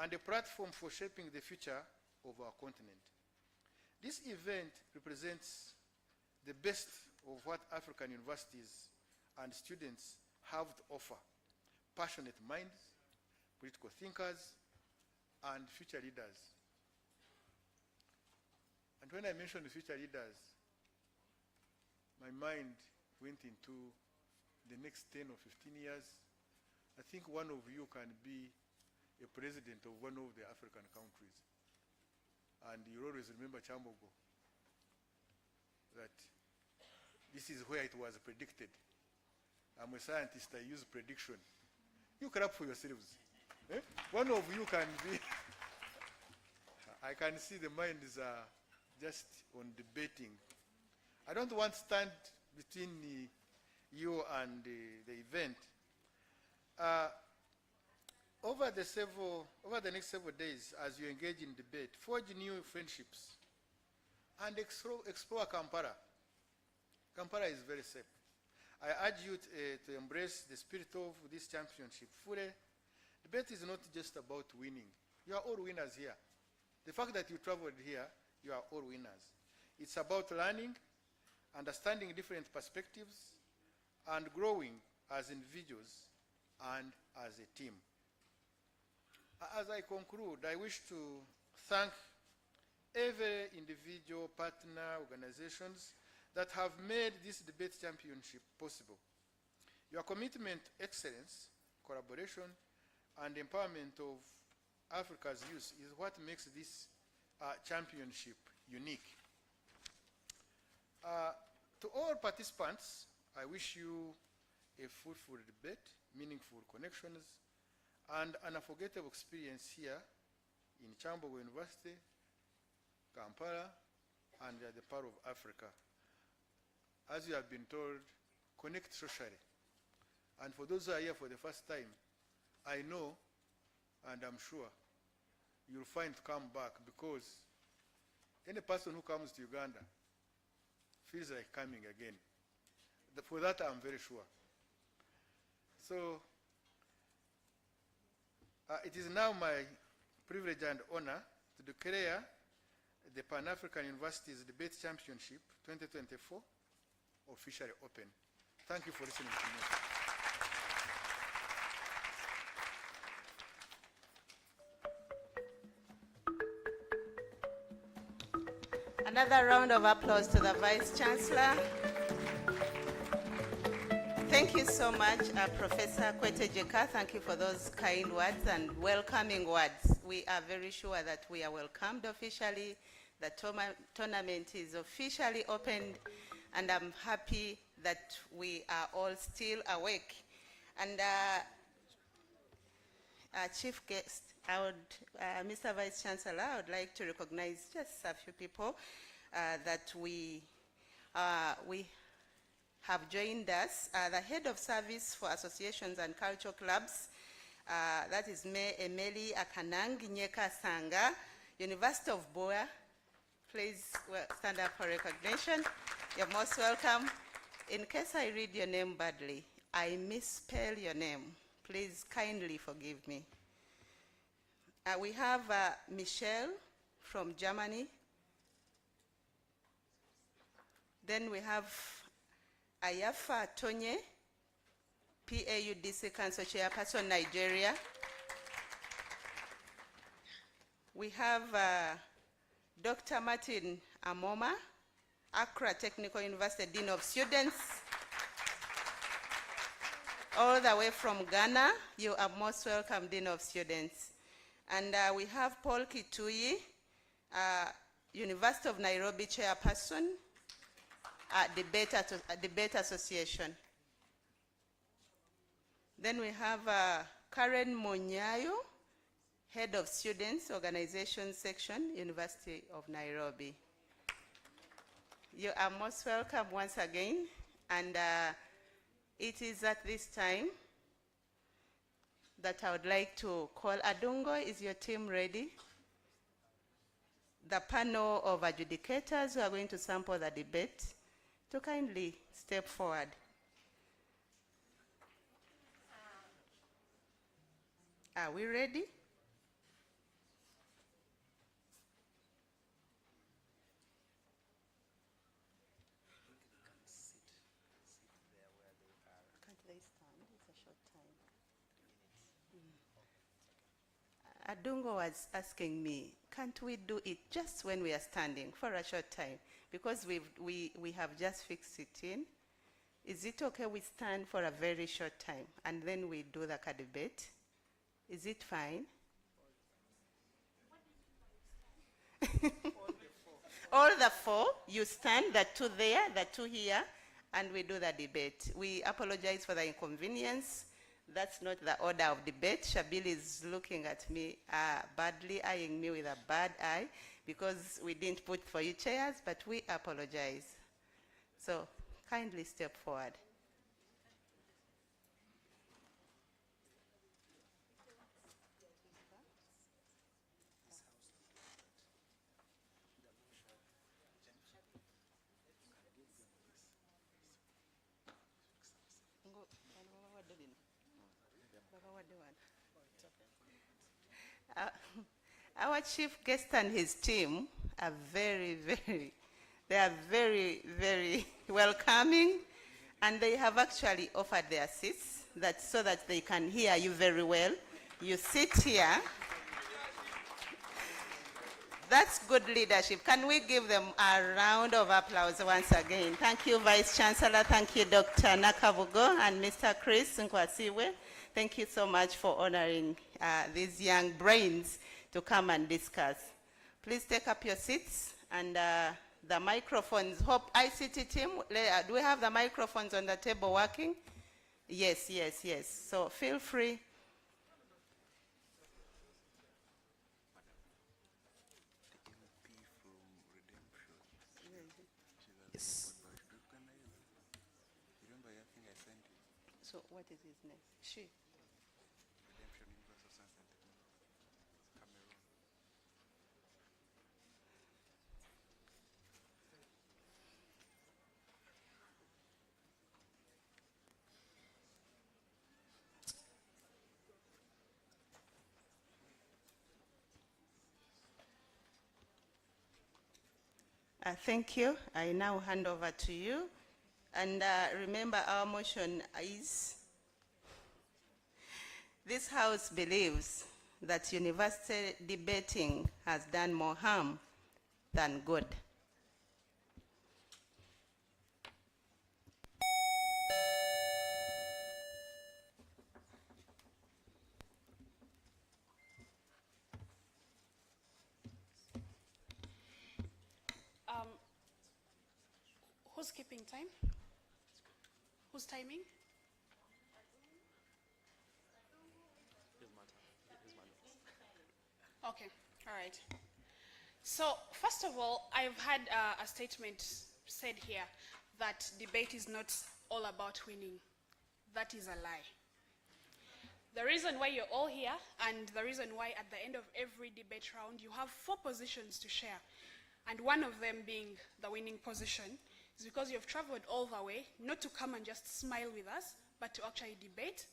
and a platform for shaping the future of our continent. This event represents the best of what African universities and students have to offer: passionate minds, political thinkers, and future leaders. And when I mentioned future leaders, my mind went into the next 10 or 15 years. I think one of you can be a president of one of the African countries. And you always remember Kyambogo, that this is where it was predicted. I'm a scientist, I use prediction. You clap for yourselves. Eh? One of you can be. I can see the minds are just on debating. I don't want to stand between you and the event. Over the next several days, as you engage in debate, forge new friendships and explore Kampala. Kampala is very safe. I urge you to embrace the spirit of this championship fully. Debate is not just about winning. You are all winners here. The fact that you traveled here, you are all winners. It's about learning, understanding different perspectives, and growing as individuals and as a team. As I conclude, I wish to thank every individual, partner, organizations that have made this debate championship possible. Your commitment to excellence, collaboration, and empowerment of Africa's youth is what makes this championship unique. To all participants, I wish you a fruitful debate, meaningful connections, and an unforgettable experience here in Kyambogo University, Kampala, and the Pearl of Africa. As you have been told, connect socially. And for those who are here for the first time, I know and I'm sure you'll find to come back, because any person who comes to Uganda feels like coming again. For that, I'm very sure. So, it is now my privilege and honor to declare the Pan-African Universities Debate Championship 2024 officially open. Thank you for listening to me. Another round of applause to the Vice Chancellor. Thank you so much, Professor Kwete Jeka. Thank you for those kind words and welcoming words. We are very sure that we are welcomed officially. The tournament is officially opened, and I'm happy that we are all still awake. And our chief guest, Mr. Vice Chancellor, I would like to recognize just a few people that we have joined us. The head of service for associations and cultural clubs, that is Me Emeli Akanang Nyeka Sanga, University of Boa. Please stand up for recognition. You're most welcome. In case I read your name badly, I misspell your name. Please kindly forgive me. We have Michelle from Germany. Then we have Ayafa Tonye, PAUDC Council Chairperson, Nigeria. We have Dr. Martin Amoma, Accra Technical University Dean of Students. All the way from Ghana, you are most welcome, Dean of Students. And we have Paul Kitui, University of Nairobi Chairperson, Debate Association. Then we have Karen Monyayo, Head of Students Organization Section, University of Nairobi. You are most welcome once again, and it is at this time that I would like to call Adungo. Is your team ready? The panel of adjudicators who are going to sample the debate to kindly step forward. Are we ready? Can't they stand? It's a short time. Adungo was asking me, can't we do it just when we are standing for a short time? Because we have just fixed it in. Is it okay we stand for a very short time and then we do the debate? Is it fine? All the four, you stand, the two there, the two here, and we do the debate. We apologize for the inconvenience. That's not the order of debate. Shabil is looking at me badly, eyeing me with a bad eye, because we didn't put for you chairs, but we apologize. So kindly step forward. Our chief guest and his team are very welcoming, and they have actually offered their seats so that they can hear you very well. You sit here. That's good leadership. Can we give them a round of applause once again? Thank you, Vice Chancellor. Thank you, Dr. Nakavugo and Mr. Chris Nkwasiwe. Thank you so much for honoring these young brains to come and discuss. Please take up your seats, and the microphones. Hope ICT team, do we have the microphones on the table working? Yes. So feel free. Yes. So what is his name? She. Thank you. I now hand over to you. And remember, our motion is, this House believes that university debating has done more harm than good. Who's keeping time? Who's timing? Okay, all right. So first of all, I've had a statement said here that debate is not all about winning. That is a lie. The reason why you're all here, and the reason why at the end of every debate round you have 4 positions to share, and one of them being the winning position, is because you've traveled all the way, not to come and just smile with us, but to actually debate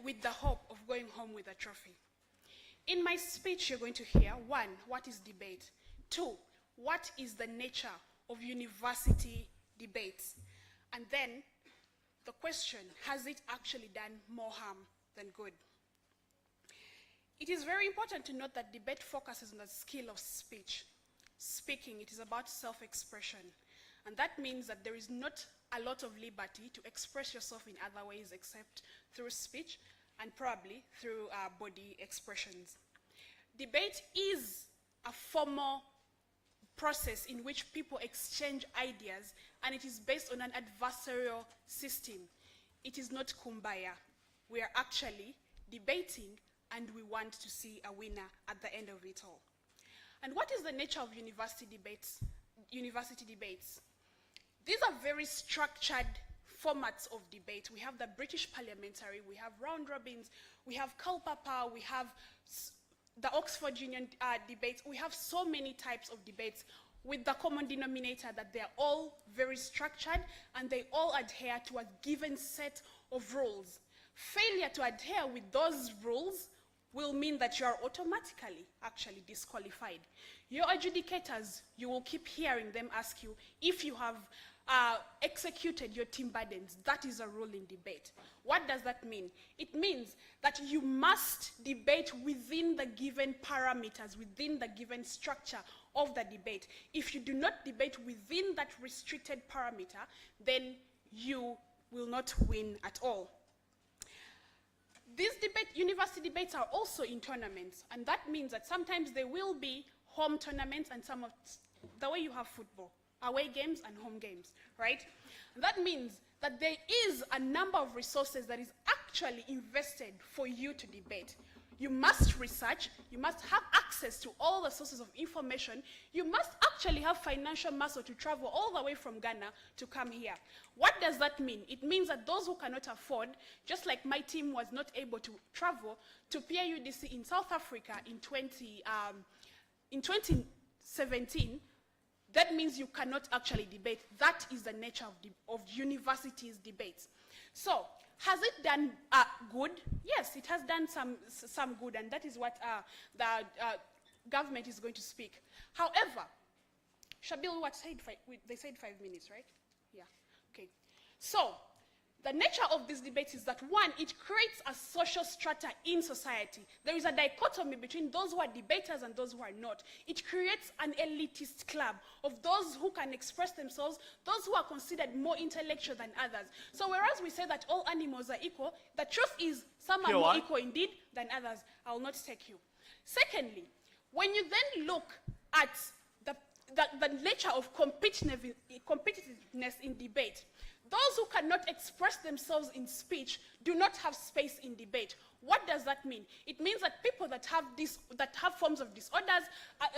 with the hope of going home with a trophy. In my speech, you're going to hear, 1, what is debate? 2, what is the nature of university debates? And then the question, has it actually done more harm than good? It is very important to note that debate focuses on the skill of speech. Speaking, it is about self-expression. And that means that there is not a lot of liberty to express yourself in other ways except through speech and probably through body expressions. Debate is a formal process in which people exchange ideas, and it is based on an adversarial system. It is not kumbaya. We are actually debating, and we want to see a winner at the end of it all. And what is the nature of university debates? These are very structured formats of debate. We have the British parliamentary, we have round robins, we have KAMPALA, we have the Oxford Union debates. We have so many types of debates with the common denominator that they're all very structured and they all adhere to a given set of rules. Failure to adhere with those rules will mean that you are automatically actually disqualified. Your adjudicators, you will keep hearing them ask you if you have executed your team burdens. That is a rule in debate. What does that mean? It means that you must debate within the given parameters, within the given structure of the debate. If you do not debate within that restricted parameter, then you will not win at all. These university debates are also in tournaments, and that means that sometimes there will be home tournaments and some of the way you have football, away games and home games, right? That means that there is a number of resources that is actually invested for you to debate. You must research, you must have access to all the sources of information, you must actually have financial muscle to travel all the way from Ghana to come here. What does that mean? It means that those who cannot afford, just like my team was not able to travel to PIUDC in South Africa in 2017, that means you cannot actually debate. That is the nature of universities' debates. So, has it done good? Yes, it has done some good, and that is what the government is going to speak. However, Shabil, they said 5 minutes, right? Yeah, okay. So, the nature of this debate is that, 1, it creates a social strata in society. There is a dichotomy between those who are debaters and those who are not. It creates an elitist club of those who can express themselves, those who are considered more intellectual than others. So whereas we say that all animals are equal, the truth is some are more equal indeed than others. I will not take you. Secondly, when you then look at the nature of competitiveness in debate, those who cannot express themselves in speech do not have space in debate. What does that mean? It means that people that have forms of disorders,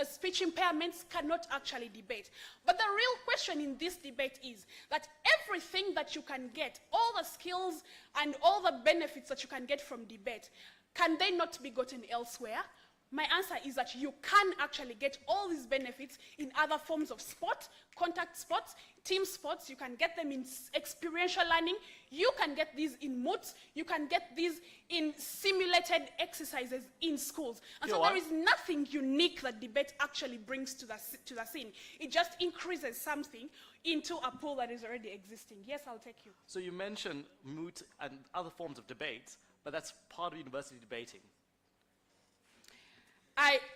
speech impairments, cannot actually debate. But the real question in this debate is that everything that you can get, all the skills and all the benefits that you can get from debate, can they not be gotten elsewhere? My answer is that you can actually get all these benefits in other forms of sport, contact sports, team sports. You can get them in experiential learning. You can get these in moots. You can get these in simulated exercises in schools. And so there is nothing unique that debate actually brings to the scene. It just increases something into a pool that is already existing. Yes, I'll take you. So you mentioned moot and other forms of debate, but that's part of university debating.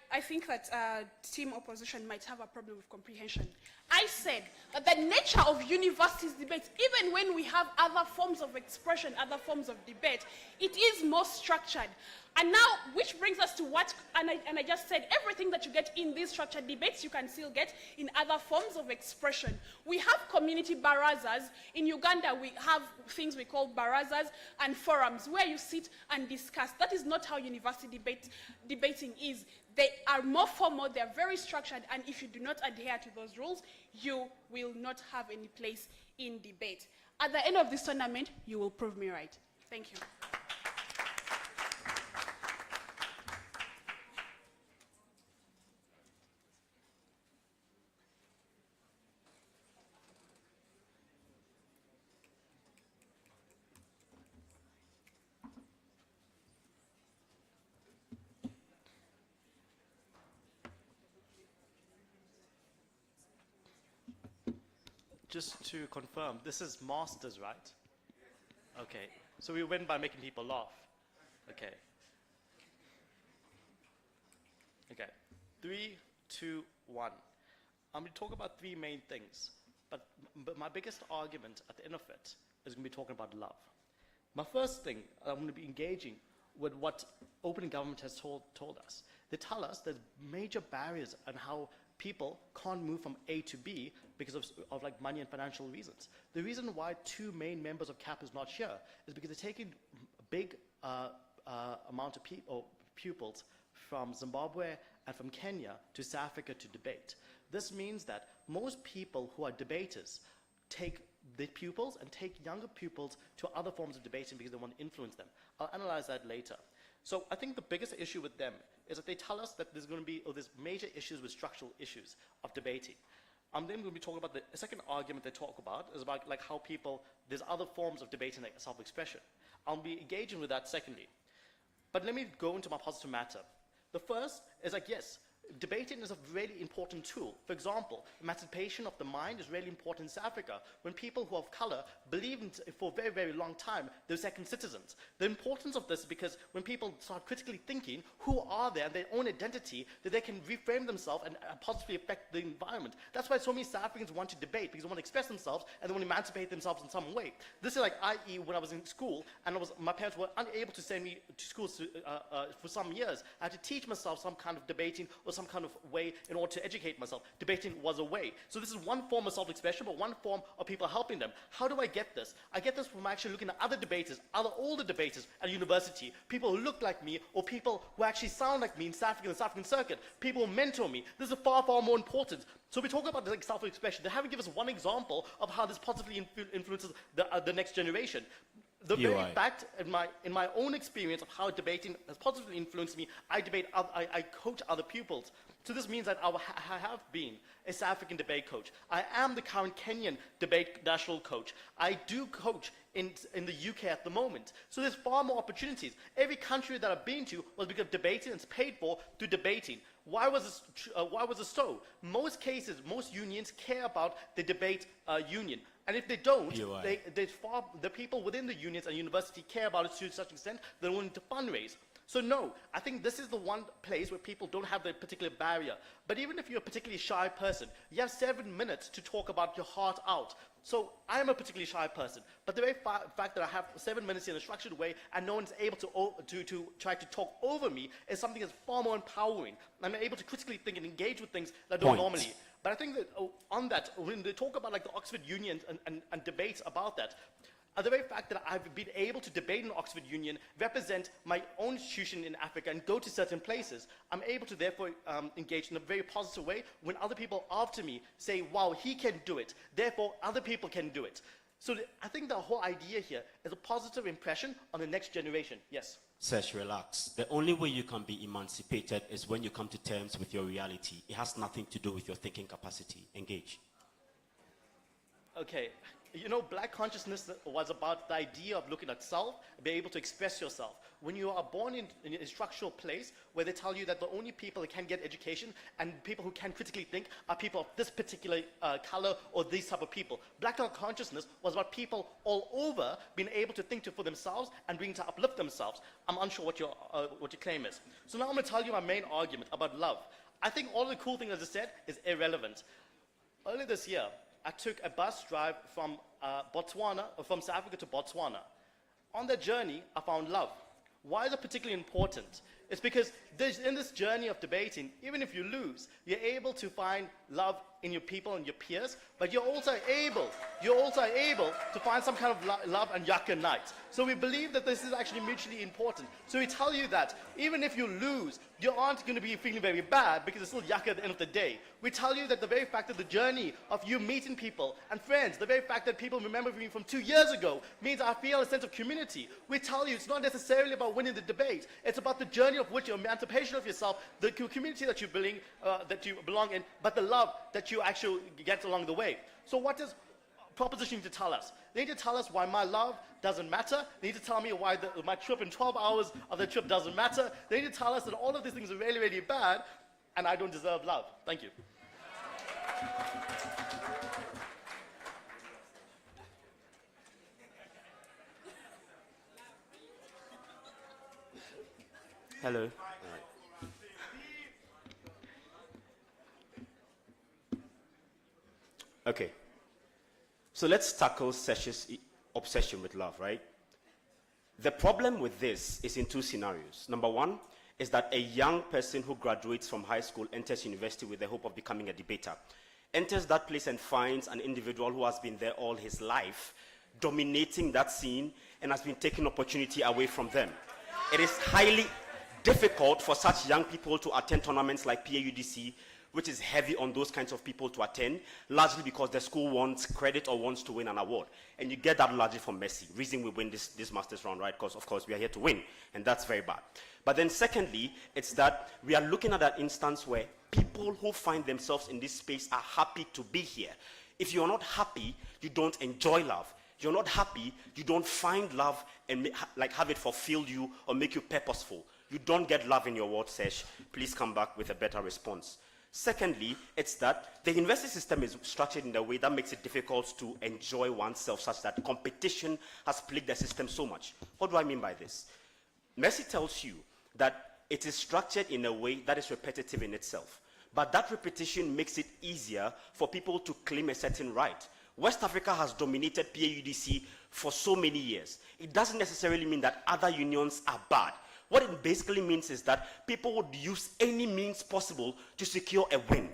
I think that team opposition might have a problem with comprehension. I said that the nature of universities debates, even when we have other forms of expression, other forms of debate, it is more structured. And now, which brings us to what, and I just said, everything that you get in these structured debates, you can still get in other forms of expression. We have community barazas. In Uganda, we have things we call barazas and forums, where you sit and discuss. That is not how university debating is. They are more formal, they are very structured, and if you do not adhere to those rules, you will not have any place in debate. At the end of this tournament, you will prove me right. Thank you. just to confirm, this is masters, right? Okay, so we win by making people laugh. Okay. Okay, 3, 2, 1. I'm going to talk about 3 main things, but my biggest argument at the end of it is going to be talking about love. My first thing, I'm going to be engaging with what open government has told us. They tell us there's major barriers on how people can't move from A to B because of like money and financial reasons. The reason why 2 main members of CAP is not here is because they're taking a big amount of pupils from Zimbabwe and from Kenya to South Africa to debate. This means that most people who are debaters take the pupils and take younger pupils to other forms of debating because they want to influence them. I'll analyze that later. So I think the biggest issue with them is that they tell us that there's going to be there's major issues with structural issues of debating. I'm then going to be talking about the second argument they talk about is about like how people, there's other forms of debating like self-expression. I'll be engaging with that secondly. But let me go into my positive matter. The first is like, yes, debating is a really important tool. For example, emancipation of the mind is really important in South Africa. When people who have color believe for a very, very long time they're second citizens. The importance of this is because when people start critically thinking who are they and their own identity, that they can reframe themselves and positively affect the environment. That's why so many South Africans want to debate, because they want to express themselves and they want to emancipate themselves in some way. This is like, i.e. when I was in school and my parents were unable to send me to school for some years. I had to teach myself some kind of debating or some kind of way in order to educate myself. Debating was a way. So this is one form of self-expression, but one form of people helping them. How do I get this? I get this from actually looking at other debaters, other older debaters at university, people who look like me, or people who actually sound like me in South Africa, the South African circuit. People who mentor me. This is far, far more important. So we talk about like self-expression. They haven't given us one example of how this positively influences the next generation. The very fact, in my own experience of how debating has positively influenced me, I coach other pupils. So this means that I have been a South African debate coach. I am the current Kenyan debate national coach. I do coach in the UK at the moment. So there's far more opportunities. Every country that I've been to was because of debating, and it's paid for through debating. Why was this so? Most cases, most unions care about the debate union. And if they don't, the people within the unions and university care about it to such an extent they're willing to fundraise. So no, I think this is the one place where people don't have the particular barrier. But even if you're a particularly shy person, you have 7 minutes to talk about your heart out. So I'm a particularly shy person, but the very fact that I have 7 minutes in a structured way and no one's able to try to talk over me is something that's far more empowering. I'm able to critically think and engage with things that I don't normally. But I think that on that, when they talk about like the Oxford Union and debates about that, the very fact that I've been able to debate in Oxford Union, represent my own institution in Africa and go to certain places, I'm able to therefore engage in a very positive way when other people after me say, wow, he can do it, therefore other people can do it. So I think the whole idea here is a positive impression on the next generation. Yes? Sesh, relax. The only way you can be emancipated is when you come to terms with your reality. It has nothing to do with your thinking capacity. Engage. Okay. You know, black consciousness was about the idea of looking at self, being able to express yourself. When you are born in a structural place where they tell you that the only people that can get education and people who can critically think are people of this particular color or these type of people. Black consciousness was about people all over being able to think for themselves and being to uplift themselves. I'm unsure what your claim is. So now I'm going to tell you my main argument about love. I think all the cool things I just said is irrelevant. Earlier this year, I took a bus drive from from South Africa to Botswana. On that journey, I found love. Why is it particularly important? It's because in this journey of debating, even if you lose, you're able to find love in your people and your peers, but you're also able to find some kind of love and yaka night. So we believe that this is actually mutually important. So we tell you that even if you lose, you aren't going to be feeling very bad because it's still yaka at the end of the day. We tell you that the very fact that the journey of you meeting people and friends, the very fact that people remember me from 2 years ago means I feel a sense of community. We tell you it's not necessarily about winning the debate. It's about the journey of which your emancipation of yourself, the community that you belong in, but the love that you actually get along the way. So what does proposition need to tell us? They need to tell us why my love doesn't matter. They need to tell me why my trip in 12 hours of the trip doesn't matter. They need to tell us that all of these things are really, really bad and I don't deserve love. Thank you. Hello. Okay. So let's tackle Sesh's obsession with love, right? The problem with this is in two scenarios. Number one is that a young person who graduates from high school enters university with the hope of becoming a debater, enters that place and finds an individual who has been there all his life, dominating that scene and has been taking opportunity away from them. It is highly difficult for such young people to attend tournaments like PAUDC, which is heavy on those kinds of people to attend, largely because the school wants credit or wants to win an award. And you get that largely from Messi. Reason we win this Masters round, right? Because, of course, we are here to win, and that's very bad. But then secondly, it's that we are looking at an instance where people who find themselves in this space are happy to be here. If you're not happy, you don't enjoy love. You're not happy, you don't find love and like have it fulfill you or make you purposeful. You don't get love in your word sesh. Please come back with a better response. Secondly, it's that the university system is structured in a way that makes it difficult to enjoy oneself, such that competition has plagued the system so much. What do I mean by this? Messi tells you that it is structured in a way that is repetitive in itself. But that repetition makes it easier for people to claim a certain right. West Africa has dominated PAUDC for so many years. It doesn't necessarily mean that other unions are bad. What it basically means is that people would use any means possible to secure a win.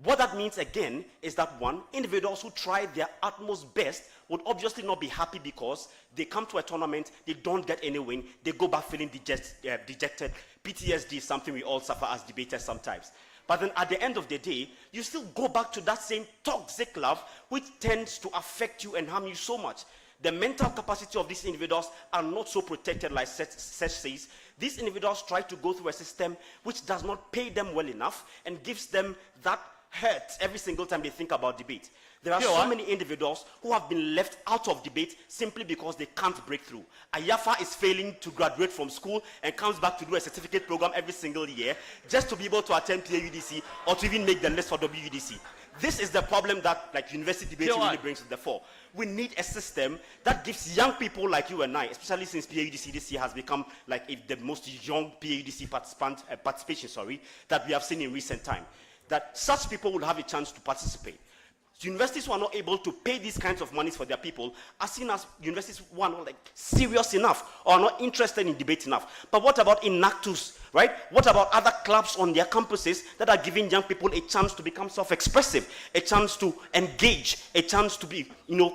What that means, again, is that one, individuals who try their utmost best would obviously not be happy because they come to a tournament, they don't get any win, they go back feeling dejected. PTSD is something we all suffer as debaters sometimes. But then at the end of the day, you still go back to that same toxic love, which tends to affect you and harm you so much. The mental capacity of these individuals are not so protected like Seth says. These individuals try to go through a system which does not pay them well enough and gives them that hurt every single time they think about debate. There are so many individuals who have been left out of debate simply because they can't break through. Ayafa is failing to graduate from school and comes back to do a certificate program every single year just to be able to attend PAUDC or to even make the list for WUDC. This is the problem that university debate really brings to the fore. We need a system that gives young people like you and I, especially since PAUDC this year has become like the most young PAUDC participation that we have seen in recent time, that such people will have a chance to participate. Universities who are not able to pay these kinds of monies for their people are seen as universities who are not serious enough or are not interested in debate enough. But what about Inactus, right? What about other clubs on their campuses that are giving young people a chance to become self-expressive, a chance to engage, a chance to be,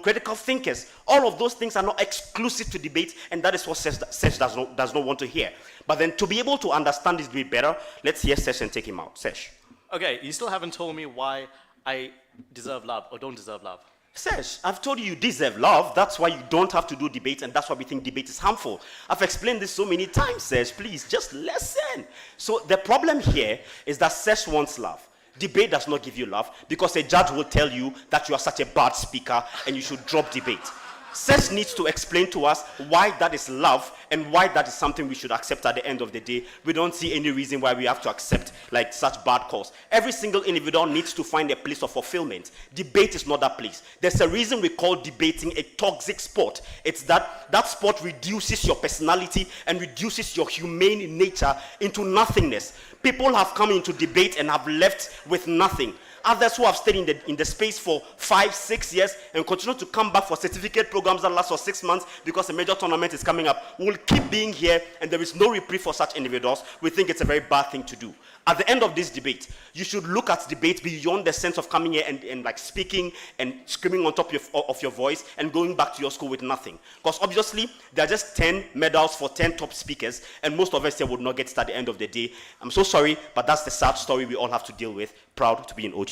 critical thinkers? All of those things are not exclusive to debate, and that is what Sesh does not want to hear. But then to be able to understand this debate better, let's hear Sesh and take him out. Sesh. Okay, you still haven't told me why I deserve love or don't deserve love. Sesh, I've told you deserve love. That's why you don't have to do debate, and that's why we think debate is harmful. I've explained this so many times, Sesh. Please, just listen. So the problem here is that Sesh wants love. Debate does not give you love because a judge will tell you that you are such a bad speaker and you should drop debate. Sesh needs to explain to us why that is love and why that is something we should accept at the end of the day. We don't see any reason why we have to accept such bad cause. Every single individual needs to find a place of fulfillment. Debate is not that place. There's a reason we call debating a toxic sport. It's that sport reduces your personality and reduces your humane nature into nothingness. People have come into debate and have left with nothing. Others who have stayed in the space for 5-6 years and continue to come back for certificate programs that last for 6 months because a major tournament is coming up will keep being here, and there is no reprieve for such individuals. We think it's a very bad thing to do. At the end of this debate, you should look at debate beyond the sense of coming here and speaking and screaming on top of your voice and going back to your school with nothing. Because obviously, there are just 10 medals for 10 top speakers, and most of us here would not get it at the end of the day. I'm so sorry, but that's the sad story we all have to deal with. Proud to be in OG.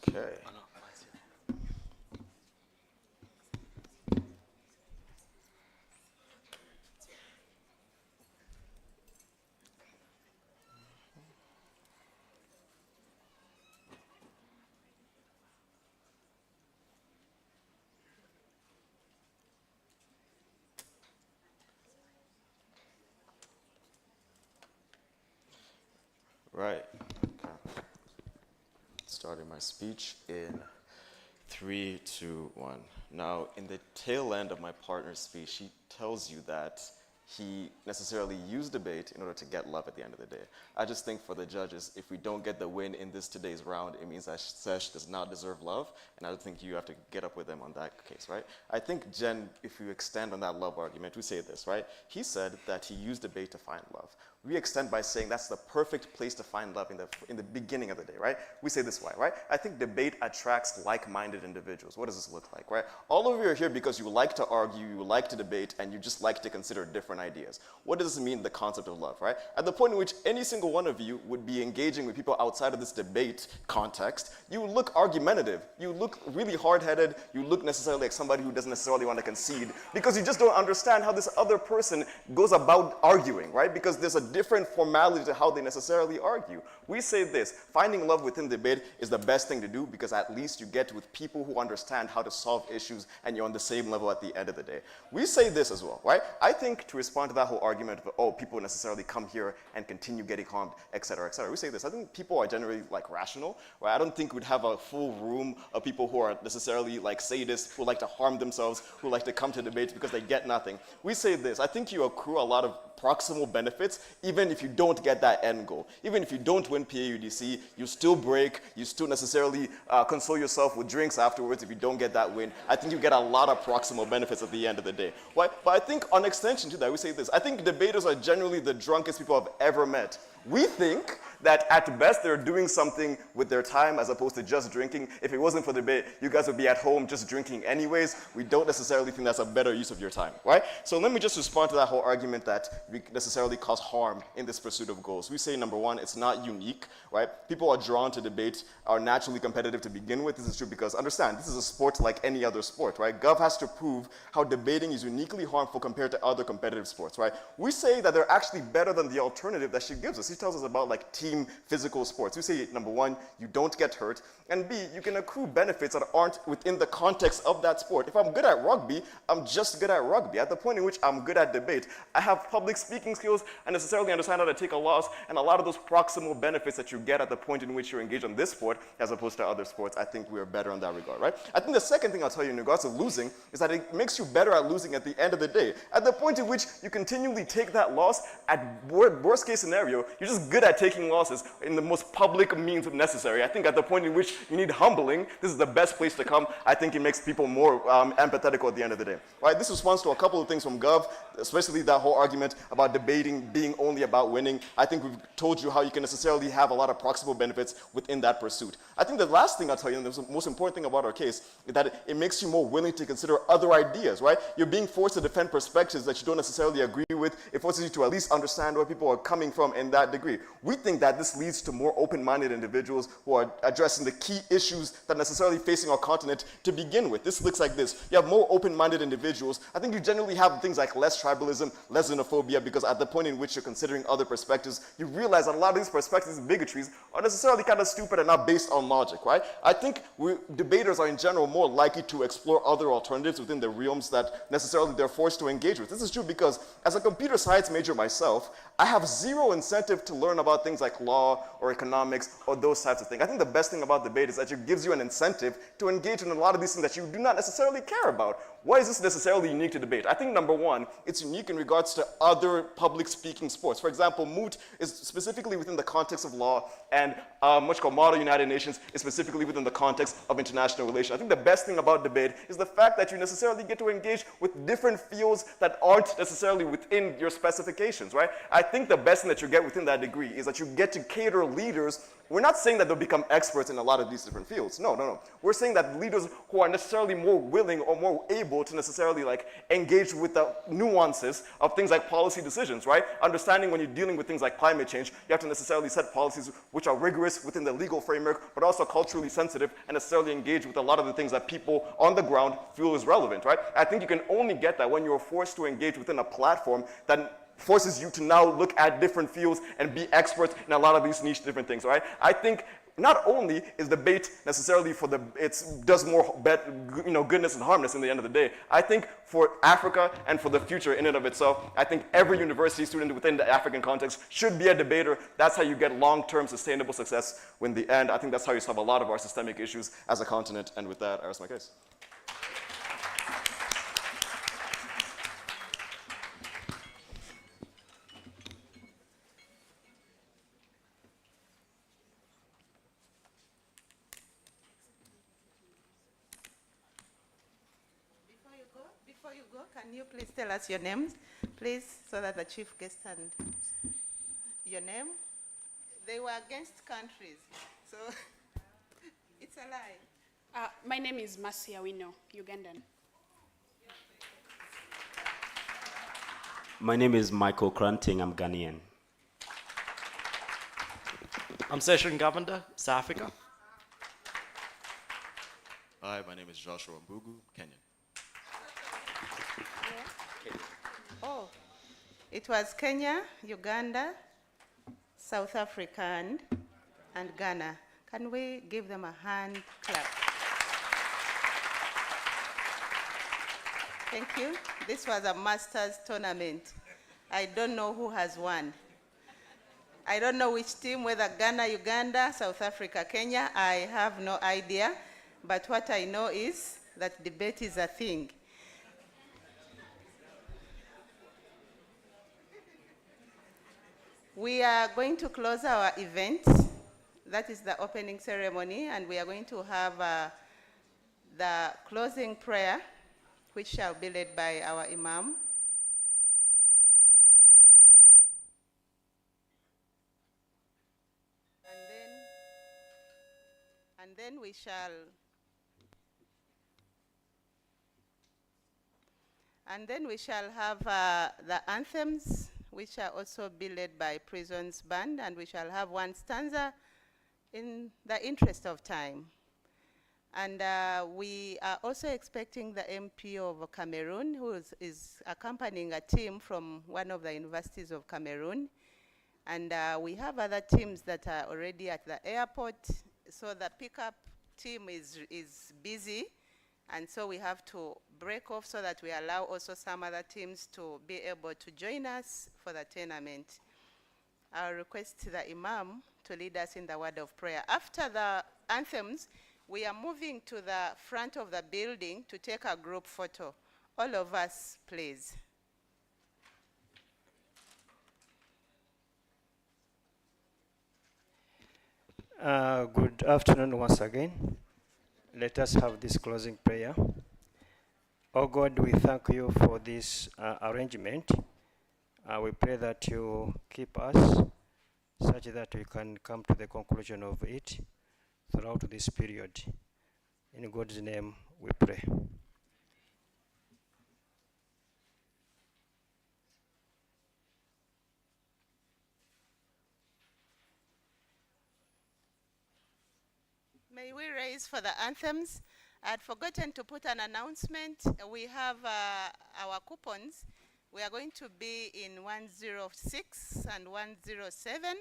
Okay. right. Okay. Starting my speech in 3, 2, 1. Now, in the tail end of my partner's speech, he tells you that he necessarily used debate in order to get love at the end of the day. I just think for the judges, if we don't get the win in this today's round, it means that Sesh does not deserve love, and I don't think you have to get up with him on that case, right? I think, Jen, if you extend on that love argument, we say this, right? He said that he used debate to find love. We extend by saying that's the perfect place to find love in the beginning of the day, right? We say this why, right? I think debate attracts like-minded individuals. What does this look like, right? All of you are here because you like to argue, you like to debate, and you just like to consider different ideas. What does this mean, the concept of love, right? At the point in which any single one of you would be engaging with people outside of this debate context, you look argumentative, you look really hard-headed, you look necessarily like somebody who doesn't necessarily want to concede, because you just don't understand how this other person goes about arguing, right? Because there's a different formality to how they necessarily argue. We say this, finding love within debate is the best thing to do because at least you get with people who understand how to solve issues and you're on the same level at the end of the day. We say this as well, right? I think to respond to that whole argument of, oh, people necessarily come here and continue getting harmed, et cetera, we say this. I think people are generally like rational, right? I don't think we'd have a full room of people who are necessarily like sadists, who like to harm themselves, who like to come to debates because they get nothing. We say this, I think you accrue a lot of proximal benefits, even if you don't get that end goal. Even if you don't win PAUDC, you still break, you still necessarily console yourself with drinks afterwards if you don't get that win. I think you get a lot of proximal benefits at the end of the day. Right? But I think on extension to that, we say this, I think debaters are generally the drunkest people I've ever met. We think that at best they're doing something with their time as opposed to just drinking. If it wasn't for debate, you guys would be at home just drinking anyways. We don't necessarily think that's a better use of your time, right? So let me just respond to that whole argument that we necessarily cause harm in this pursuit of goals. We say, number one, it's not unique, right? People are drawn to debate, are naturally competitive to begin with. This is true because, understand, this is a sport like any other sport, right? Gov has to prove how debating is uniquely harmful compared to other competitive sports, right? We say that they're actually better than the alternative that she gives us. He tells us about like team physical sports. We say, number one, you don't get hurt, and B, you can accrue benefits that aren't within the context of that sport. If I'm good at rugby, I'm just good at rugby. At the point in which I'm good at debate, I have public speaking skills, I necessarily understand how to take a loss, and a lot of those proximal benefits that you get at the point in which you're engaged in this sport as opposed to other sports, I think we are better in that regard, right? I think the second thing I'll tell you in regards to losing is that it makes you better at losing at the end of the day. At the point in which you continually take that loss, at worst case scenario, you're just good at taking losses in the most public means necessary. I think at the point in which you need humbling, this is the best place to come. I think it makes people more empathetical at the end of the day. Right? This responds to a couple of things from Gov, especially that whole argument about debating being only about winning. I think we've told you how you can necessarily have a lot of proximal benefits within that pursuit. I think the last thing I'll tell you, and the most important thing about our case, is that it makes you more willing to consider other ideas, right? You're being forced to defend perspectives that you don't necessarily agree with. It forces you to at least understand where people are coming from in that degree. We think that this leads to more open-minded individuals who are addressing the key issues that are necessarily facing our continent to begin with. This looks like this. You have more open-minded individuals. I think you generally have things like less tribalism, less xenophobia, because at the point in which you're considering other perspectives, you realize that a lot of these perspectives and bigotries are necessarily kind of stupid and not based on logic, right? I think debaters are in general more likely to explore other alternatives within the realms that necessarily they're forced to engage with. This is true because as a computer science major myself, I have zero incentive to learn about things like law or economics or those types of things. I think the best thing about debate is that it gives you an incentive to engage in a lot of these things that you do not necessarily care about. Why is this necessarily unique to debate? I think number one, it's unique in regards to other public speaking sports. For example, moot is specifically within the context of law, and what's called Model United Nations is specifically within the context of international relations. I think the best thing about debate is the fact that you necessarily get to engage with different fields that aren't necessarily within your specifications, right? I think the best thing that you get within that degree is that you get to cater leaders. We're not saying that they'll become experts in a lot of these different fields. No. We're saying that leaders who are necessarily more willing or more able to necessarily like engage with the nuances of things like policy decisions, right? Understanding when you're dealing with things like climate change, you have to necessarily set policies which are rigorous within the legal framework, but also culturally sensitive and necessarily engage with a lot of the things that people on the ground feel is relevant, right? I think you can only get that when you're forced to engage within a platform that forces you to now look at different fields and be experts in a lot of these niche different things, right? I think not only is debate necessarily for does more goodness and harmness in the end of the day. I think for Africa and for the future in and of itself, I think every university student within the African context should be a debater. That's how you get long-term sustainable success in the end. I think that's how you solve a lot of our systemic issues as a continent. And with that, I rest my case. Before you go, can you please tell us your names, please, so that the chief guest and your name? They were against countries, so it's a lie. My name is Mercy Awino, Ugandan. My name is Michael Kranting, I'm Ghanaian. I'm Session Governor, South Africa. Hi, my name is Joshua Mbugu, Kenyan. Oh, it was Kenya, Uganda, South Africa, and Ghana. Can we give them a hand clap? Thank you. This was a Masters tournament. I don't know who has won. I don't know which team, whether Ghana, Uganda, South Africa, Kenya. I have no idea. But what I know is that debate is a thing. We are going to close our event. That is the opening ceremony, and we are going to have the closing prayer, which shall be led by our Imam. And then we shall have the anthems, which shall also be led by Prison's Band, and we shall have one stanza in the interest of time. And we are also expecting the MP of Cameroon, who is accompanying a team from one of the universities of Cameroon. And we have other teams that are already at the airport. So the pickup team is busy. And so we have to break off so that we allow also some other teams to be able to join us for the tournament. I'll request the Imam to lead us in the word of prayer. After the anthems, we are moving to the front of the building to take a group photo. All of us, please. Good afternoon once again. Let us have this closing prayer. Oh God, we thank you for this arrangement. We pray that you keep us such that we can come to the conclusion of it throughout this period. In God's name we pray. May we raise for the anthems. I had forgotten to put an announcement. We have our coupons. We are going to be in 106 and 107,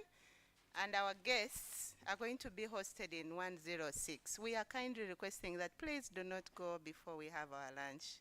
and our guests are going to be hosted in 106. We are kindly requesting that please do not go before we have our lunch.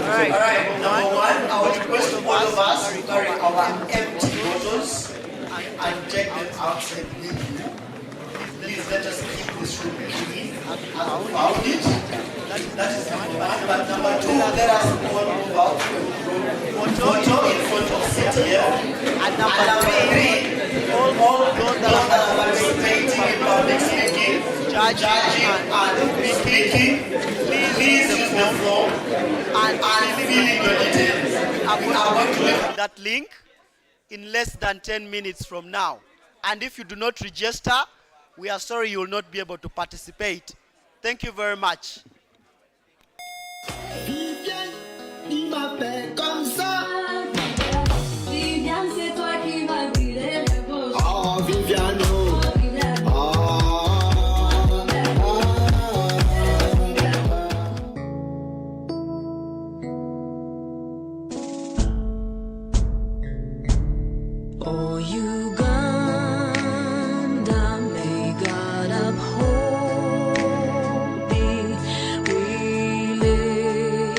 Alright, number one, I would request all of us to carry our empty bottles and take them outside with you. Please let us keep this room clean as we found it. That is number one. But number two, let us all move out photo in front of sit here. And number three, all those that are participating in public speaking, judging and speaking, please use the form and fill in your details. I'm going to leave that link in less than 10 minutes from now. And if you do not register, we are sorry you will not be able to participate. Thank you very much. Oh, Uganda, may God uphold thee. We lift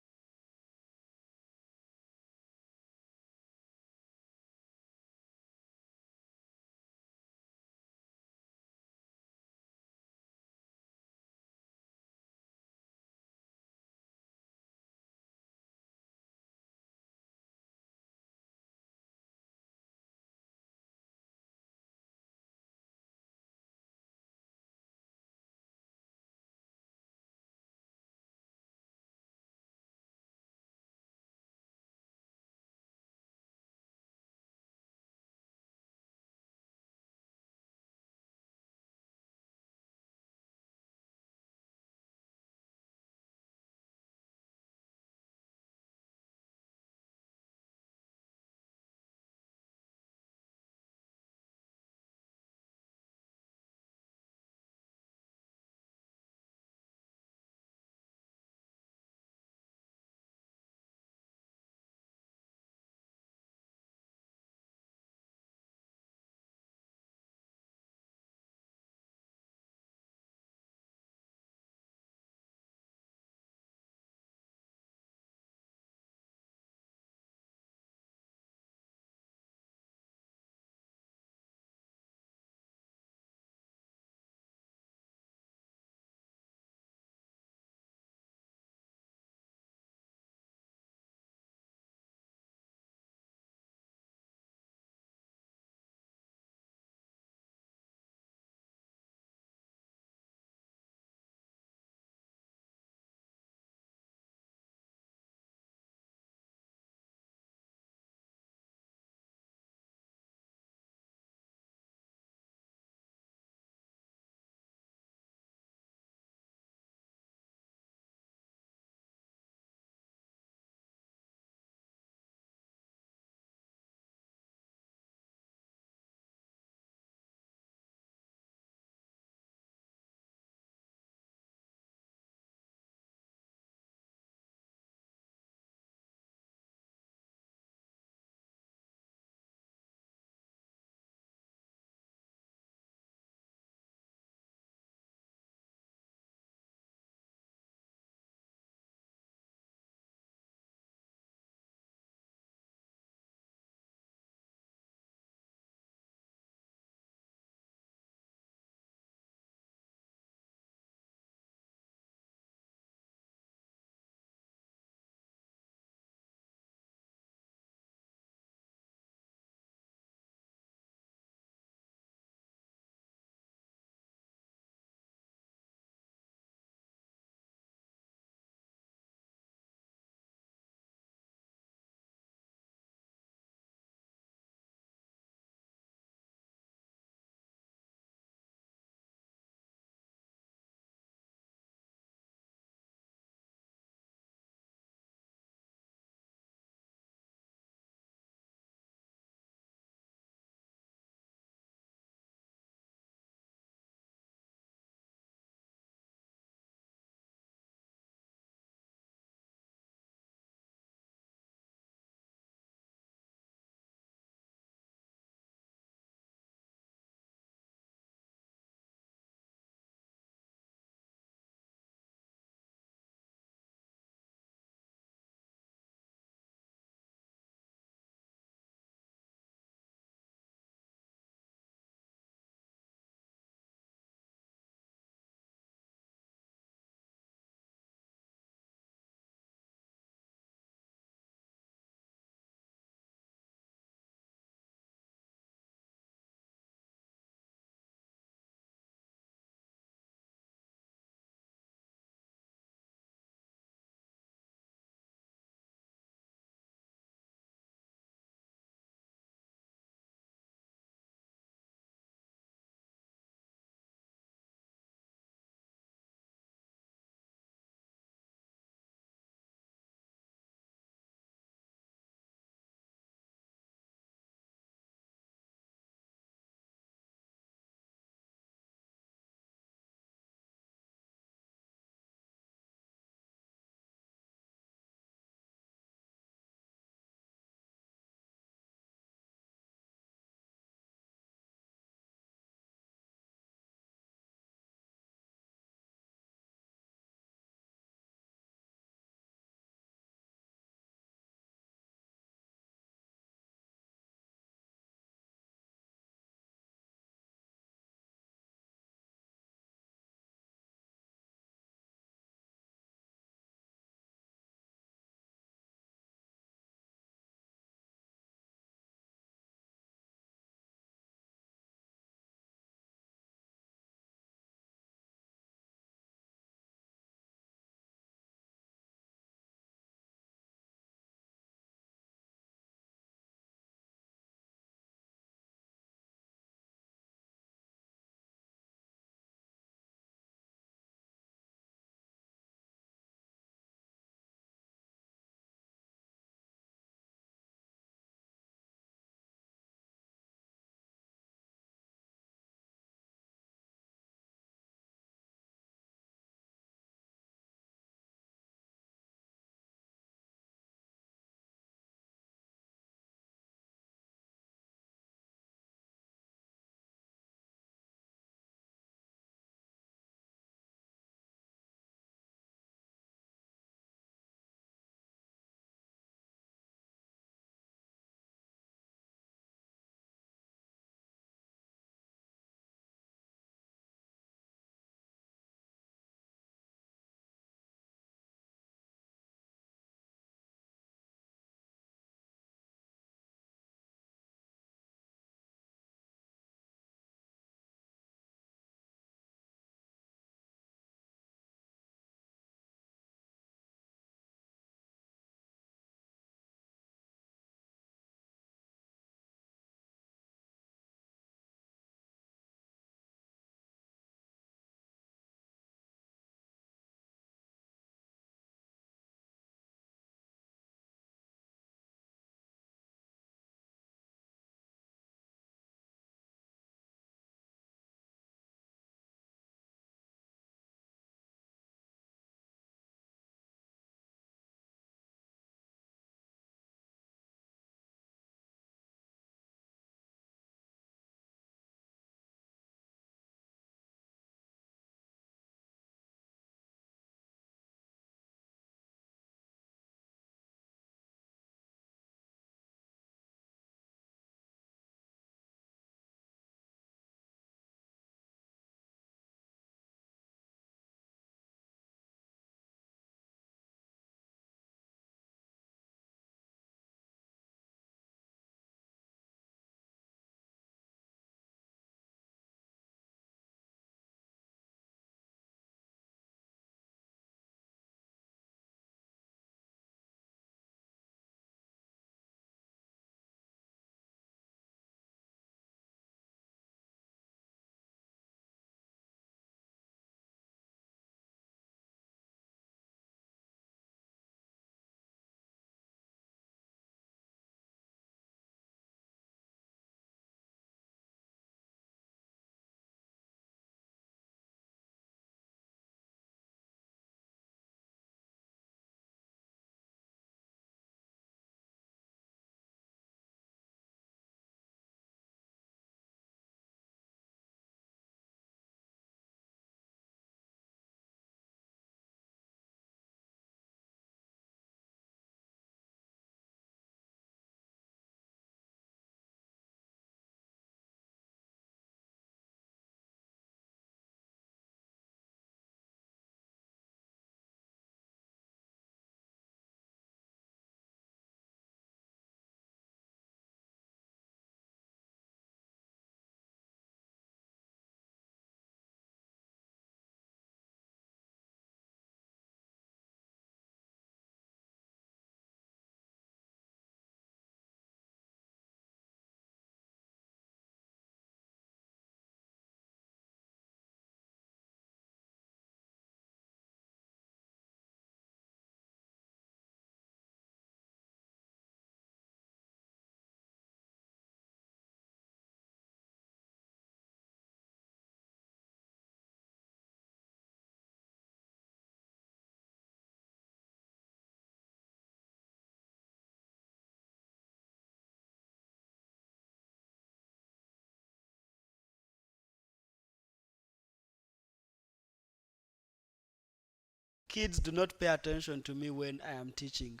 kids do not pay attention to me when I am teaching.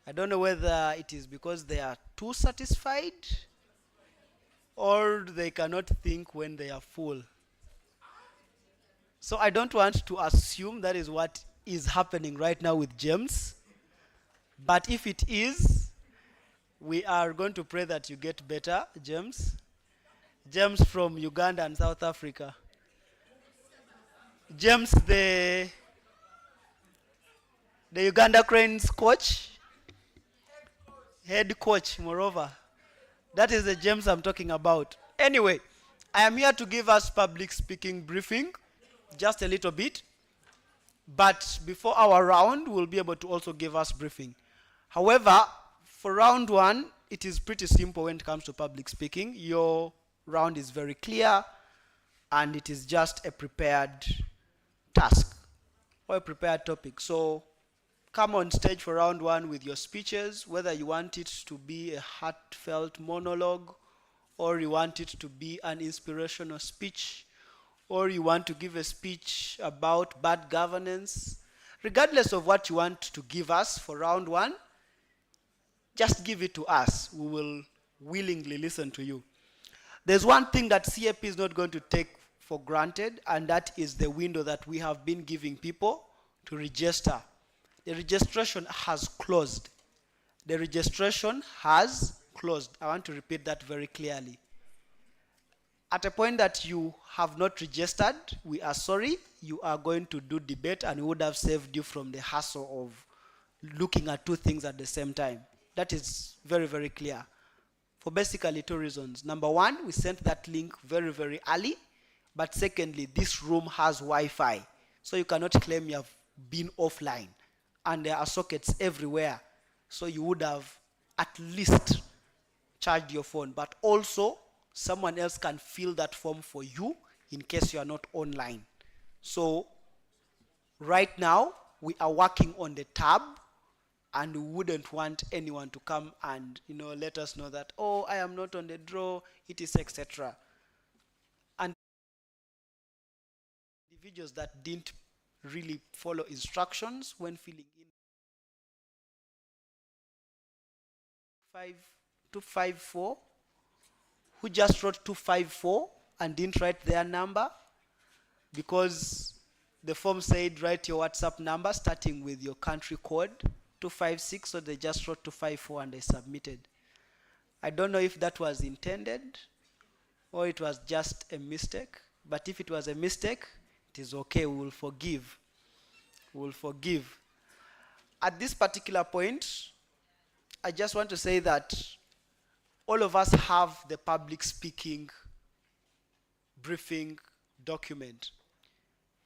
I don't know whether it is because they are too satisfied or they cannot think when they are full. So I don't want to assume that is what is happening right now with James. But if it is, we are going to pray that you get better, James. James from Uganda and South Africa. James, the Uganda Cranes coach, head coach, moreover. That is the James I'm talking about. Anyway, I am here to give us public speaking briefing, just a little bit. But before our round, we'll be able to also give us briefing. However, for round one, it is pretty simple when it comes to public speaking. Your round is very clear, and it is just a prepared task or a prepared topic. So come on stage for round one with your speeches, whether you want it to be a heartfelt monologue, or you want it to be an inspirational speech, or you want to give a speech about bad governance. Regardless of what you want to give us for round one, just give it to us. We will willingly listen to you. There's one thing that CAP is not going to take for granted, and that is the window that we have been giving people to register. The registration has closed. The registration has closed. I want to repeat that very clearly. At a point that you have not registered, we are sorry. You are going to do debate, and we would have saved you from the hassle of looking at two things at the same time. That is very, very clear. For basically two reasons. Number one, we sent that link very, very early. But secondly, this room has Wi-Fi. So you cannot claim you have been offline. And there are sockets everywhere. So you would have at least charged your phone. But also, someone else can fill that form for you in case you are not online. So right now, we are working on the tab, and we wouldn't want anyone to come and let us know that, oh, I am not on the draw, it is etc. And individuals that didn't really follow instructions when filling in 254, who just wrote 254 and didn't write their number, because the form said write your WhatsApp number starting with your country code 256, so they just wrote 254 and they submitted. I don't know if that was intended or it was just a mistake, but if it was a mistake, it is okay. We will forgive. We will forgive. At this particular point, I just want to say that all of us have the public speaking briefing document.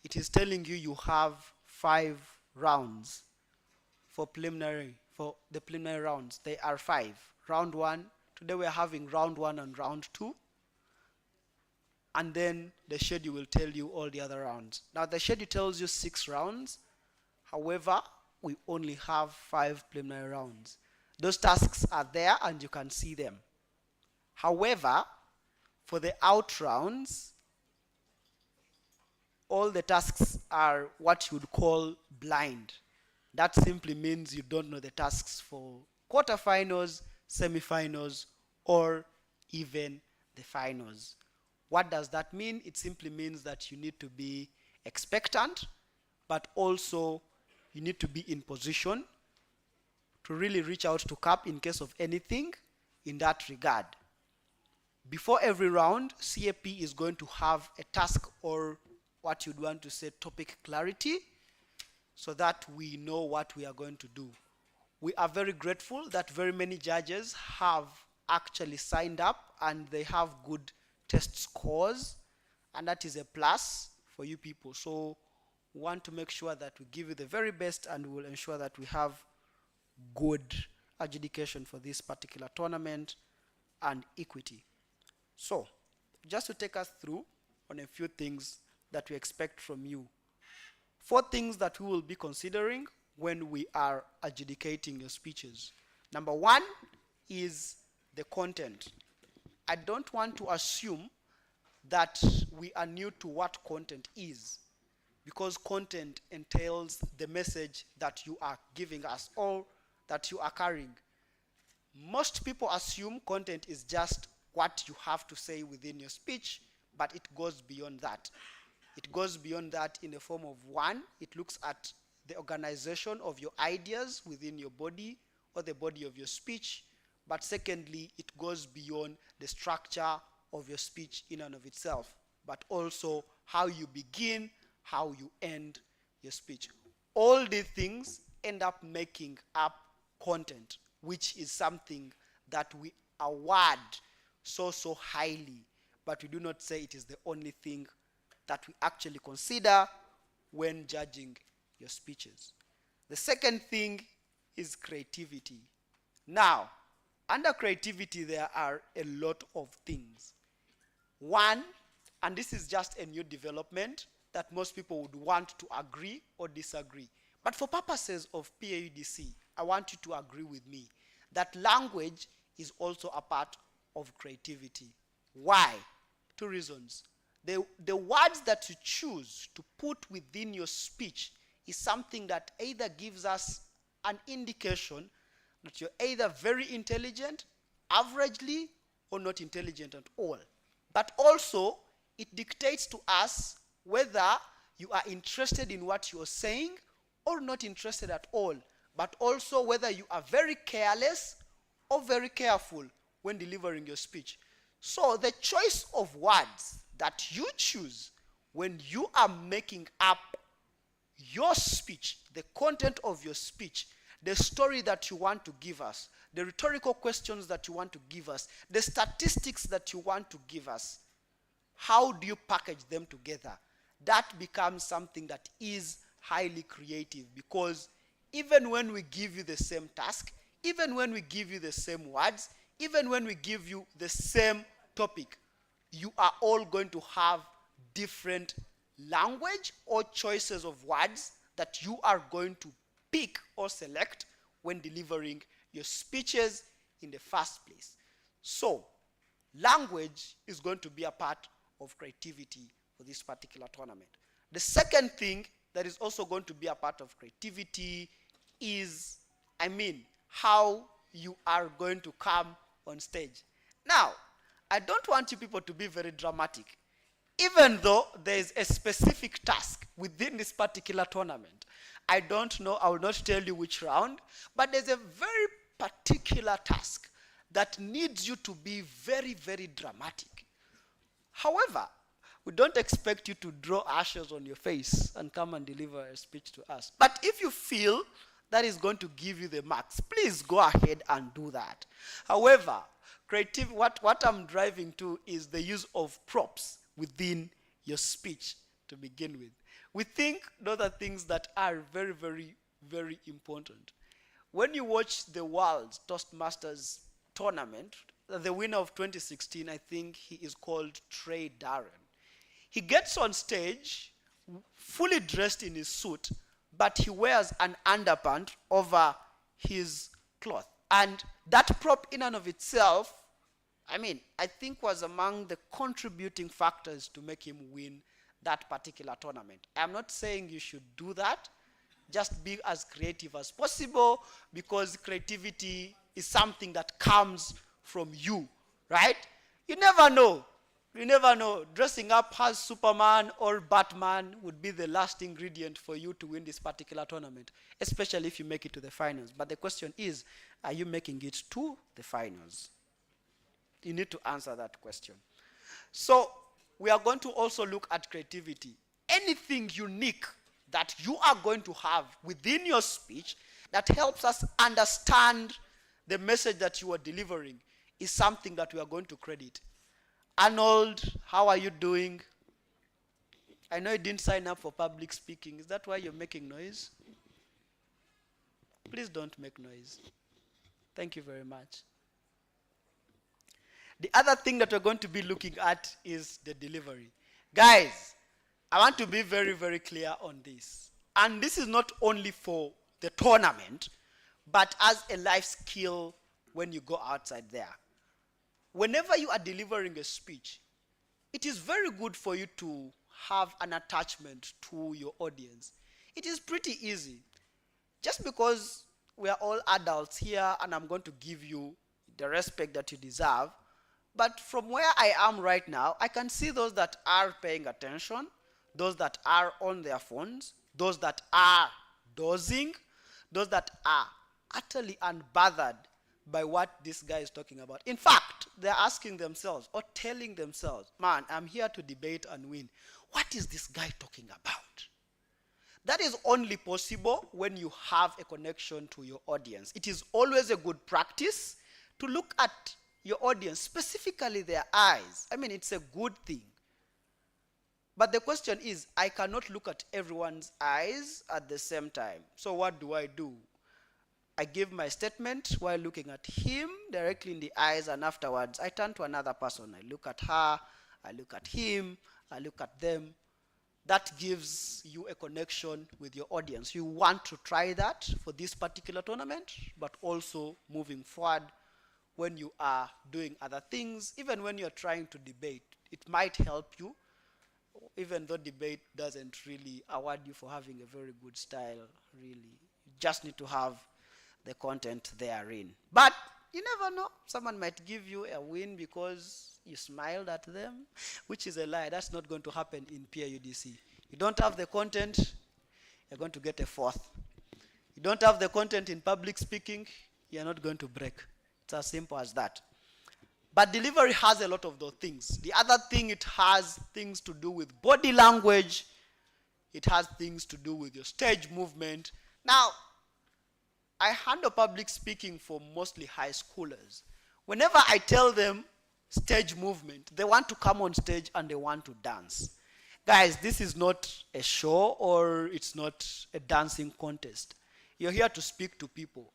It is telling you you have 5 rounds for the preliminary rounds. They are 5. Round 1, today we are having round 1 and round 2. And then the schedule will tell you all the other rounds. Now the schedule tells you 6 rounds. However, we only have 5 preliminary rounds. Those tasks are there and you can see them. However, for the out rounds, all the tasks are what you would call blind. That simply means you don't know the tasks for quarterfinals, semifinals, or even the finals. What does that mean? It simply means that you need to be expectant, but also you need to be in position to really reach out to CAP in case of anything in that regard. Before every round, CAP is going to have a task, or what you'd want to say topic clarity, so that we know what we are going to do. We are very grateful that very many judges have actually signed up and they have good test scores, and that is a plus for you people. So we want to make sure that we give you the very best, and we will ensure that we have good adjudication for this particular tournament and equity. So just to take us through on a few things that we expect from you. 4 things that we will be considering when we are adjudicating your speeches. Number 1 is the content. I don't want to assume that we are new to what content is, because content entails the message that you are giving us or that you are carrying. Most people assume content is just what you have to say within your speech, but it goes beyond that. It goes beyond that in the form of, one, it looks at the organization of your ideas within your body or the body of your speech. But secondly, it goes beyond the structure of your speech in and of itself, but also how you begin, how you end your speech. All these things end up making up content, which is something that we award so highly, but we do not say it is the only thing that we actually consider when judging your speeches. The second thing is creativity. Now, under creativity, there are a lot of things. One, and this is just a new development that most people would want to agree or disagree. But for purposes of PAUDC, I want you to agree with me that language is also a part of creativity. Why? Two reasons. The words that you choose to put within your speech is something that either gives us an indication that you're either very intelligent, averagely, or not intelligent at all. But also, it dictates to us whether you are interested in what you're saying or not interested at all, but also whether you are very careless or very careful when delivering your speech. So the choice of words that you choose when you are making up your speech, the content of your speech, the story that you want to give us, the rhetorical questions that you want to give us, the statistics that you want to give us, how do you package them together? That becomes something that is highly creative, because even when we give you the same task, even when we give you the same words, even when we give you the same topic, you are all going to have different language or choices of words that you are going to pick or select when delivering your speeches in the first place. So, language is going to be a part of creativity for this particular tournament. The second thing that is also going to be a part of creativity is, how you are going to come on stage. Now, I don't want you people to be very dramatic. Even though there is a specific task within this particular tournament, I don't know, I will not tell you which round, but there's a very particular task that needs you to be very, very dramatic. However, we don't expect you to draw ashes on your face and come and deliver a speech to us. But if you feel that is going to give you the marks, please go ahead and do that. However, what I'm driving to is the use of props within your speech to begin with. We think those are things that are very, very, very important. When you watch the World Toastmasters tournament, the winner of 2016, I think he is called Trey Darren. He gets on stage fully dressed in his suit, but he wears an underpant over his cloth. And that prop in and of itself, I think was among the contributing factors to make him win that particular tournament. I'm not saying you should do that. Just be as creative as possible, because creativity is something that comes from you, right? You never know. You never know. Dressing up as Superman or Batman would be the last ingredient for you to win this particular tournament, especially if you make it to the finals. But the question is, are you making it to the finals? You need to answer that question. So we are going to also look at creativity. Anything unique that you are going to have within your speech that helps us understand the message that you are delivering is something that we are going to credit. Arnold, how are you doing? I know you didn't sign up for public speaking. Is that why you're making noise? Please don't make noise. Thank you very much. The other thing that we're going to be looking at is the delivery. Guys, I want to be very, very clear on this. And this is not only for the tournament, but as a life skill when you go outside there. Whenever you are delivering a speech, it is very good for you to have an attachment to your audience? It is pretty easy. Just because we are all adults here and I'm going to give you the respect that you deserve, but from where I am right now, I can see those that are paying attention, those that are on their phones, those that are dozing, those that are utterly unbothered by what this guy is talking about. In fact, they're asking themselves or telling themselves, man, I'm here to debate and win. What is this guy talking about? That is only possible when you have a connection to your audience. It is always a good practice to look at your audience, specifically their eyes. I mean, it's a good thing. But the question is, I cannot look at everyone's eyes at the same time. So what do? I give my statement while looking at him directly in the eyes, and afterwards I turn to another person. I look at her, I look at him, I look at them. That gives you a connection with your audience. You want to try that for this particular tournament, but also moving forward when you are doing other things, even when you're trying to debate. It might help you, even though debate doesn't really award you for having a very good style, really. You just need to have the content therein. But you never know. Someone might give you a win because you smiled at them, which is a lie. That's not going to happen in peer UDC. You don't have the content, you're going to get a fourth. You don't have the content in public speaking, you're not going to break. It's as simple as that. But delivery has a lot of those things. The other thing, it has things to do with body language. It has things to do with your stage movement. Now, I handle public speaking for mostly high schoolers. Whenever I tell them stage movement, they want to come on stage and they want to dance. Guys, this is not a show or it's not a dancing contest. You're here to speak to people.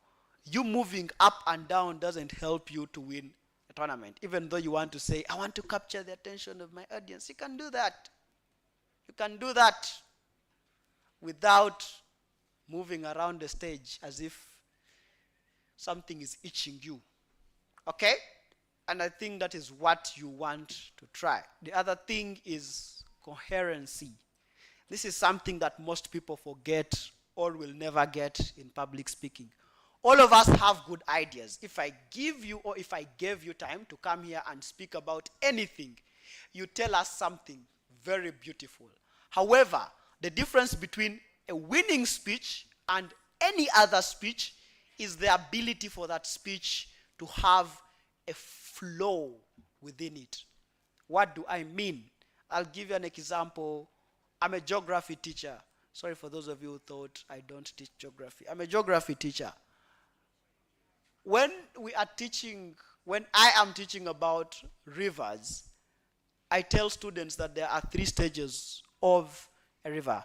You moving up and down doesn't help you to win a tournament. Even though you want to say, I want to capture the attention of my audience, you can do that. You can do that without moving around the stage as if something is itching you. Okay? And I think that is what you want to try. The other thing is coherency. This is something that most people forget or will never get in public speaking. All of us have good ideas. If I give you or if I gave you time to come here and speak about anything, you tell us something very beautiful. However, the difference between a winning speech and any other speech is the ability for that speech to have a flow within it. What do I mean? I'll give you an example. I'm a geography teacher. Sorry for those of you who thought I don't teach geography. I'm a geography teacher. When I am teaching about rivers, I tell students that there are 3 stages of a river.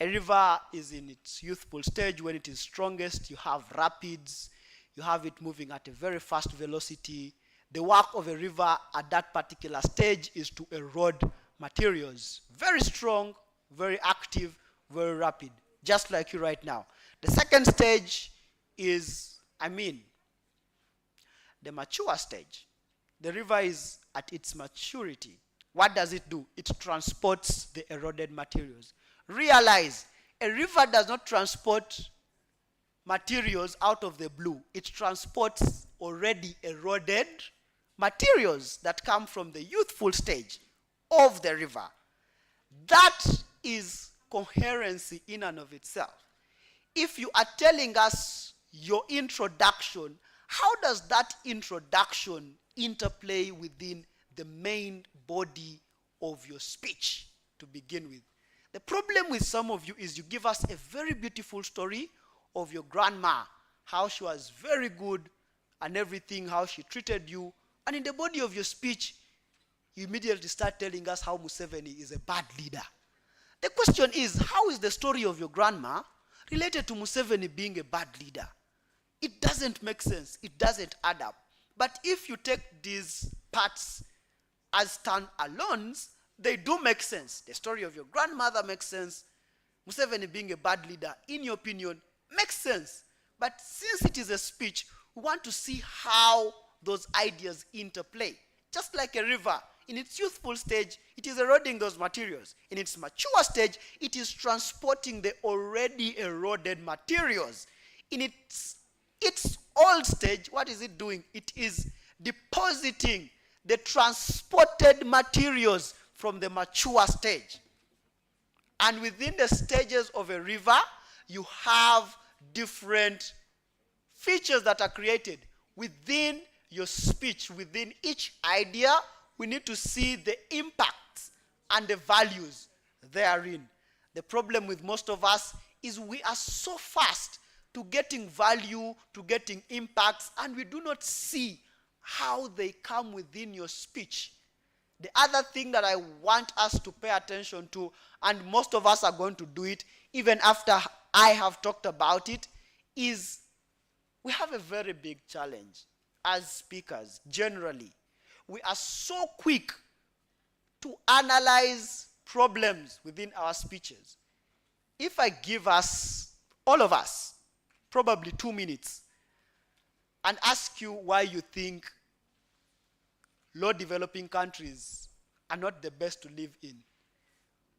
A river is in its youthful stage. When it is strongest, you have rapids. You have it moving at a very fast velocity. The work of a river at that particular stage is to erode materials. Very strong, very active, very rapid, just like you right now. The second stage is, the mature stage. The river is at its maturity. What does it do? It transports the eroded materials. Realize, a river does not transport materials out of the blue. It transports already eroded materials that come from the youthful stage of the river. That is coherency in and of itself. If you are telling us your introduction, how does that introduction interplay within the main body of your speech to begin with? The problem with some of you is you give us a very beautiful story of your grandma, how she was very good and everything, how she treated you, and in the body of your speech, you immediately start telling us how Museveni is a bad leader. The question is, how is the story of your grandma related to Museveni being a bad leader? It doesn't make sense. It doesn't add up. But if you take these parts as stand-alones, they do make sense. The story of your grandmother makes sense. Museveni being a bad leader, in your opinion, makes sense. But since it is a speech, we want to see how those ideas interplay. Just like a river, In its youthful stage, it is eroding those materials. In its mature stage, it is transporting the already eroded materials. In its old stage, what is it doing? It is depositing the transported materials from the mature stage. And within the stages of a river, you have different features that are created within your speech. Within each idea, we need to see the impacts and the values therein. The problem with most of us is we are so fast to getting value, to getting impacts, and we do not see how they come within your speech. The other thing that I want us to pay attention to, and most of us are going to do it even after I have talked about it, is we have a very big challenge as speakers generally. We are so quick to analyze problems within our speeches. If I give us, all of us, probably 2 minutes, and ask you why you think low developing countries are not the best to live in,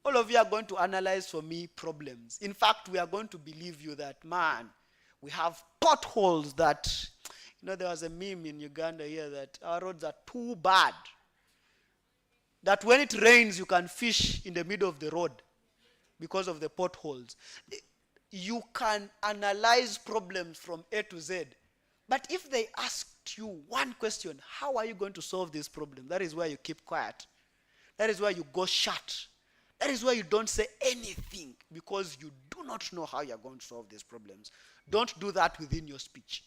all of you are going to analyze for me problems. In fact, we are going to believe you that, man, we have potholes that, there was a meme in Uganda here that our roads are too bad, that when it rains, you can fish in the middle of the road because of the potholes. You can analyze problems from A to Z. But if they asked you one question, how are you going to solve this problem? That is where you keep quiet. That is where you go shut. That is where you don't say anything because you do not know how you're going to solve these problems. Don't do that within your speech.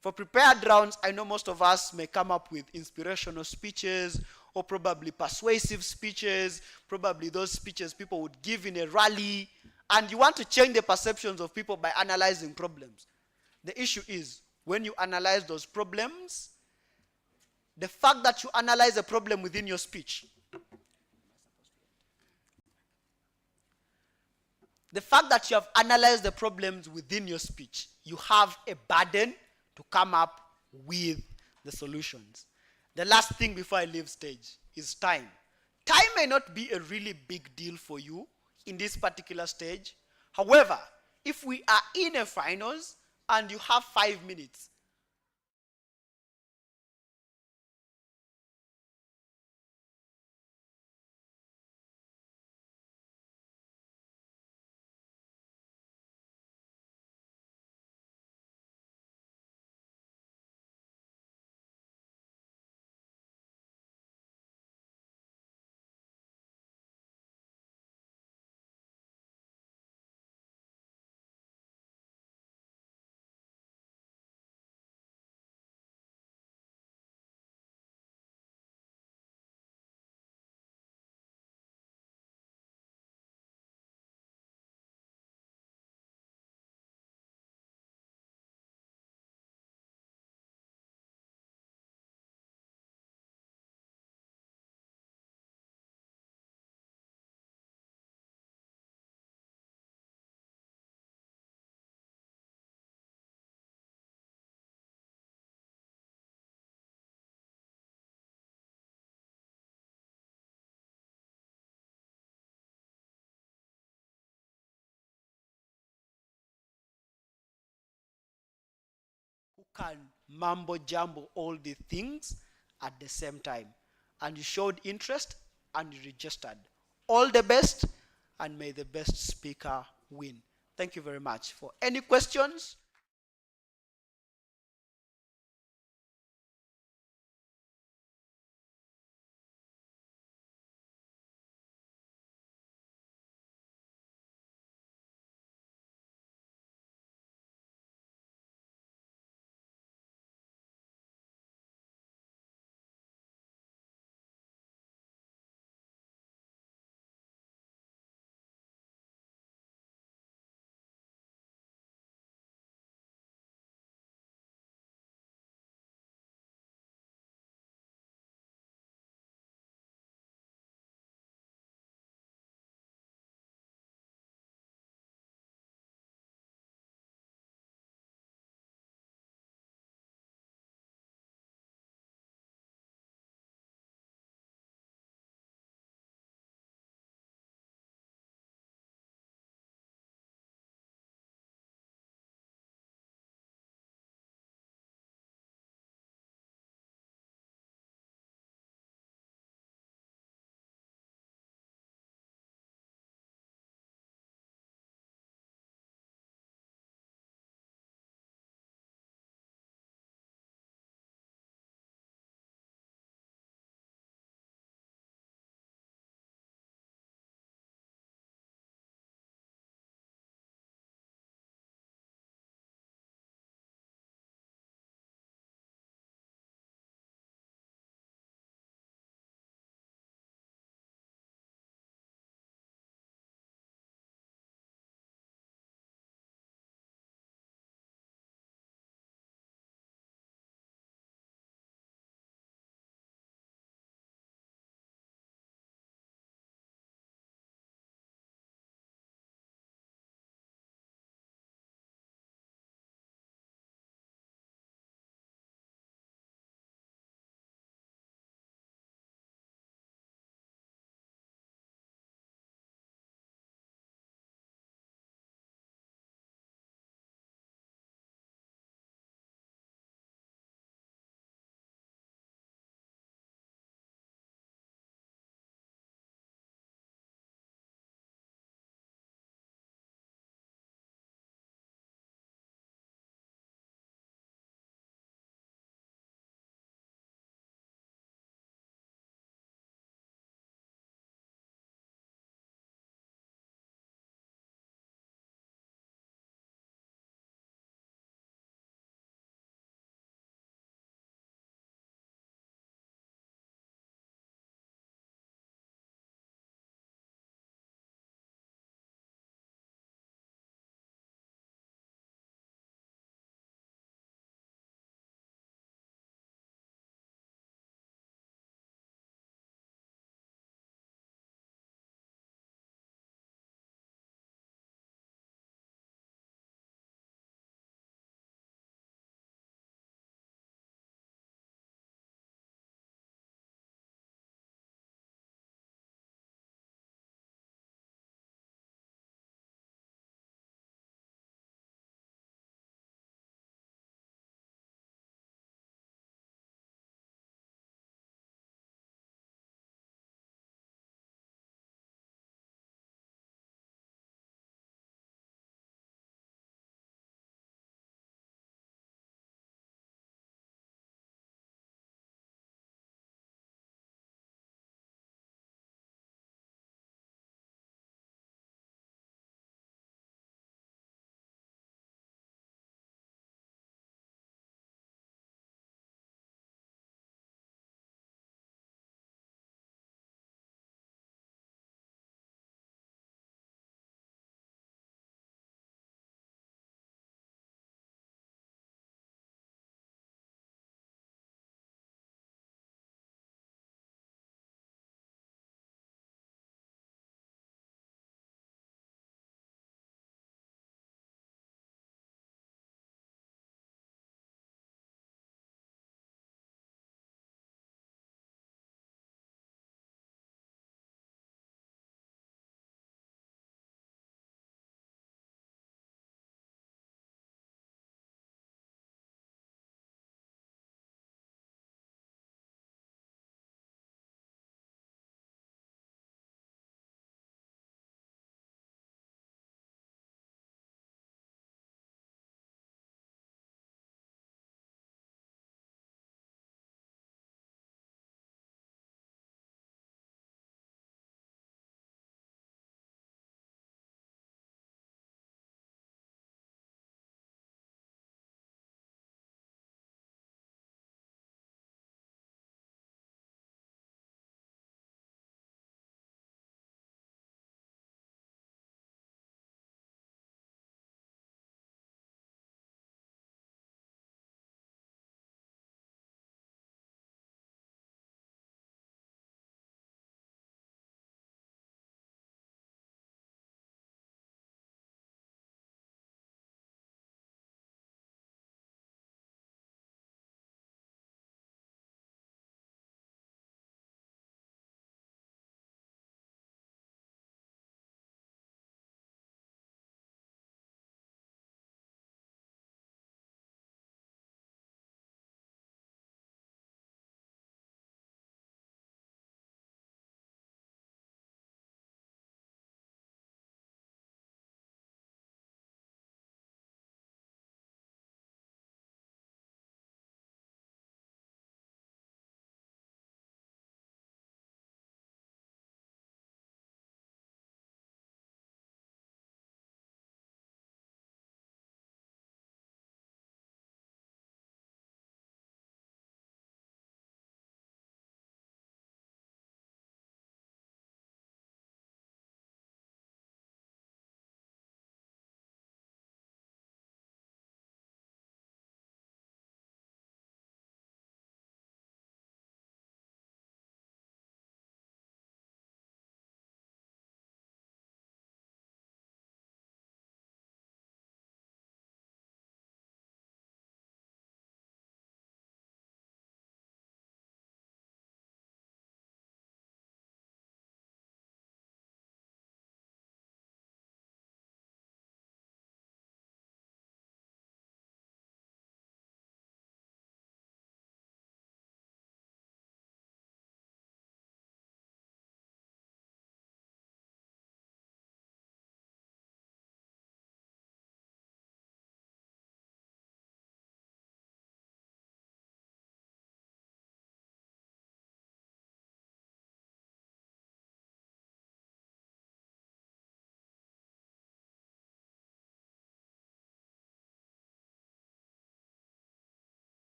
For prepared rounds, I know most of us may come up with inspirational speeches or probably persuasive speeches, probably those speeches people would give in a rally, and you want to change the perceptions of people by analyzing problems. The issue is, when you analyze those problems, the fact that you analyze a problem within your speech, the fact that you have analyzed the problems within your speech, you have a burden to come up with the solutions. The last thing before I leave stage is time. Time may not be a really big deal for you in this particular stage. However, if we are in a finals and you have 5 minutes, who can mumbo jumbo all the things at the same time. And you showed interest and you registered. All the best, and may the best speaker win. Thank you very much. For any questions,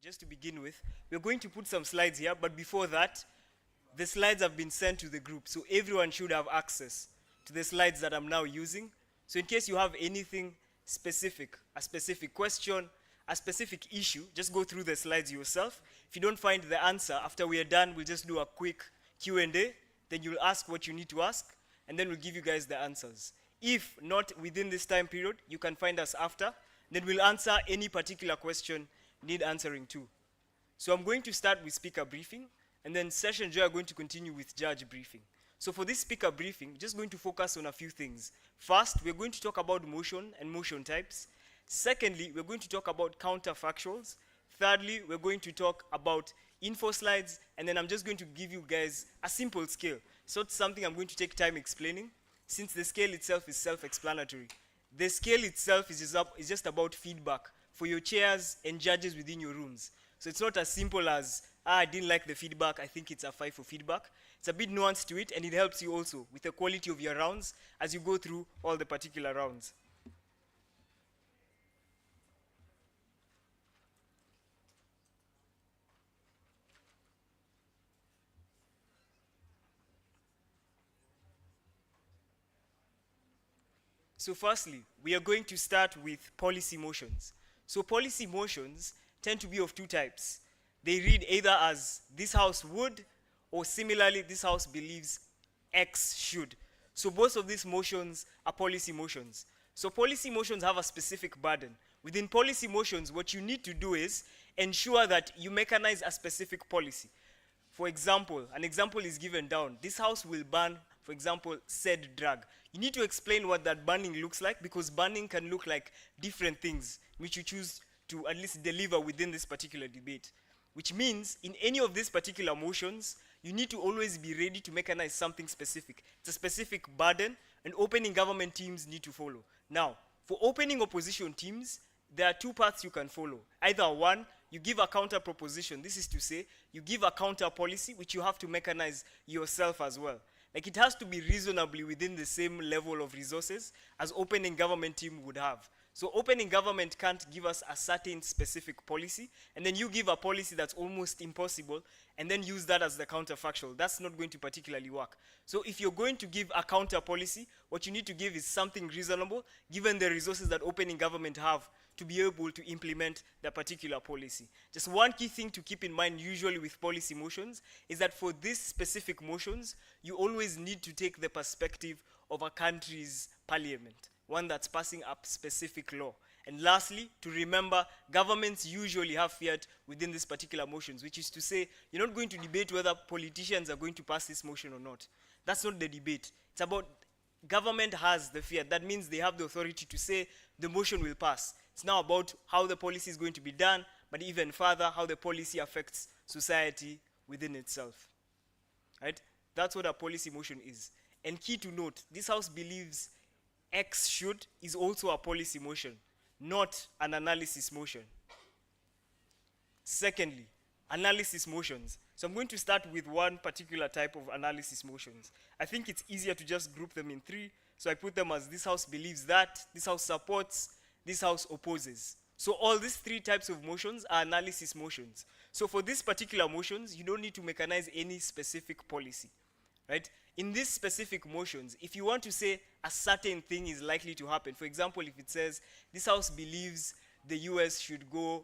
just to begin with, we're going to put some slides here, but before that, the slides have been sent to the group, so everyone should have access to the slides that I'm now using. So in case you have anything specific, a specific question, a specific issue, just go through the slides yourself. If you don't find the answer, after we are done, we'll just do a quick Q&A, then you'll ask what you need to ask, and then we'll give you guys the answers. If not within this time period, you can find us after, then we'll answer any particular question need answering to. So I'm going to start with speaker briefing, and then Session Joy are going to continue with judge briefing. So for this speaker briefing, just going to focus on a few things. First, we're going to talk about motion and motion types. Secondly, we're going to talk about counterfactuals. Thirdly, we're going to talk about info slides, and then I'm just going to give you guys a simple scale. So it's something I'm going to take time explaining, since the scale itself is self-explanatory. The scale itself is just about feedback for your chairs and judges within your rooms. So it's not as simple as, I didn't like the feedback, I think it's a 5 for feedback. It's a bit nuanced to it, and it helps you also with the quality of your rounds as you go through all the particular rounds. So firstly, we are going to start with policy motions. So policy motions tend to be of two types. They read either as this house would, or similarly, this house believes X should. So both of these motions are policy motions. So policy motions have a specific burden. Within policy motions, what you need to do is ensure that you mechanize a specific policy. For example, an example is given down. This house will ban, for example, said drug. You need to explain what that banning looks like, because banning can look like different things which you choose to at least deliver within this particular debate. Which means in any of these particular motions, you need to always be ready to mechanize something specific. It's a specific burden, and opening government teams need to follow. Now, for opening opposition teams, there are two paths you can follow. Either one, you give a counter proposition. This is to say, you give a counter policy, which you have to mechanize yourself as well. Like, it has to be reasonably within the same level of resources as opening government team would have. So opening government can't give us a certain specific policy, and then you give a policy that's almost impossible, and then use that as the counterfactual. That's not going to particularly work. So if you're going to give a counter policy, what you need to give is something reasonable, given the resources that opening government have to be able to implement the particular policy. Just one key thing to keep in mind usually with policy motions is that for these specific motions, you always need to take the perspective of a country's parliament, one that's passing up specific law. And lastly, to remember, governments usually have fiat within these particular motions, which is to say, you're not going to debate whether politicians are going to pass this motion or not. That's not the debate. It's about government has the fiat. That means they have the authority to say the motion will pass. It's now about how the policy is going to be done, but even further, how the policy affects society within itself. Right? That's what a policy motion is. And key to note, this House believes X should is also a policy motion, not an analysis motion. Secondly, analysis motions. So I'm going to start with one particular type of analysis motions. I think it's easier to just group them in three. So I put them as this House believes that, this House supports, this House opposes. So all these three types of motions are analysis motions. So for these particular motions, you don't need to mechanize any specific policy, right? In these specific motions, if you want to say a certain thing is likely to happen, for example, if it says this House believes the US should go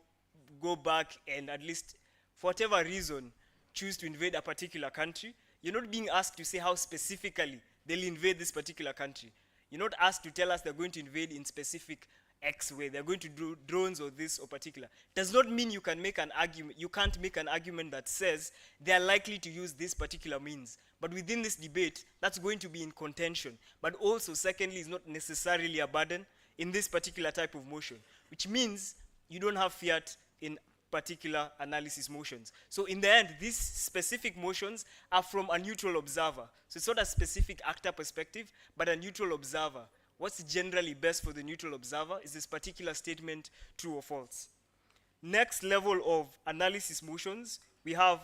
back and at least, for whatever reason, choose to invade a particular country, you're not being asked to say how specifically they'll invade this particular country. You're not asked to tell us they're going to invade in specific X way, they're going to do drones or this or particular. Does not mean you can make an argument, you can't make an argument that says they're likely to use this particular means. But within this debate, that's going to be in contention. But also, secondly, is not necessarily a burden in this particular type of motion, which means you don't have fiat in particular analysis motions. So in the end, these specific motions are from a neutral observer. So it's not a specific actor perspective, but a neutral observer. What's generally best for the neutral observer is this particular statement true or false. Next level of analysis motions, we have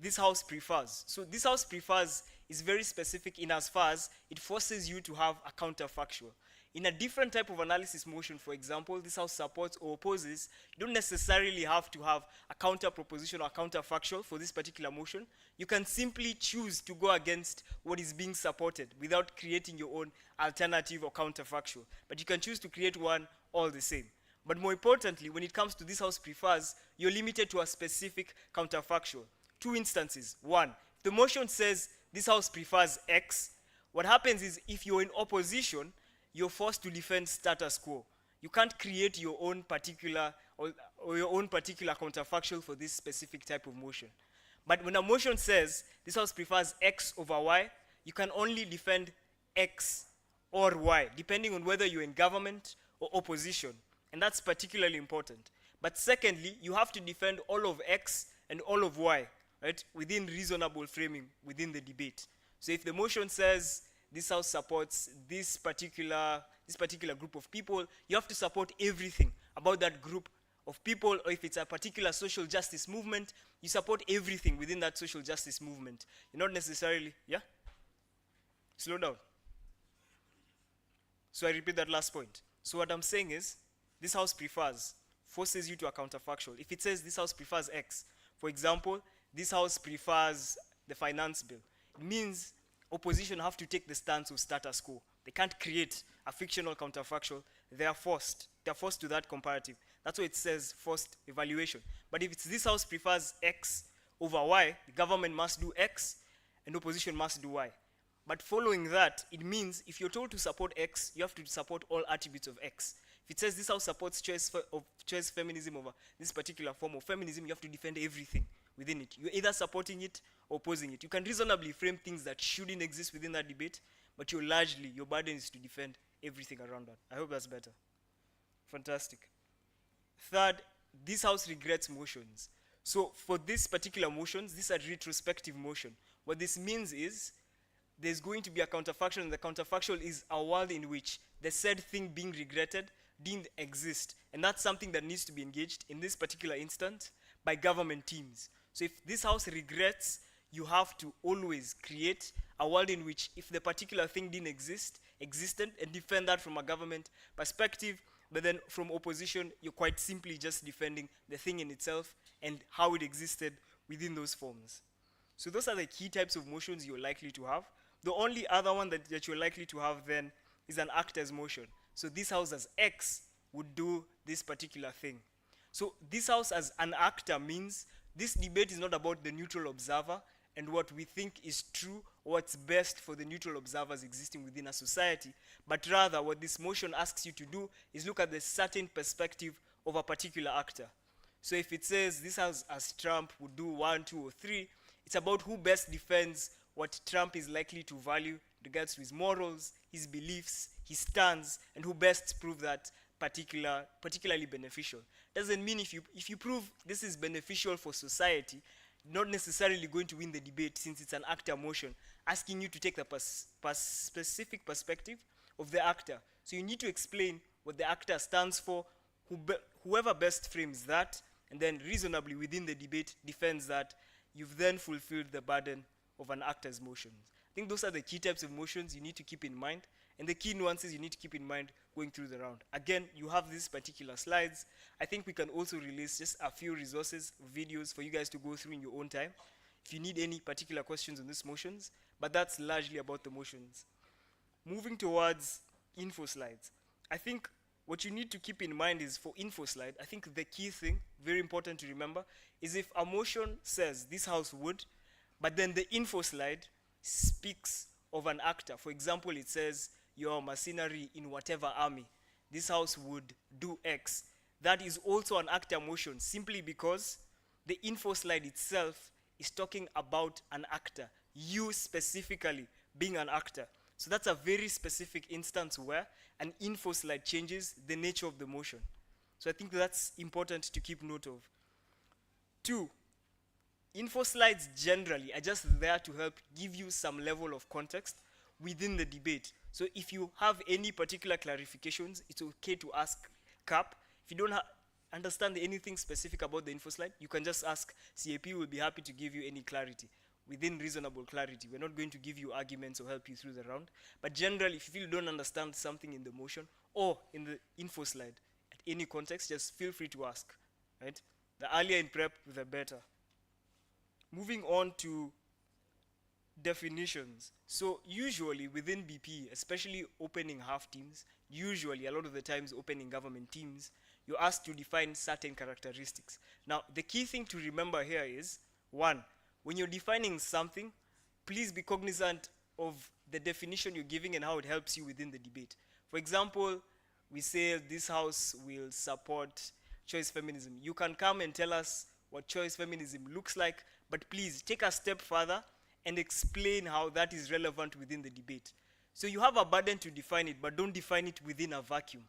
this House prefers. So this House prefers is very specific in as far as it forces you to have a counterfactual. In a different type of analysis motion, for example, this house supports or opposes, you don't necessarily have to have a counter proposition or counterfactual for this particular motion. You can simply choose to go against what is being supported without creating your own alternative or counterfactual. But you can choose to create one all the same. But more importantly, when it comes to this house prefers, you're limited to a specific counterfactual. Two instances. One, if the motion says this house prefers X, what happens is if you're in opposition, you're forced to defend status quo. You can't create your own particular or your own particular counterfactual for this specific type of motion. But when a motion says this house prefers X over Y, you can only defend X or Y, depending on whether you're in government or opposition. And that's particularly important. But secondly, you have to defend all of X and all of Y, right, within reasonable framing within the debate. So if the motion says this house supports this particular group of people, you have to support everything about that group of people, or if it's a particular social justice movement, you support everything within that social justice movement. You're not necessarily, yeah? Slow down. So I repeat that last point. So what I'm saying is, this house prefers forces you to a counterfactual. If it says this house prefers X, for example, this house prefers the finance bill, it means opposition have to take the stance of status quo. They can't create a fictional counterfactual. They are forced. They are forced to that comparative. That's why it says forced evaluation. But if it's this house prefers X over Y, the government must do X and opposition must do Y. But following that, it means if you're told to support X, you have to support all attributes of X. If it says this house supports choice feminism over this particular form of feminism, you have to defend everything within it. You're either supporting it or opposing it. You can reasonably frame things that shouldn't exist within that debate, but your burden is to defend everything around that. I hope that's better. Fantastic. Third, this house regrets motions. So for this particular motions, this is a retrospective motion. What this means is there's going to be a counterfactual, and the counterfactual is a world in which the said thing being regretted didn't exist. And that's something that needs to be engaged, in this particular instance, by government teams. So if this house regrets, you have to always create a world in which if the particular thing didn't existed, and defend that from a government perspective. But then from opposition, you're quite simply just defending the thing in itself and how it existed within those forms. So those are the key types of motions you're likely to have. The only other one that you're likely to have then is an actor's motion. So this house as X would do this particular thing. So this house as an actor means this debate is not about the neutral observer and what we think is true or what's best for the neutral observers existing within a society, but rather what this motion asks you to do is look at the certain perspective of a particular actor. So if it says this house as Trump would do 1, 2, or 3, it's about who best defends what Trump is likely to value in regards to his morals, his beliefs, his stance, and who best prove that particularly beneficial. Doesn't mean if you prove this is beneficial for society, not necessarily going to win the debate, since it's an actor motion, asking you to take the specific perspective of the actor. So you need to explain what the actor stands for, whoever best frames that, and then reasonably within the debate defends that. You've then fulfilled the burden of an actor's motions. I think those are the key types of motions you need to keep in mind, and the key nuances you need to keep in mind going through the round. Again, you have these particular slides. I think we can also release just a few resources, videos for you guys to go through in your own time if you need any particular questions on these motions, but that's largely about the motions. Moving towards info slides. I think what you need to keep in mind is for info slide, I think the key thing, very important to remember, is if a motion says this house would, but then the info slide speaks of an actor. For example, it says your mercenary in whatever army, this house would do X. That is also an actor motion, simply because the info slide itself is talking about an actor, you specifically being an actor. So that's a very specific instance where an info slide changes the nature of the motion. So I think that's important to keep note of. 2, info slides generally are just there to help give you some level of context within the debate. So if you have any particular clarifications, it's okay to ask CAP. If you don't understand anything specific about the info slide, you can just ask CAP. We'll be happy to give you any clarity. within reasonable clarity. We're not going to give you arguments or help you through the round. But generally, if you feel you don't understand something in the motion or in the info slide, at any context, just feel free to ask. Right? The earlier in prep, the better. Moving on to definitions. So usually within BP, especially opening half teams, usually a lot of the times opening government teams, you're asked to define certain characteristics. Now, the key thing to remember here is, one, when you're defining something, please be cognizant of the definition you're giving and how it helps you within the debate. For example, we say this house will support choice feminism. You can come and tell us what choice feminism looks like, but please take a step further and explain how that is relevant within the debate. So you have a burden to define it, but don't define it within a vacuum.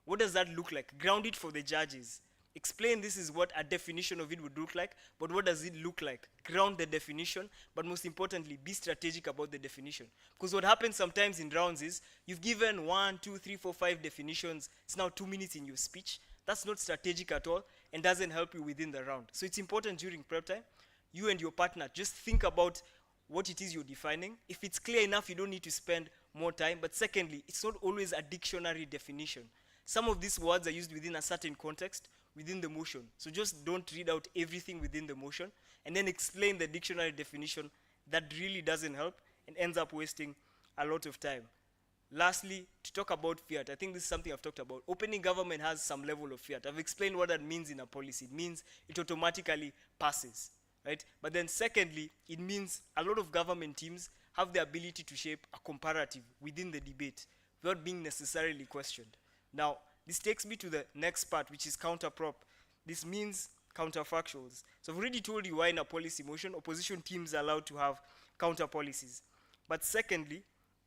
What does that look like? Ground it for the judges. Explain this is what a definition of it would look like, but what does it look like? Ground the definition, but most importantly, be strategic about the definition. Because what happens sometimes in rounds is, you've given 1, 2, 3, 4, 5 definitions, it's now 2 minutes in your speech. That's not strategic at all and doesn't help you within the round. So it's important during prep time, you and your partner just think about what it is you're defining. If it's clear enough, you don't need to spend more time. But secondly, it's not always a dictionary definition. Some of these words are used within a certain context, within the motion. So just don't read out everything within the motion and then explain the dictionary definition. That really doesn't help and ends up wasting a lot of time. Lastly, to talk about fiat, I think this is something I've talked about. Opening government has some level of fiat. I've explained what that means in a policy. It means it automatically passes, right? But then secondly, it means a lot of government teams have the ability to shape a comparative within the debate without being necessarily questioned. Now, this takes me to the next part, which is counterprop. This means counterfactuals. So I've already told you why in a policy motion, opposition teams are allowed to have counter policies. But secondly,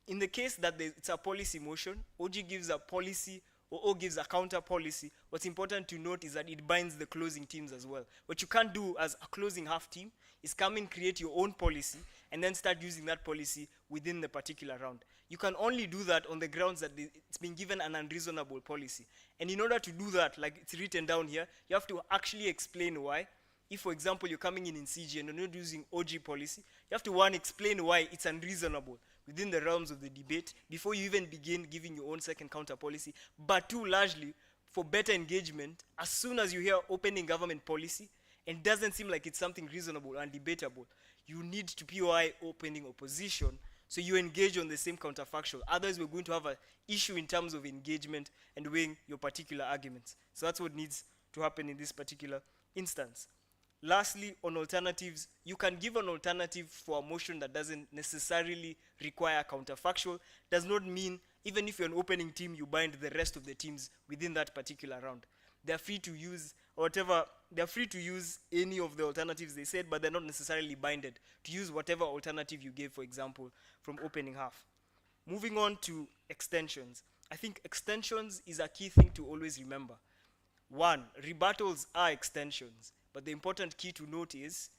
in the case that it's a policy motion, OG gives a policy or O gives a counter policy, what's important to note is that it binds the closing teams as well. What you can't do as a closing half team is come and create your own policy and then start using that policy within the particular round. You can only do that on the grounds that it's been given an unreasonable policy. And in order to do that, like it's written down here, you have to actually explain why. If, for example, you're coming in CG and you're not using OG policy, you have to, one, explain why it's unreasonable within the realms of the debate before you even begin giving your own second counter policy. But two, largely, for better engagement, as soon as you hear opening government policy and it doesn't seem like it's something reasonable and debatable, you need to POI opening opposition so you engage on the same counterfactual. Otherwise, we're going to have an issue in terms of engagement and weighing your particular arguments. So that's what needs to happen in this particular instance. Lastly, on alternatives, you can give an alternative for a motion that doesn't necessarily require counterfactual. Does not mean, even if you're an opening team, you bind the rest of the teams within that particular round. They're free to use whatever, they're free to use any of the alternatives they said, but they're not necessarily binded to use whatever alternative you gave, for example, from opening half. Moving on to extensions. I think extensions is a key thing to always remember. One, rebuttals are extensions. But the important key to note is,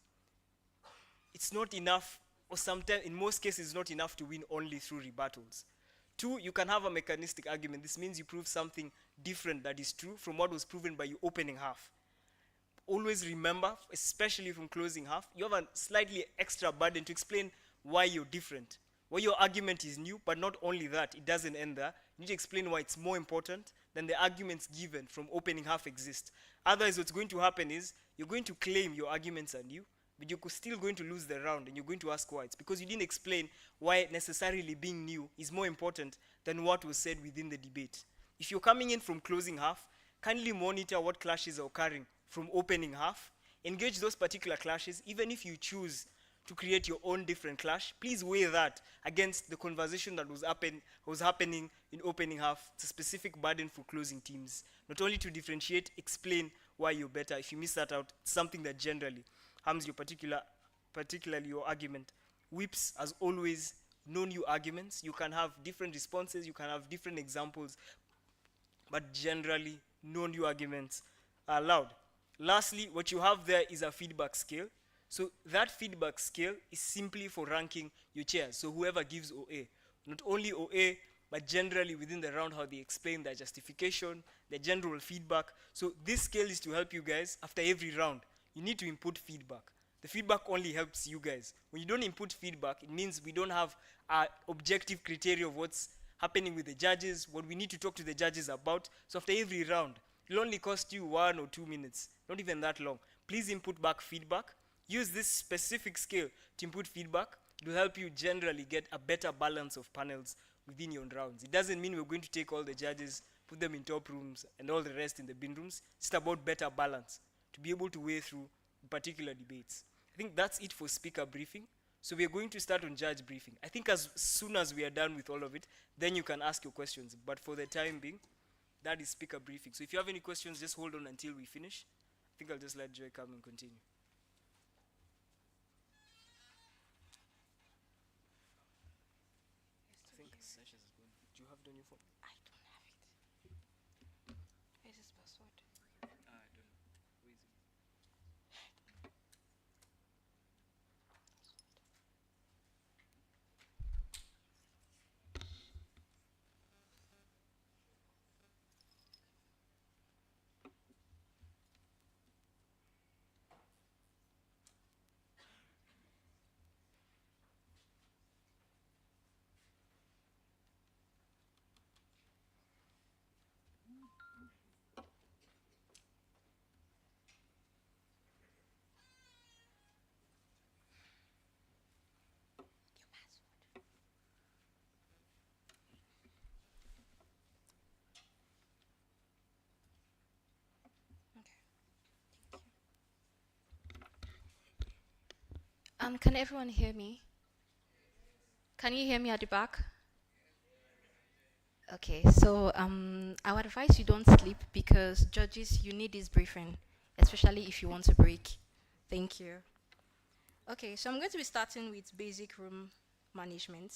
it's not enough, or sometimes, in most cases, it's not enough to win only through rebuttals. Two, you can have a mechanistic argument. This means you prove something different that is true from what was proven by your opening half. Always remember, especially from closing half, you have a slightly extra burden to explain why you're different, why your argument is new, but not only that, it doesn't end there. You need to explain why it's more important than the arguments given from opening half exist. Otherwise, what's going to happen is, you're going to claim your arguments are new, but you're still going to lose the round and you're going to ask why. It's because you didn't explain why necessarily being new is more important than what was said within the debate. If you're coming in from closing half, kindly monitor what clashes are occurring from opening half. Engage those particular clashes. Even if you choose to create your own different clash, please weigh that against the conversation that was happening in opening half. It's a specific burden for closing teams. Not only to differentiate, explain why you're better. If you miss that out, it's something that generally harms your particularly your argument. Whips, as always, no new arguments. You can have different responses, you can have different examples, but generally, no new arguments are allowed. Lastly, what you have there is a feedback scale. So that feedback scale is simply for ranking your chairs. So whoever gives OA, not only OA, but generally within the round how they explain their justification, their general feedback. So this scale is to help you guys after every round. You need to input feedback. The feedback only helps you guys. When you don't input feedback, it means we don't have objective criteria of what's happening with the judges, what we need to talk to the judges about. So after every round, it'll only cost you 1 or 2 minutes, not even that long. Please input back feedback. Use this specific scale to input feedback. It will help you generally get a better balance of panels within your rounds. It doesn't mean we're going to take all the judges, put them in top rooms, and all the rest in the bin rooms. It's about better balance to be able to weigh through particular debates. I think that's it for speaker briefing. So we are going to start on judge briefing. I think as soon as we are done with all of it, then you can ask your questions. But for the time being, that is speaker briefing. So if you have any questions, just hold on until we finish. I think I'll just let Joy come and continue. I think Sasha's is good. Do you have it on your phone? I don't have it. Where's his password? I don't know. Where is it? Can everyone hear me? Can you hear me at the back? Okay, so I would advise you don't sleep because judges, you need this briefing, especially if you want to break. Thank you. Okay, so I'm going to be starting with basic room management.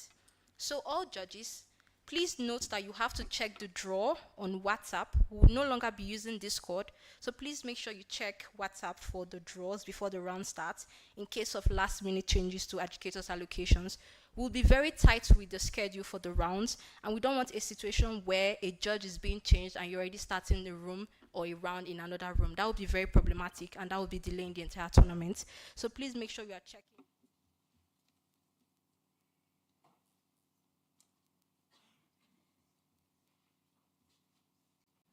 So all judges, please note that you have to check the drawer on WhatsApp. We will no longer be using Discord. So please make sure you check WhatsApp for the draws before the round starts in case of last minute changes to educators' allocations. We'll be very tight with the schedule for the rounds, and we don't want a situation where a judge is being changed and you're already starting the room or a round in another room. That would be very problematic, and that would be delaying the entire tournament. So please make sure you are checking.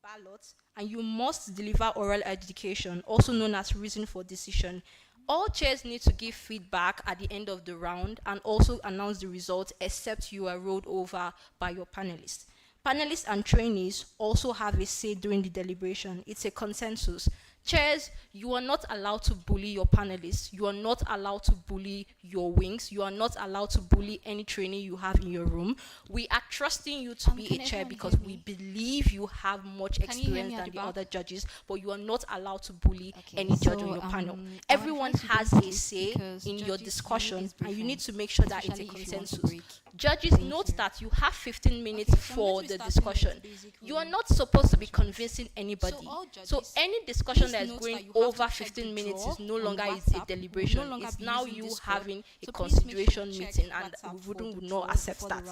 Ballots, and you must deliver oral education, also known as reason for decision. All chairs need to give feedback at the end of the round and also announce the result except you are rolled over by your panelists. Panelists and trainees also have a say during the deliberation. It's a consensus. Chairs, you are not allowed to bully your panelists. You are not allowed to bully your wings. You are not allowed to bully any trainee you have in your room. We are trusting you to be a chair because we believe you have much experience than the other judges, but you are not allowed to bully any judge on your panel. Everyone has a say in your discussion, and you need to make sure that it's a consensus. Judges, note that you have 15 minutes for the discussion. You are not supposed to be convincing anybody. So any discussion that is going over 15 minutes is no longer a deliberation. It's now you having a consideration meeting, and we would not accept that.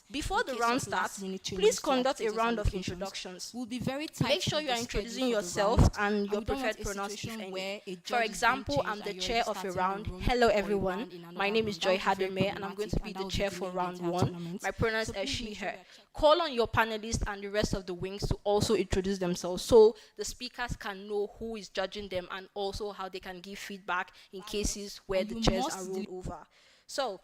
Before the round starts, please conduct a round of introductions. Make sure you are introducing yourself and your preferred pronouns if any. For example, I'm the chair of a round. Hello everyone, my name is Joy Hadome, and I'm going to be the chair for round 1. My pronouns are she, her. Call on your panelists and the rest of the wings to also introduce themselves so the speakers can know who is judging them and also how they can give feedback in cases where the chairs are rolled over. So,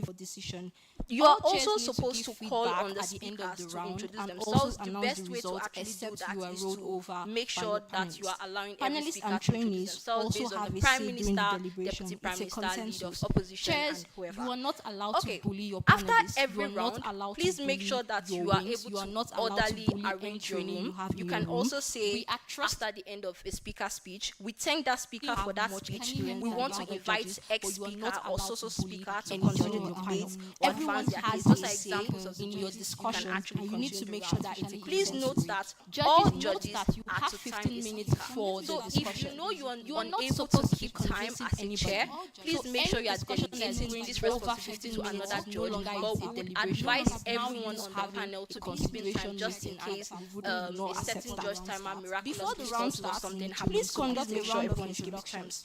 for decision. You are also supposed to call on the speakers to introduce themselves. The best way to actually do that is to make sure that you are allowing every speaker to introduce themselves based on the Prime Minister, Deputy Prime Minister, Leader of Opposition, and whoever. You are not allowed to bully your After panelists. every round, please make sure that you are able to orderly arrange your room. You can also say after the end of a speaker's speech, we thank that speaker for that speech. We want to invite X speaker or so speaker to continue debate or advance their case. Those are examples of in your discussion, and you need to make sure that it. Please note that all judges are to 15 minutes for the discussion. So if you know you are unable to keep time as a chair, please make sure you are delegating this responsibility to another judge. But we would advise everyone on the panel to be keeping time just in case a certain judge timer miraculously stops or something happens. Please conduct make sure everyone is keeping times.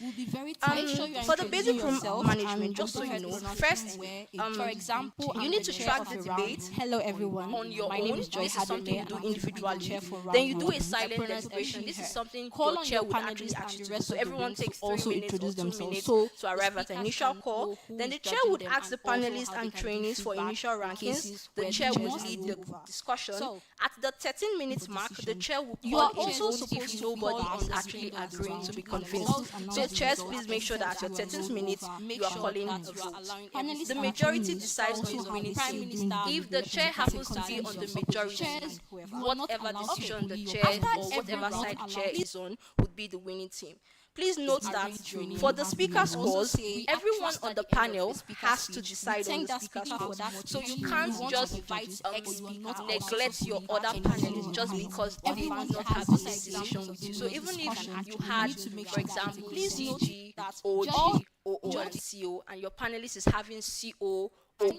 For the basic room management, just so you know, first, for example, you need to track the debate. Hello everyone. On your own. This is something you do individually. Then you do a silent declaration. This is something your chair would actually ask you to do. So everyone takes 3 minutes or 2 minutes to arrive at an initial call. Then the chair would ask the panelists and trainees for initial rankings. The chair would lead the discussion. At the 13-minute mark, the chair will call if nobody is actually agreeing to be convinced. So chairs, please make sure that at your 13th minute, you are calling a vote. The majority decides on the winning team. If the chair happens to be on the majority, whatever decision the chair or whatever side the chair is on would be the winning team. Please note that for the speaker scores, everyone on the panel has to decide on the speaker scores. So you can't just neglect your other panelists just because they do not have the same decision with you. So even if you had, for example, CG, OG, OO, and CO, and your panelist is having CO, OG,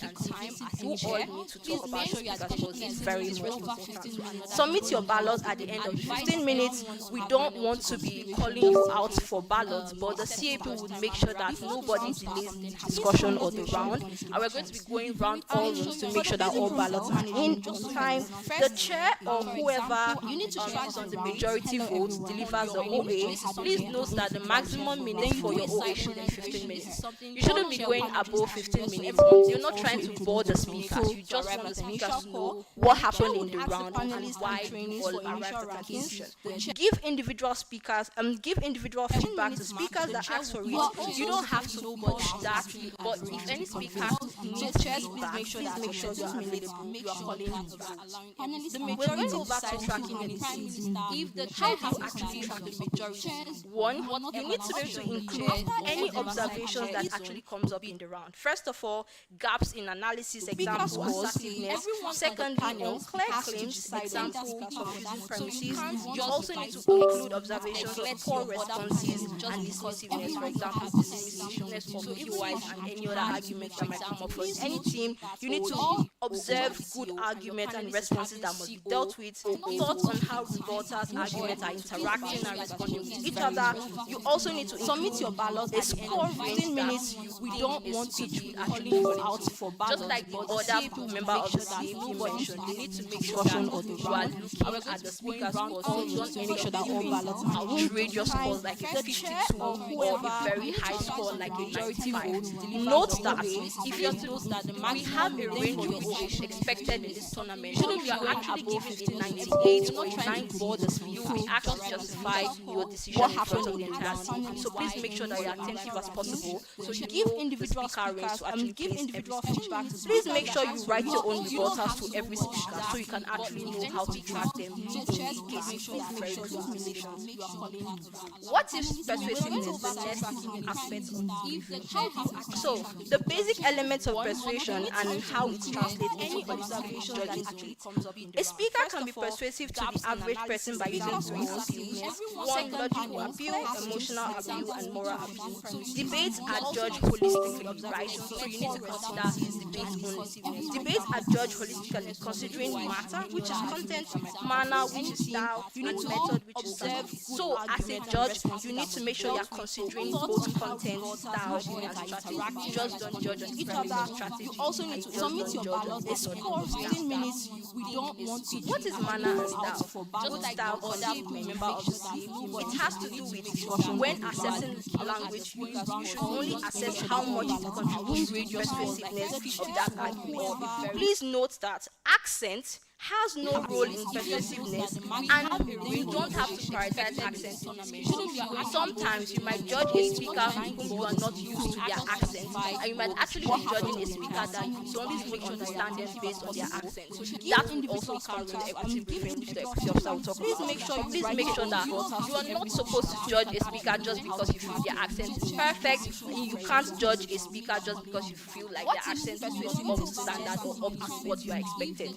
and time, you all need to talk about it because it's very important. Submit your ballots at the end of 15 minutes. We don't want to be calling you out for ballots, but the CAP would make sure that nobody delays the discussion or the round. And we're going to be going round all rooms to make sure that all ballots are in on time. The chair or whoever is on the majority vote delivers the OA. Please note that the maximum minutes for your OA should be 15 minutes. You shouldn't be going above 15 minutes. You're not trying to bore the speakers. You just want the speakers to know what happened in the round and why you all arrived at that decision. Give individual speakers, give individual feedback to speakers that ask for it. You don't have to push that, but if any speaker needs feedback, please make sure you are available. You are calling feedback. We're going over to tracking the debate. If the chair has actually tracked the majority, one, you need to be able to include any observations that actually comes up in the round. First of all, gaps in analysis, example, assertiveness. Secondly, unclear claims, example, confusing premises. You also need to include observations of poor responses and dismissiveness, for example, dismissiveness of PYs and any other arguments that might come up for any team. You need to observe good arguments and responses that must be dealt with, thoughts on how reporters' arguments are interacting and responding with each other. You also need to submit your ballot a score 15 minutes. We don't want to be calling you out for ballots, just like the other member of the CAP mentioned. You need to make sure that you are looking at the speaker's scores. So you want to make sure that all ballots are outrageous scores like a 52 or a very high score like a 95. Note that if you're we have a range of votes expected in this tournament. So if you are actually giving a 98 or a 94, you will actually justify your decision in front of the entire team. So please make sure that you're attentive as possible. So you give individual speakers to actually give individual feedback. Please make sure you write your own rebuttals to every speaker so you can actually know how to track them in cases of very close relations. What if persuasiveness is the next aspect of so the basic elements of persuasion and how it translates into qualification judging. A speaker can be persuasive to the average person by using 3 appeals. 1, logical appeal, emotional appeal, and moral appeal. Debates are judged holistically, right? So you need to consider debates only. Debates are judged holistically, considering matter, which is content, manner, which is style, and method, which is strategy. So as a judge, you need to make sure you're considering both content, style, and strategy. Just don't judge on each other. Strategy. You also need to submit your ballot. A score 15 minutes. We don't want to. What is manner and style? Just style or that member of the team. It has to do with when assessing language use, you should only assess how much it contributes to the persuasiveness of that argument. Please note that accent has no role in persuasiveness, and you don't have to prioritize accent in speech. Sometimes you might judge a speaker whom you are not used to their accent, and you might actually be judging a speaker that you don't even understand them based on their accent. That will also come to the equity briefing, which the equity officer will talk about. Please make sure that you are not supposed to judge a speaker just because you feel their accent is perfect. You can't judge a speaker just because you feel like their accent is not up to standard or up to what you are expected.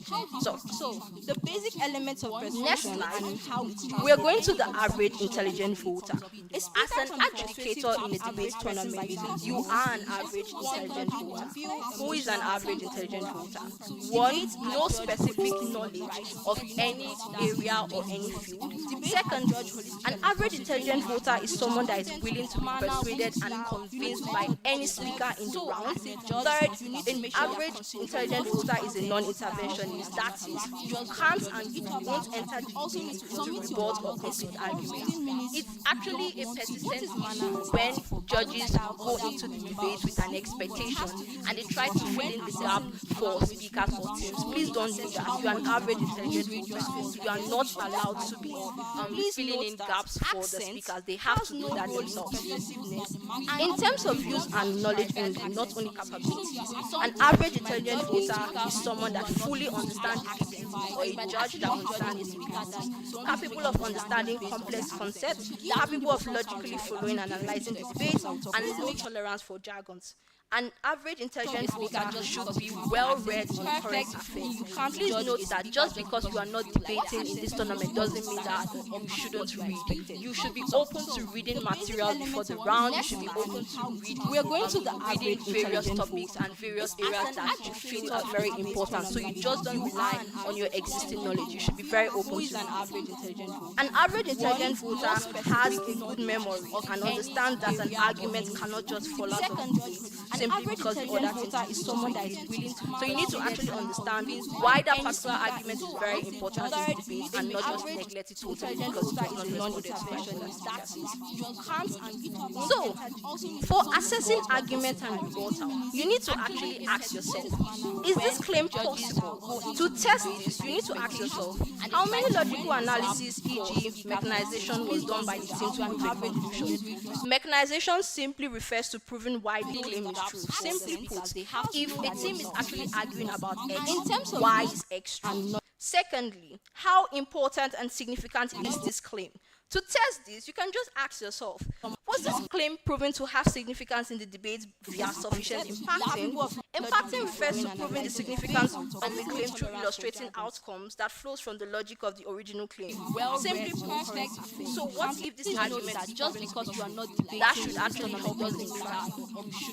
So the basic elements of persuasion. Next slide, we are going to the average intelligent voter. As an adjudicator in a debate tournament, you are an average intelligent voter. Who is an average intelligent voter? One, no specific knowledge of any area or any field. Second, an average intelligent voter is someone that is willing to be persuaded and convinced by any speaker in the round. Third, an average intelligent voter is a non-interventionist. That is, you can't and you won't enter the debate to rebut or complete arguments. It's actually a persistent issue when judges go into the debate with an expectation and they try to fill in the gap for speakers or teams. Please don't do that. You are an average intelligent voter. You are not allowed to be filling in gaps for the speakers. They have to do that themselves. In terms of views and knowledge only, not only capabilities, an average intelligent voter is someone that fully understands accent, or a judge that understands speakers, capable of understanding complex concepts, capable of logically following and analyzing the debate, and low tolerance for jargons. An average intelligent voter should be well read on current affairs. Please note that just because you are not debating in this tournament doesn't mean that you shouldn't read. You should be open to reading material before the round. You should be open to read. We are going to the average various topics and various areas that you feel are very important. So you just don't rely on your existing knowledge. You should be very open to an average intelligent voter has a good memory and understands that an argument cannot just fall out of the debate simply because the other voter is someone that is willing to. So you need to actually understand why that particular argument is very important in the debate and not just neglect it totally because it was not responded to. So, for assessing argument and rebuttal, you need to actually ask yourself, is this claim possible? To test this, you need to ask yourself, how many logical analyses, e.g. mechanization, was done by the team to prove a conclusion? Mechanization simply refers to proving why the claim is true. Simply put, if a team is actually arguing about X, Y is X true. Secondly, how important and significant is this claim? To test this, you can just ask yourself, was this claim proven to have significance in the debate via sufficient impacting? Impacting refers to proving the significance of the claim through illustrating outcomes that flows from the logic of the original claim. Simply put, so what if this argument is just because you are not debating? That should actually help us in class.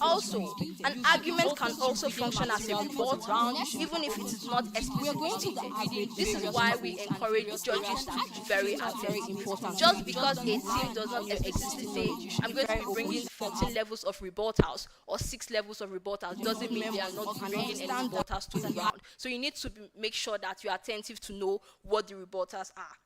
Also, an argument can also function as a rebuttal, even if it is not explicitly stated. This is why we encourage judges to be very attentive. Just because a team does not explicitly say, I'm going to be bringing 14 levels of rebuttals or 6 levels of rebuttals, doesn't mean they are not bringing any rebuttals to the round. So you need to make sure that you are attentive to know what the rebuttals are.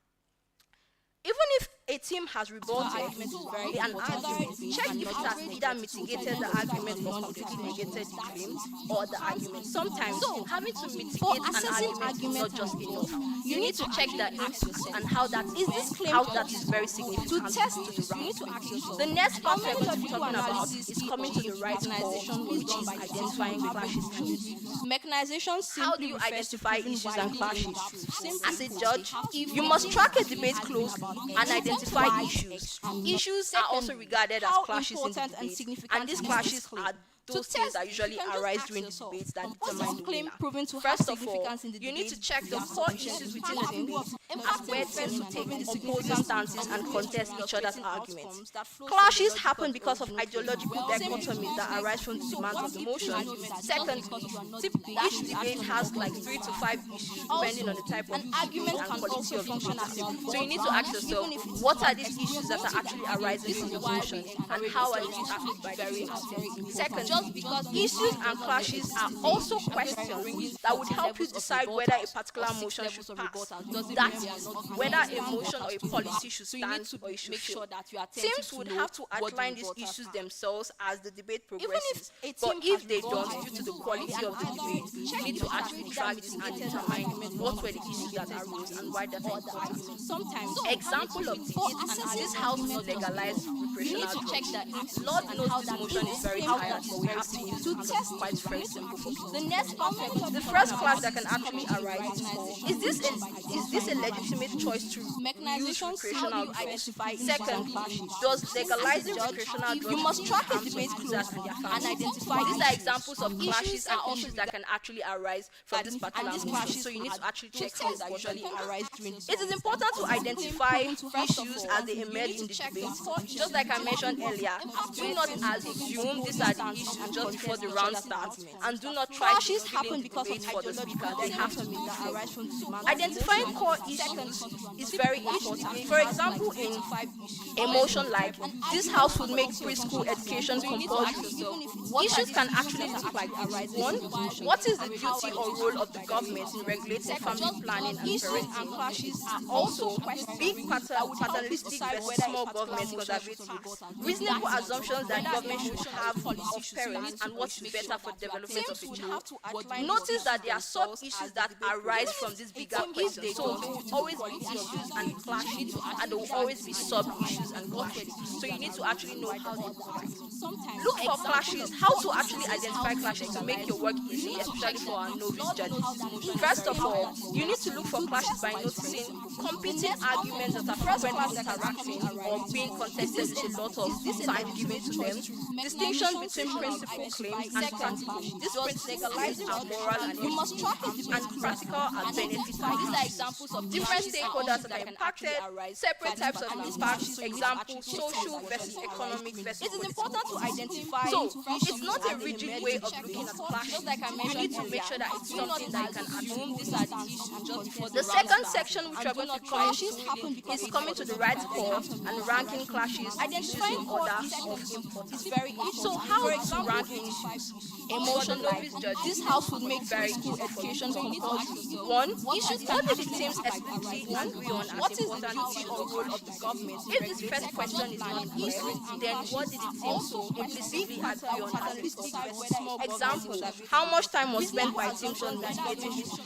Even if a team has rebutted an argument, check if it has either mitigated the argument or completely negated the claim or the argument. Sometimes having to mitigate an argument is not just enough. You need to check the inputs and how that is very significant to test the round. The next part we're going to be talking about is coming to the right call, which is identifying clashes. Mechanization how do you identify issues and clashes? As a judge, you must track a debate closely and identify issues. Issues are also regarded as clashes in the debate, and these clashes are those things that usually arise during the debates that determine the winner. First of all, you need to check the core issues within the debate as where teams to take opposing stances and contest each other's arguments. Clashes happen because of ideological dichotomies that arise from the demands of the motion. Secondly, each debate has like 3 to 5 issues depending on the type of argument and quality of the debate. So you need to ask yourself, what are these issues that are actually arising from the motion and how are these tackled by the teams? Secondly, Issues and clashes are also questions that would help you decide whether a particular motion should pass. That is, whether a motion or a policy should stand or it should fail. Teams would have to outline these issues themselves as the debate progresses. But if they don't, due to the quality of the debate, you need to actually track this and determine what were the issues that arose and why that are important. Example of this house will legalize recreational drugs. Lord knows this motion is very tired, but we have to use it because it's quite very simple for people. The first class that can actually arise is this a legitimate choice to use recreational drugs? Second, does legalizing recreational drugs You must track a harm debate users close and their and families? identify These are issues. examples of Issues clashes and are also issues that can actually arise from this particular these motion. clashes So you need to actually those check how things that important usually arise during it is important to identify issues as they emerge in the debate. Just like I mentioned earlier, do not assume these are the issues just before the round starts, and do not try to Clashes happen fill in the because of debate for the speaker. They ideological have to be that arise from the demand. identifying core issues is very important. For example, in a motion like this house would make preschool education compulsory. Issues can actually look like this. One, what is the duty or role of the government in regulating family planning and parenting? Also, big paternalistic versus small government conservative. Reasonable assumptions that government should have of parents and what is better for the development of a child. Notice that there are sub-issues that arise from this bigger question. So there will always be issues and clashes, and there will always be sub-issues and clashes. So you need to actually know how they interact. Look for clashes, how to actually identify clashes to make your work easy, especially for our novice judges. First of all, you need to look for clashes by noticing competing arguments that are frequently interacting or being contested with a lot of time given to them. Distinction between principal claims and practical. These principal claims are moral and practical are beneficial. These are examples of different stakeholders that are impacted, separate types of impacts, example, social versus economic versus It is important to identify. so it's not a rigid way of looking at clashes. You need to make sure that it's something that you can assume. The second section which we're going to come into is coming to the right core and ranking clashes Identifying in order of importance. So how to rank issues? Emotion novice judge. This house would make very school education compulsory. One, Issues what can did the teams explicitly agree on What as is the important duty issues or of role of the government? If this first question is not clear, then what did the teams implicitly agree on as important? Example, how much time was spent by teams on mitigating issues?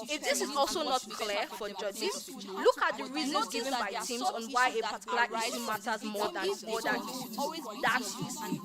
If this is also not clear for judges, look at the reasons given by teams on why a particular issue matters more than other issues. That is,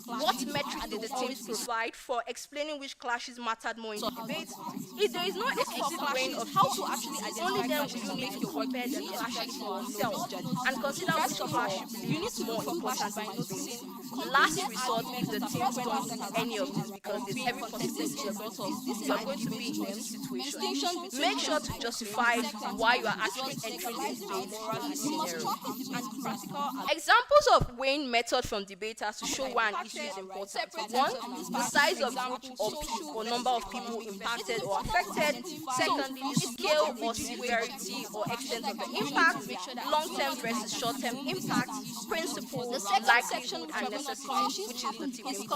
what metrics did the teams provide for explaining which clashes mattered more in the debate? If there is no explicit range of how to actually only then will you need to compare the clashes for yourself and consider which clash you need to more important by noticing. Last resort, if the teams don't do any of this because there's every possibility you're going to be in this situation, make sure to justify why you are actually entering this debate in this scenario. Examples of weighing method from debaters to show why an issue is important. One, the size of group or number of people impacted or affected. Secondly, the scale or severity or extent of the impact. Long-term versus short-term impact. Principles, likelihood, and necessity, which is the tipping.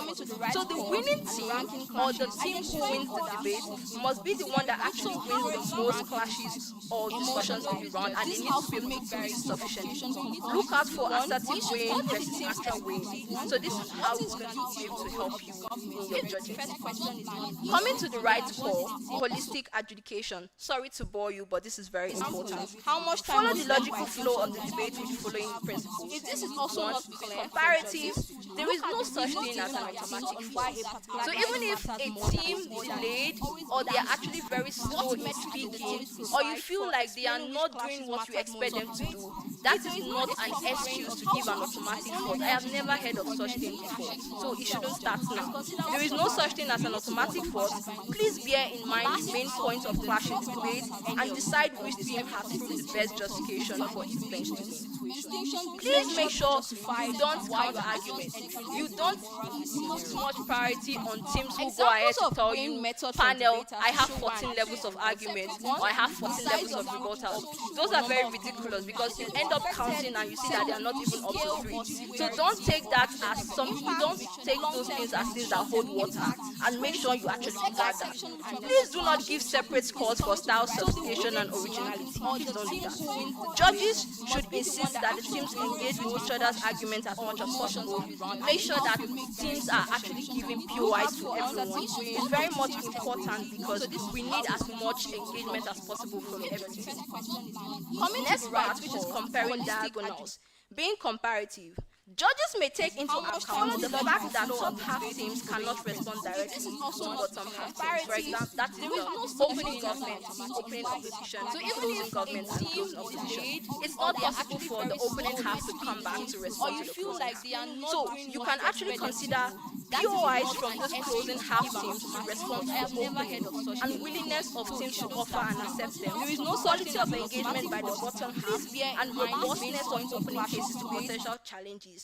So the winning team or the team who wins the debate must be the one that actually wins the most clashes or discussions in the round, and they need to be able to do this sufficiently. Look out for assertive weighing versus actual weighing. So this is how it's going to be able to help you in your judgment. Coming to the right call, holistic adjudication. Sorry to bore you, but this is very important. How much time Follow was the spent logical by flow of the debate with the following principles. If this is also One, not clear, comparative, there is no such thing as an automatic force. So even if a team delayed or they are actually very slow in speaking, or you feel like they are not doing what you expect them to do, that is not an excuse to give an automatic force. I have never heard of such thing before, so it shouldn't start now. There is no such thing as an automatic force. Please bear in mind the main point of clash in the debate and decide which team has proved the best justification for its bench. Please make sure you don't count arguments engagement. You don't put much priority on teams who go ahead to tell you, panel, I have 14 levels of argument, or I have 14 levels of rebuttal. Those are very ridiculous because you end up counting and you see that they are not even up to 3. So don't take that as don't take those things as things that hold water, and make sure you actually regard that. Please do not give separate scores for style, sophistication, and originality. Please don't do that. Judges should insist that the teams engage with each other's arguments as much as possible. Make sure that teams are actually giving POIs to everyone. It's very much important because we need as much engagement as possible from everyone. Next part, which is comparing diagonals. Being comparative. Judges may take into account the fact that top half teams cannot respond directly to bottom half teams. For example, that is the opening government, opening opposition, closing government, and closing opposition. It's not possible for the opening half to come back to respond to the closing half. So you can actually consider POIs from those closing half teams to respond to the opening, and willingness of teams to offer and accept them. There is no quality of engagement by the bottom half, and robustness of opening cases to potential challenges.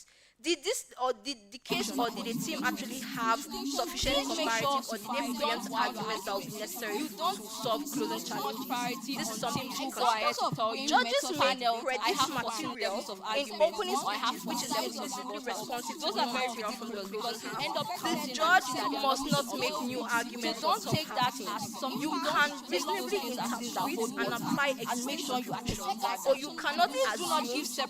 Did the case or did the team actually have sufficient comparative, or did they preempt arguments that would be necessary to solve closing challenges? This is something to consider. Judges may credit material in opening speeches, which is exclusively responsive to new material from the closing half. The judge must not make new arguments. Don't take that as some. You can reasonably interpret and apply exceptions, or you cannot assume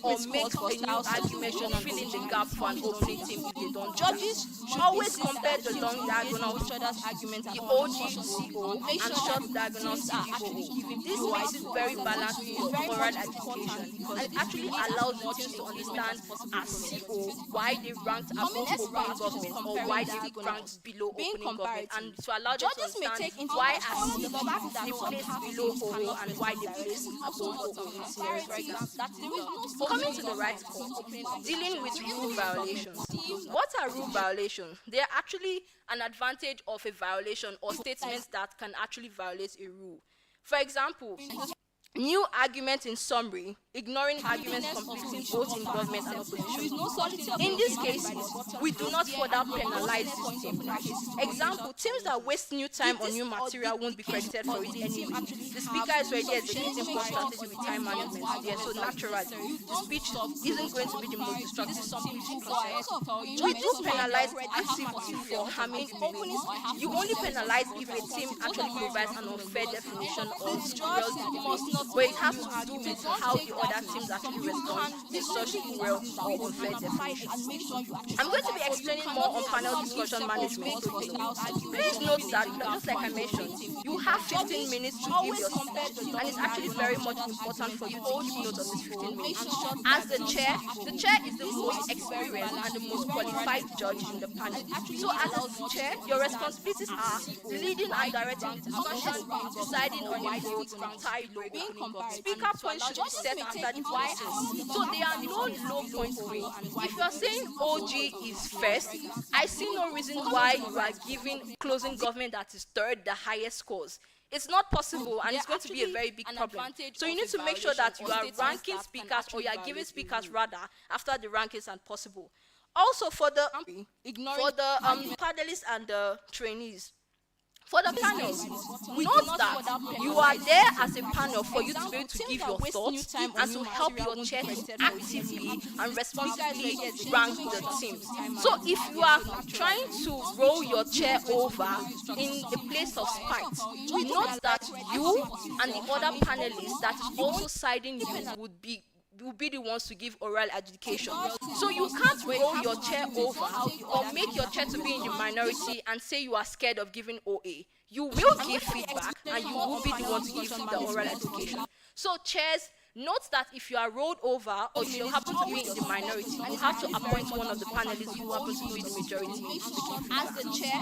or make a new argument or fill in the gap for an opening team if they don't. Judges should always compare the long diagonal with each other's arguments, the OG-CO, and short diagonal CGO. This makes it very balanced for oral education, and it actually allows the teams to understand as CO why they ranked above opening government, or why they ranked below opening government, and to allow them to understand why as they place below OO and why they place above OO in scenarios like that. Coming to the right call, dealing with rule violations. What are rule violations? They are actually an advantage of a violation or statements that can actually violate a rule. For example, new argument in summary, ignoring arguments completely both in government and opposition. In this case, we do not further penalize this team. Example, teams that waste new time on new material won't be credited for it anyway. The speaker is already executing poor strategy with time management there, so naturally, the speech isn't going to be the most destructive speech. We do penalize activity for harming debate. You only penalize if a team actually provides an unfair definition of real debate, but it has to do with how the other teams actually respond to such real or unfair definition. I'm going to be explaining more on panel discussion management. Please note that, just like I mentioned, you have 15 minutes to give your speech, and it's actually very much important for you to keep note of this 15 minutes. As the chair is the most experienced and the most qualified judge in the panel. So as the chair, your responsibilities are leading and directing the discussion, deciding on the vote, tie logo. Speaker points should be set after the questions, so there are no low points for you. If you are saying OG is first, I see no reason why you are giving closing government that is third the highest scores. It's not possible, and it's going to be a very big problem. So you need to make sure that you are ranking speakers, or you are giving speakers rather after the rankings and possible. Also for the panelists and the trainees. For the panels, note that you are there as a panel for you to be able to give your thoughts and to help your chair to actively and responsibly rank the teams. So if you are trying to roll your chair over in a place of spite, note that you and the other panelists that is also siding you will be the ones to give oral adjudication. So you can't roll your chair over or make your chair to be in the minority and say you are scared of giving OA. You will give feedback and you will be the one to give the oral adjudication. So chairs, note that if you are rolled over or you happen to be in the minority, you have to appoint one of the panelists who happens to be the majority. As the chair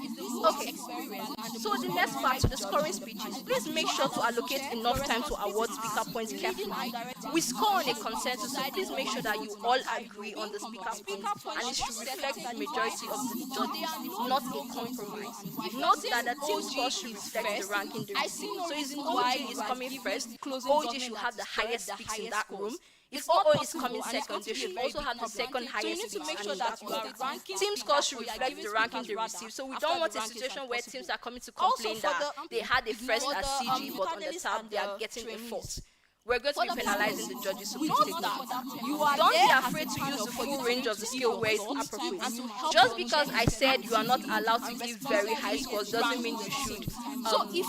is the most experienced. So the next part, to the scoring speeches, please make sure to allocate enough time to award speaker points carefully. We score on a consensus, so please make sure that you all agree on the speaker points, and it should reflect the majority of the judges, not a compromise. Note that the team score should reflect the ranking they receive. So if OG is coming first, OG should have the highest speaks in that room. If OO is coming second, they should also have the second highest. So you need to make sure that you are ranking. Team scores should reflect the ranking they receive. So we don't want a situation where teams are coming to complain that they had a first at CG, but on the tab they are getting a fourth. We're going to be penalizing the judges, so please take note. Don't be afraid to use the full range of the scale where it's appropriate. Just because I said you are not allowed to give very high scores doesn't mean you should. So if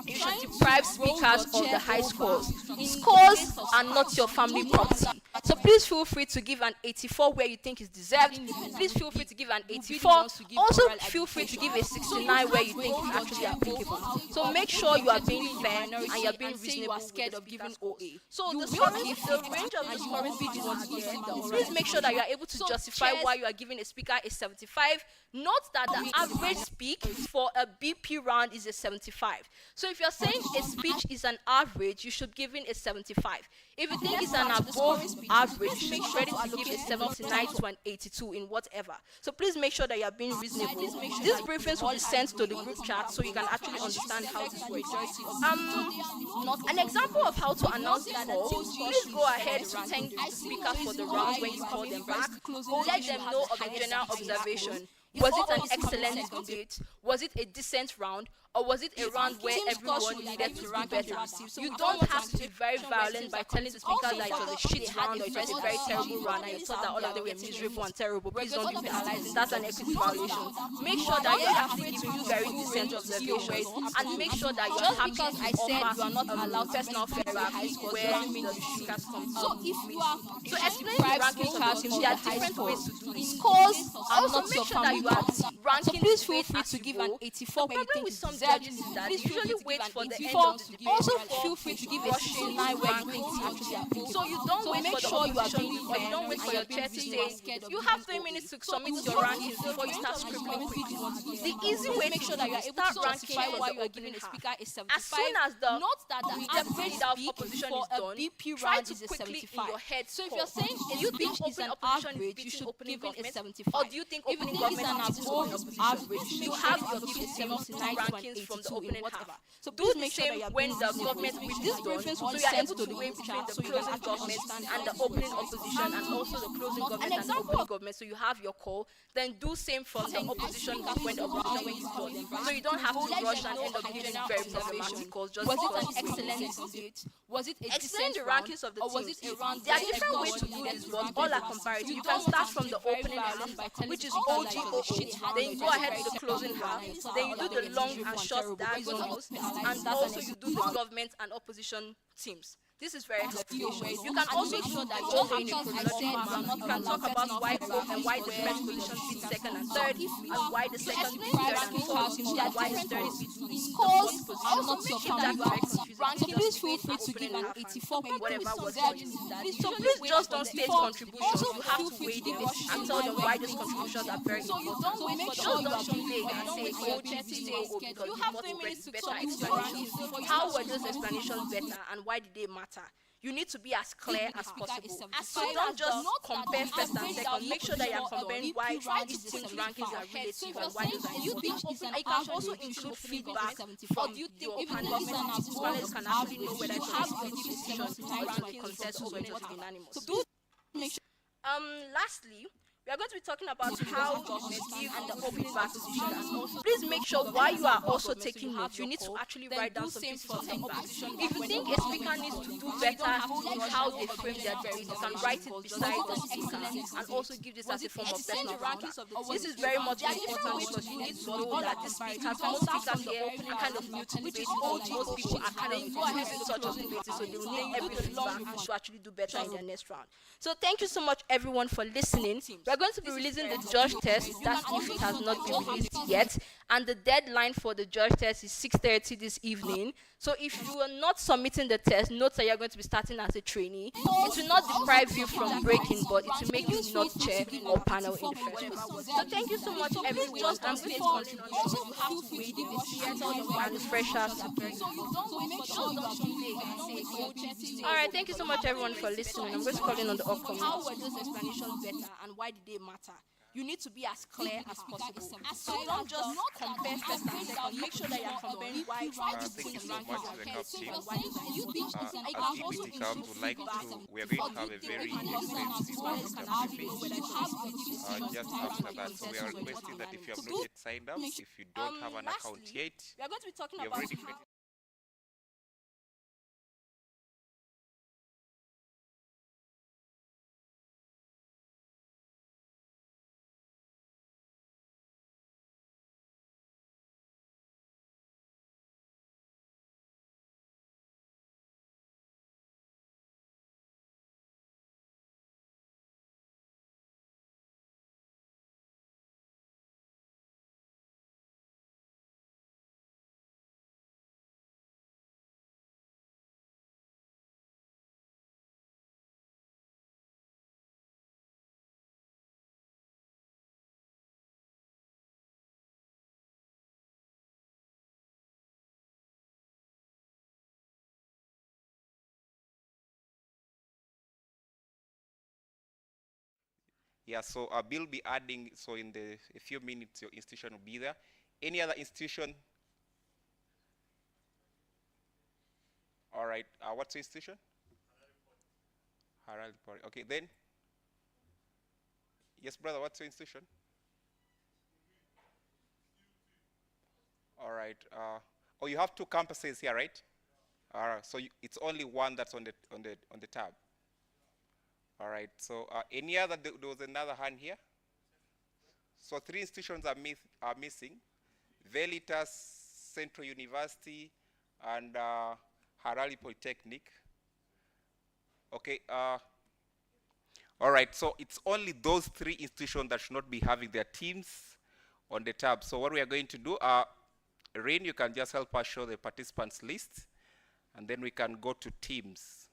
you should deprive speakers of the high scores. Scores are not your family property. So please feel free to give an 84 where you think is deserved. Please feel free to give an 84. Also feel free to give a 69 where you think is actually applicable. So make sure you are being fair and you are being reasonable. Scared of giving OA. So the range of the scoring videos here, please make sure that you are able to justify why you are giving a speaker a 75. Note that the average speak for a BP round is a 75. So if you're saying a speech is an average, you should give in a 75. If you think it's an above average, you should be ready to give a 79 to an 82 in whatever. So please make sure that you are being reasonable. These briefings will be sent to the group chat so you can actually understand how this works. An example of how to announce the call, please go ahead to thank the speakers for the round when you call them back. Let them know of the general observation. Was it an excellent debate? Was it a decent round? Or was it a round where everyone needed to do better? You don't have to be very violent by telling the speaker that it was a shit round or it was a very terrible round and you thought that all of them were miserable and terrible. Please don't be penalizing. That's an equity violation. Make sure that you're actually giving very decent observations and make sure that you're happy to offer personal feedback where the speakers come from. So explain the ranking system. There are different ways to do it. Scores also make sure that you are ranking. Please feel free to give an 84 where you think it's judges is that they usually wait for the end of the debate. Also feel free to give a 69 where you think it's actually applicable. So you don't wait for the opposition, or you don't wait for your chair to say, you have 3 minutes to submit your rankings before you start scribbling quickly. The easy way to start ranking why you are giving a speaker is 75. As soon as the debate of opposition is done, try to quickly in your head. So if you're saying a speech is an average, you should give it a 75. Or do you think opening government is an average? You have your 79 rankings from the opening half. So do the same when the government which is done, so you are able to weigh between the closing government and the opening opposition and also the closing government and the opening government, so you have your call. Then do same for the opposition when the opposition is done. So you don't have to rush and end up giving very problematic calls. Just was it an excellent debate? Was it a decent the rankings of the teams? There are different ways to do this, but all are comparative. You can start from the opening half, which is OGO. Then you go ahead to the closing half. Then you do the long and short diagonals, and also you do the government and opposition teams. This is very helpful. You can also make sure that you're in a chronological manner. You can talk about why and why the first position beats second and third, and why the second beats third and fourth, and why the third beats the fourth position. Also make sure that please feel free to give an 84 whatever was judged. So please just don't state contributions. You have to weigh them and tell them why those contributions are very important. So make sure don't be vague and say, oh, this is so because you have better explanations. How were those explanations better and why did they matter? You need to be as clear as possible. So don't just compare first and second. Make sure that you're comparing why each team's rankings are relative and why those are important. And you can also include feedback from your panelists. Panelists can actually know whether it's a good decision or it's a consensus or it's unanimous. Lastly, we are going to be talking about how to give the opening back position. Please make sure while you are also taking notes, you need to actually write down some pieces of feedback. If you think a speaker needs to do better in how they frame their debate, you can write it beside the speaker and also give this as a form of personal feedback. This is very much important because you need to know that the speakers, most speakers here are kind of new to debate, or most people are kind of using such of debates, so they will need every feedback to actually do better in their next round. So thank you so much everyone for listening. We're going to be releasing the judge test, that's if it has not been released yet, and the deadline for the judge test is 6:30 this evening. So if you are not submitting the test, note that you're going to be starting as a trainee. It will not deprive you from breaking, but it will make you not chair or panel in the first place. So thank you so much everyone. I'm going to contribute. You have to wait and the freshers. Alright, thank you so much everyone for listening. I'm going to call in on the upcoming. How were those explanations better and why did they matter? you need to be as clear as possible. So don't just compare first and second. Make sure that you're comparing why Thank you so much to the CAP team. As EPT comes, we are going to have a very extensive Africa briefing just after that. So we are requesting that if you have not yet signed up, if you don't have an account yet, we are going to be talking we have about already created. Yeah, so Bill will be adding, so in a few minutes, your institution will be there. Any other institution? All right, what's your institution? Harald Pori. Okay, then. Yes, brother, what's your institution? All right. Oh, you have two campuses here, right? All right, so it's only one that's on the tab. All right, so any other, there was another hand here. So 3 institutions are missing. Veritas, Central University, and Harare Polytechnic. Okay, all right, so it's only those 3 institutions that should not be having their teams on the tab. So what we are going to do, Rain, you can just help us show the participants list, and then we can go to teams.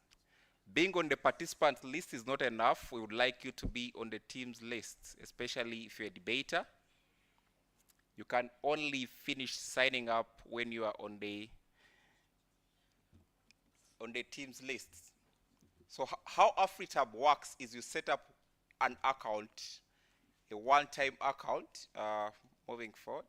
Being on the participants list is not enough. We would like you to be on the teams list, especially if you're a debater. You can only finish signing up when you are on the teams list. So how AfriTab works is you set up an account, a one-time account, moving forward.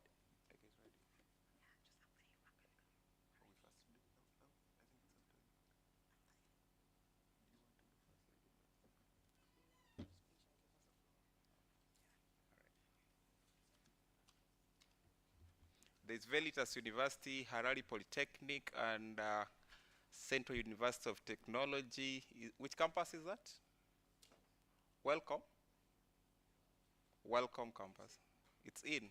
There's Veritas University, Harare Polytechnic, and Central University of Technology. Which campus is that? Welcome. Welcome campus. It's in.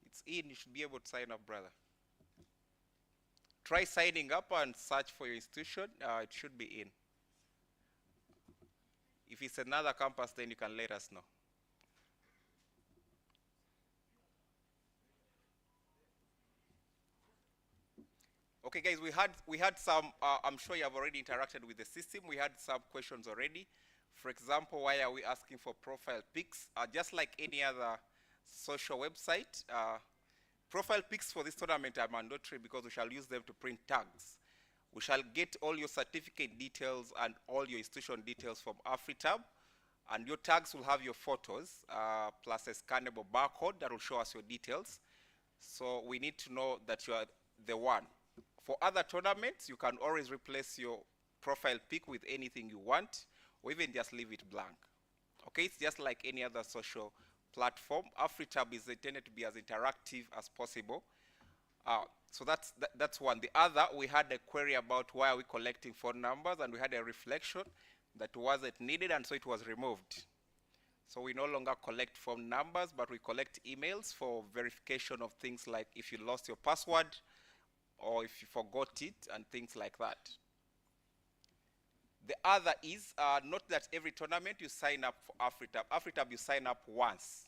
It's in. You should be able to sign up, brother. Try signing up and search for your institution. It should be in. If it's another campus, then you can let us know. Okay, guys, we had some, I'm sure you have already interacted with the system. We had some questions already. For example, why are we asking for profile pics? Just like any other social website, profile pics for this tournament are mandatory because we shall use them to print tags. We shall get all your certificate details and all your institution details from AfriTab, and your tags will have your photos plus a scannable barcode that will show us your details. So we need to know that you are the one. For other tournaments, you can always replace your profile pic with anything you want, or even just leave it blank. Okay, it's just like any other social platform. AfriTab is intended to be as interactive as possible. So that's one. The other, we had a query about why are we collecting phone numbers, and we had a reflection that wasn't needed, and so it was removed. So we no longer collect phone numbers, but we collect emails for verification of things like if you lost your password, or if you forgot it, and things like that. The other is, not that every tournament you sign up for AfriTab. AfriTab you sign up once.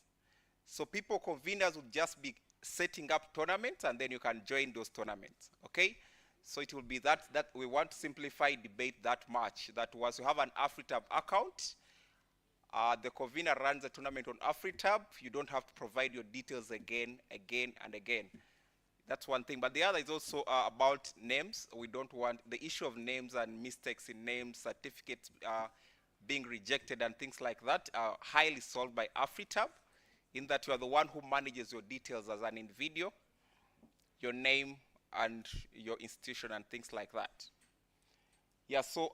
So people, conveners would just be setting up tournaments, and then you can join those tournaments, okay? So it will be that we want to simplify debate that much, that once you have an AfriTab account, the convener runs the tournament on AfriTab, you don't have to provide your details again, and again. That's one thing. But the other is also about names. We don't want the issue of names and mistakes in names, certificates being rejected and things like that are highly solved by AfriTab. in that you are the one who manages your details as an individual, your name and your institution and things like that. Yeah, so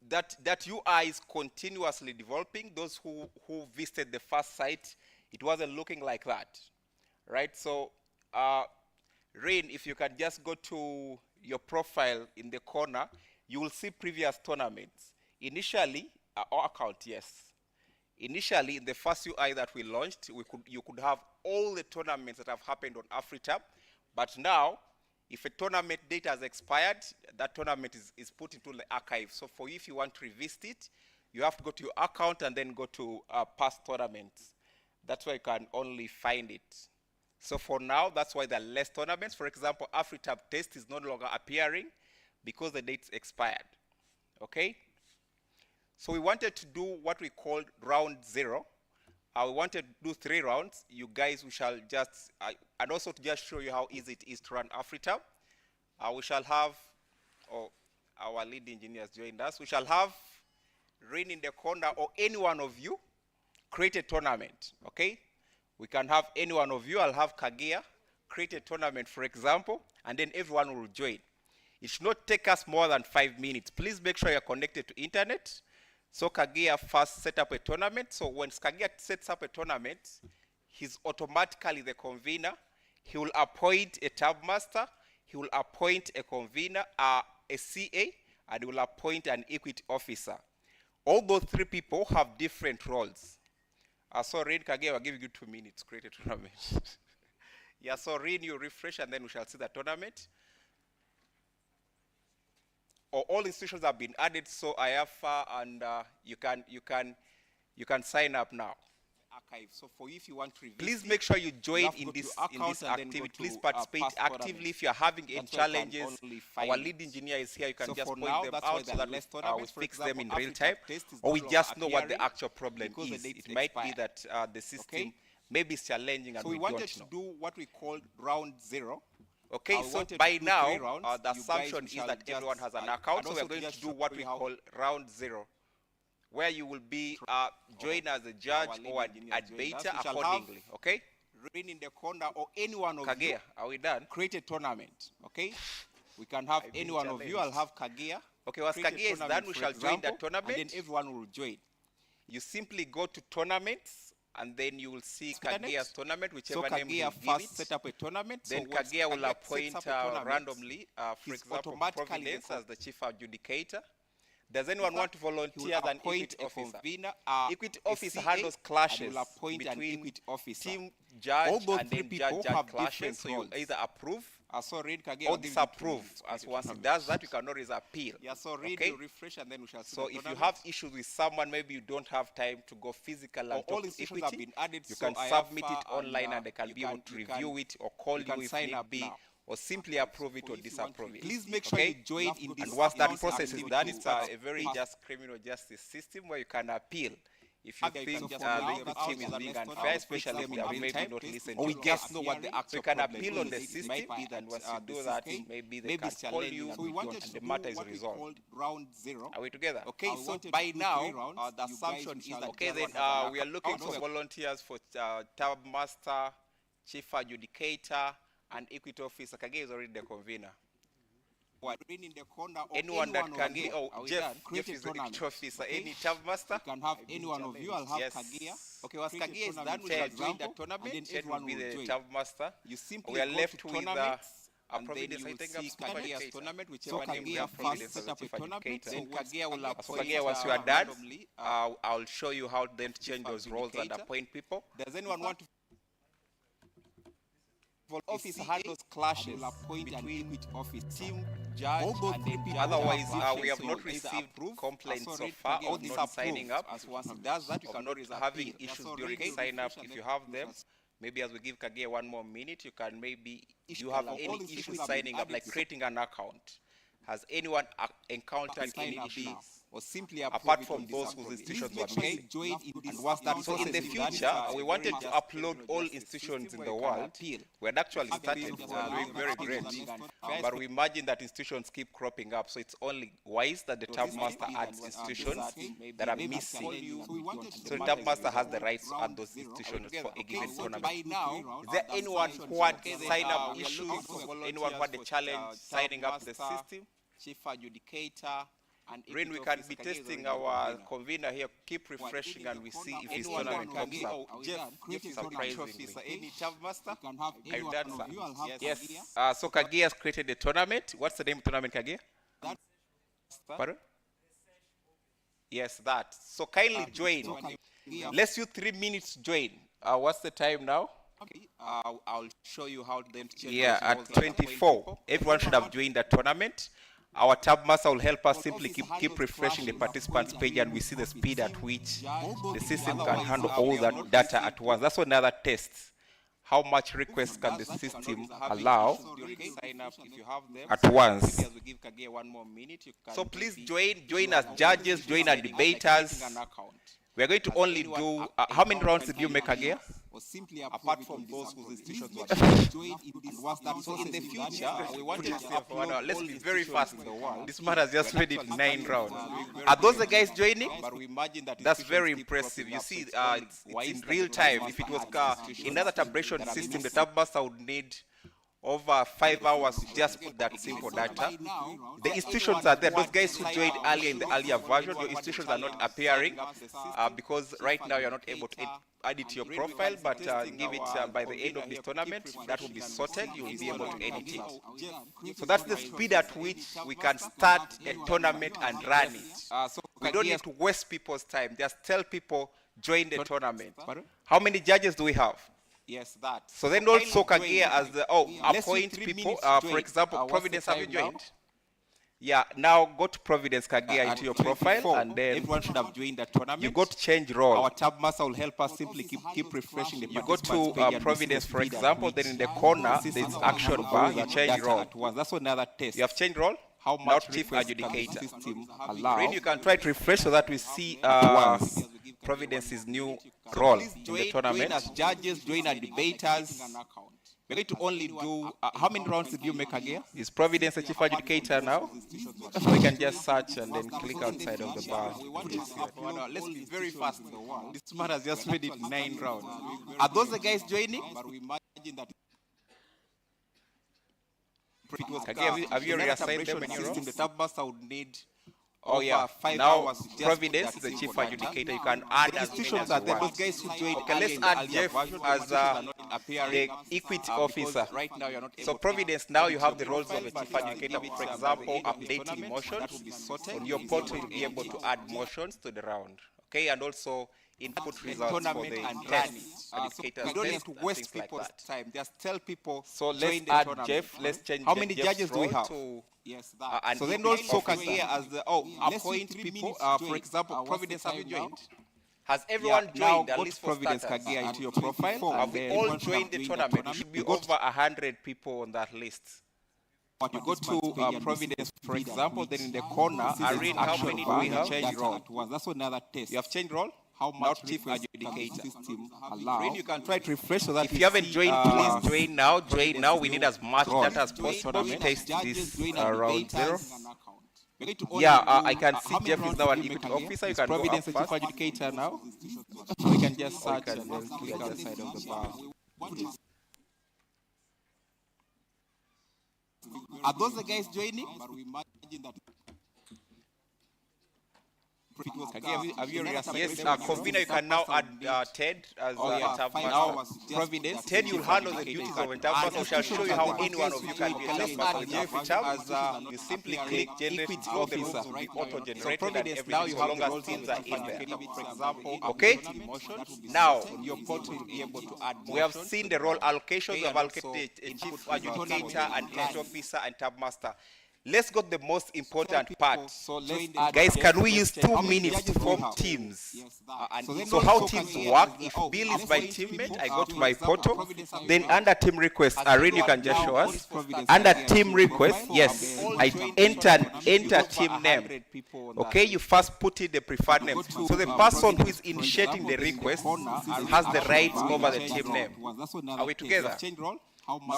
that UI is continuously developing. Those who visited the first site, it wasn't looking like that, right? So Rain, if you can just go to your profile in the corner, you will see previous tournaments. Initially, our account, yes. Initially, in the first UI that we launched, you could have all the tournaments that have happened on AfriTab, but now, if a tournament data has expired, that tournament is put into the archive. So for you, if you want to revisit it, you have to go to your account and then go to past tournaments. That's where you can only find it. So for now, that's why there are less tournaments. For example, AfriTab test is no longer appearing because the date's expired, okay? So we wanted to do what we called round 0. We wanted to do 3 rounds. You guys, we shall just, and also to just show you how easy it is to run AfriTab, we shall have, our lead engineers joined us, we shall have Rain in the corner or any one of you create a tournament, okay? We can have any one of you, I'll have Kagia create a tournament, for example, and then everyone will join. It should not take us more than 5 minutes. Please make sure you're connected to internet. So Kagia first set up a tournament. So when Kagia sets up a tournament, he's automatically the convener. He will appoint a tab master. He will appoint a convener, a CA, and he will appoint an equity officer. All those 3 people have different roles. So Rain, Kagia, I'll give you 2 minutes to create a tournament. Yeah, so Rain, you refresh, and then we shall see the tournament. All institutions have been added, so IAFA, and you can sign up now. Archive. So for you, if you want to revisit, please make sure you join in this activity. Please participate actively. If you are having any challenges, our lead engineer is here. You can just point them out so that we fix them in real time, or we just know what the actual problem is. It might be that the system maybe is challenging, and so we wanted to do what we called round 0. Okay, so by now, the assumption is that everyone has an account, so we're going to do what we call round 0, where you will be joined as a judge or an adjudicator accordingly, okay? Rain in the corner or any one of you, are we done? Create a tournament, okay? We can have any one of you, I'll have Kagia. Okay, once Kagia is done, we shall join the tournament, and then everyone will join. You simply go to tournaments, and then you will see Kagia's tournament, whichever name you give it. Set up a tournament. Then Kagia will appoint randomly, for example, Providence as the chief adjudicator. Does anyone want to volunteer as an equity officer? Equity officer handles clashes between team judge and then judge clashes. So you either approve or disapprove. As once it does that, you can always appeal. Yeah, so read, okay? Refresh, and then we shall see. So if you have issues with someone, maybe you don't have time to go physical and talk to equity, have been added, you can submit it online, and they can be able to review it or call you if need be, or simply approve it or disapprove it. Please make sure you join in this. And once that process is done, it's a very just criminal justice system where you can appeal. If you think the team is being unfair, especially if they have maybe not listened, or we just know what the actual problem is. So you can appeal on the system, and once you do that, maybe they can call you, and the matter is resolved. Round 0. Are we together? Okay, so by now, the assumption is that, okay, then we are looking for volunteers for tab master, chief adjudicator, and equity officer. Kagia is already the convener. In the corner, anyone that can be, Jeff is the equity officer. Any tab master? You can have any one of you. I'll have Kagia. Okay, once Kagia is done, we shall join the tournament. Chen will be the tab master. You simply we are left with Providence, I think, Kagia's tournament, whichever name we have first set up a tournament. Then Kagia will appoint. Kagia, once you are done, I'll show you how then to change those roles and appoint people. Does anyone want to? Office handles clashes between office team judge and then judge. Otherwise, we have not received complaints so far of not signing up. As once it does that, you cannot having issues during sign up. If you have them, maybe as we give Kagia 1 more minute, you can maybe you have any issues signing up, like creating an account. Has anyone encountered any issues? or simply apart from those whose institutions were missing. And once that so in the future, we wanted to upload all institutions in the world. We had actually started, we were doing very great, but we imagine that institutions keep cropping up, so it's only wise that the tab master adds institutions that are missing. So the tab master has the rights to add those institutions for a given tournament. Is there anyone who had sign-up issues? Anyone who had a challenge signing up the system? Chief adjudicator. And Rin, we can be testing our convener here. Keep refreshing, and we see if his tournament comes up. Jeff, surprisingly. Any tab master? Are you done, sir? Yes. So Kage has created a tournament. What's the name of the tournament, Kage? Pardon? Yes, that. So kindly join. Let's use 3 minutes to join. What's the time now? Okay. I'll show you how then to change. Yeah, at 24. Everyone should have joined the tournament. Our tab master will help us simply keep refreshing the participants page, and we see the speed at which the system can handle all that data at once. That's another test. How much requests can the system allow at once? So please join as judges, join as debaters. We are going to only do, how many rounds did you make again? Or simply apart from those whose institutions were so in the future, we wanted to say, let's be very fast. This man has just made it 9 rounds. Are those the guys joining? That's very impressive. You see, it's in real time. If it was another tabulation system, the tab master would need over 5 hours to just put that simple data. The institutions are there. Those guys who joined earlier in the earlier version, your institutions are not appearing because right now you're not able to add it to your profile, but give it by the end of this tournament, that will be sorted, you will be able to edit it. So that's the speed at which we can start a tournament and run it. We don't need to waste people's time. Just tell people, join the tournament. How many judges do we have? Yes, that. So then also Kage as the, appoint people, for example, Providence, have you joined? Yeah, now go to Providence Kage into your profile, and then everyone should have joined the tournament. You go to change role. Our tab master will help us simply keep refreshing the. You go to Providence, for example, then in the corner there's action bar. You change role. That's another test. You have changed role. How much chief adjudicator system allow? Then you can try to refresh so that we see Providence's new role in the tournament. Join as judges, join as debaters. We're going to only do, how many rounds did you make again? Is Providence a chief adjudicator now? So we can just search and then click outside of the bar. Let's be very fast. This man has just made it 9 rounds. Are those the guys joining? Have you reassigned them in your roles? The tab master would need 5 hours. Providence, the chief adjudicator, you can add as institutions are there. Those guys who joined. Okay, let's add Jeff as the equity officer. Right now, you're not. So Providence, now you have the roles of a chief adjudicator. For example, updating motions on your portal to be able to add motions to the round. Okay, and also input results for the tests. You don't need to waste people's time. Just tell people. So let's add Jeff. Let's change. How many judges do we have? Yes, that. So then also Kage as the appoint people. For example, Providence, have you joined? Has everyone joined? Now go to Providence Kage into your profile. Have we all joined the tournament? There should be over 100 people on that list. You go to Providence, for example, then in the corner, Irene, how many do we have? Change role. That's another test. You have changed role? How much chief adjudicator system allow? You can try to refresh so that if you haven't joined, please join now. Join now. We need as much data as possible to test this round 0. Yeah, I can see Jeff is now an equity officer. You can Providence go up chief adjudicator now. We can just search and then click outside of the bar. Are those the guys joining? Have you yes, Convener, you can now add Ted as tab master. Providence. Ted, you'll handle the duties of a tab master. We shall show you how any one of you can be a tab master. You simply click generate all the rules will be auto-generated. So Providence, now you have the teams are in there. For example, okay. Now, we have seen the role allocations. We have allocated a chief adjudicator and test officer and tab master. let's go to the most important part. So let's Guys, can we use 2 minutes to form teams? So how teams work, if Bill is my teammate, I go to my portal, then under team request, Irene, you can just show us. Under team request, yes, I enter team name. Okay, you first put in the preferred name. So the person who is initiating the request has the rights over the team name. Are we together?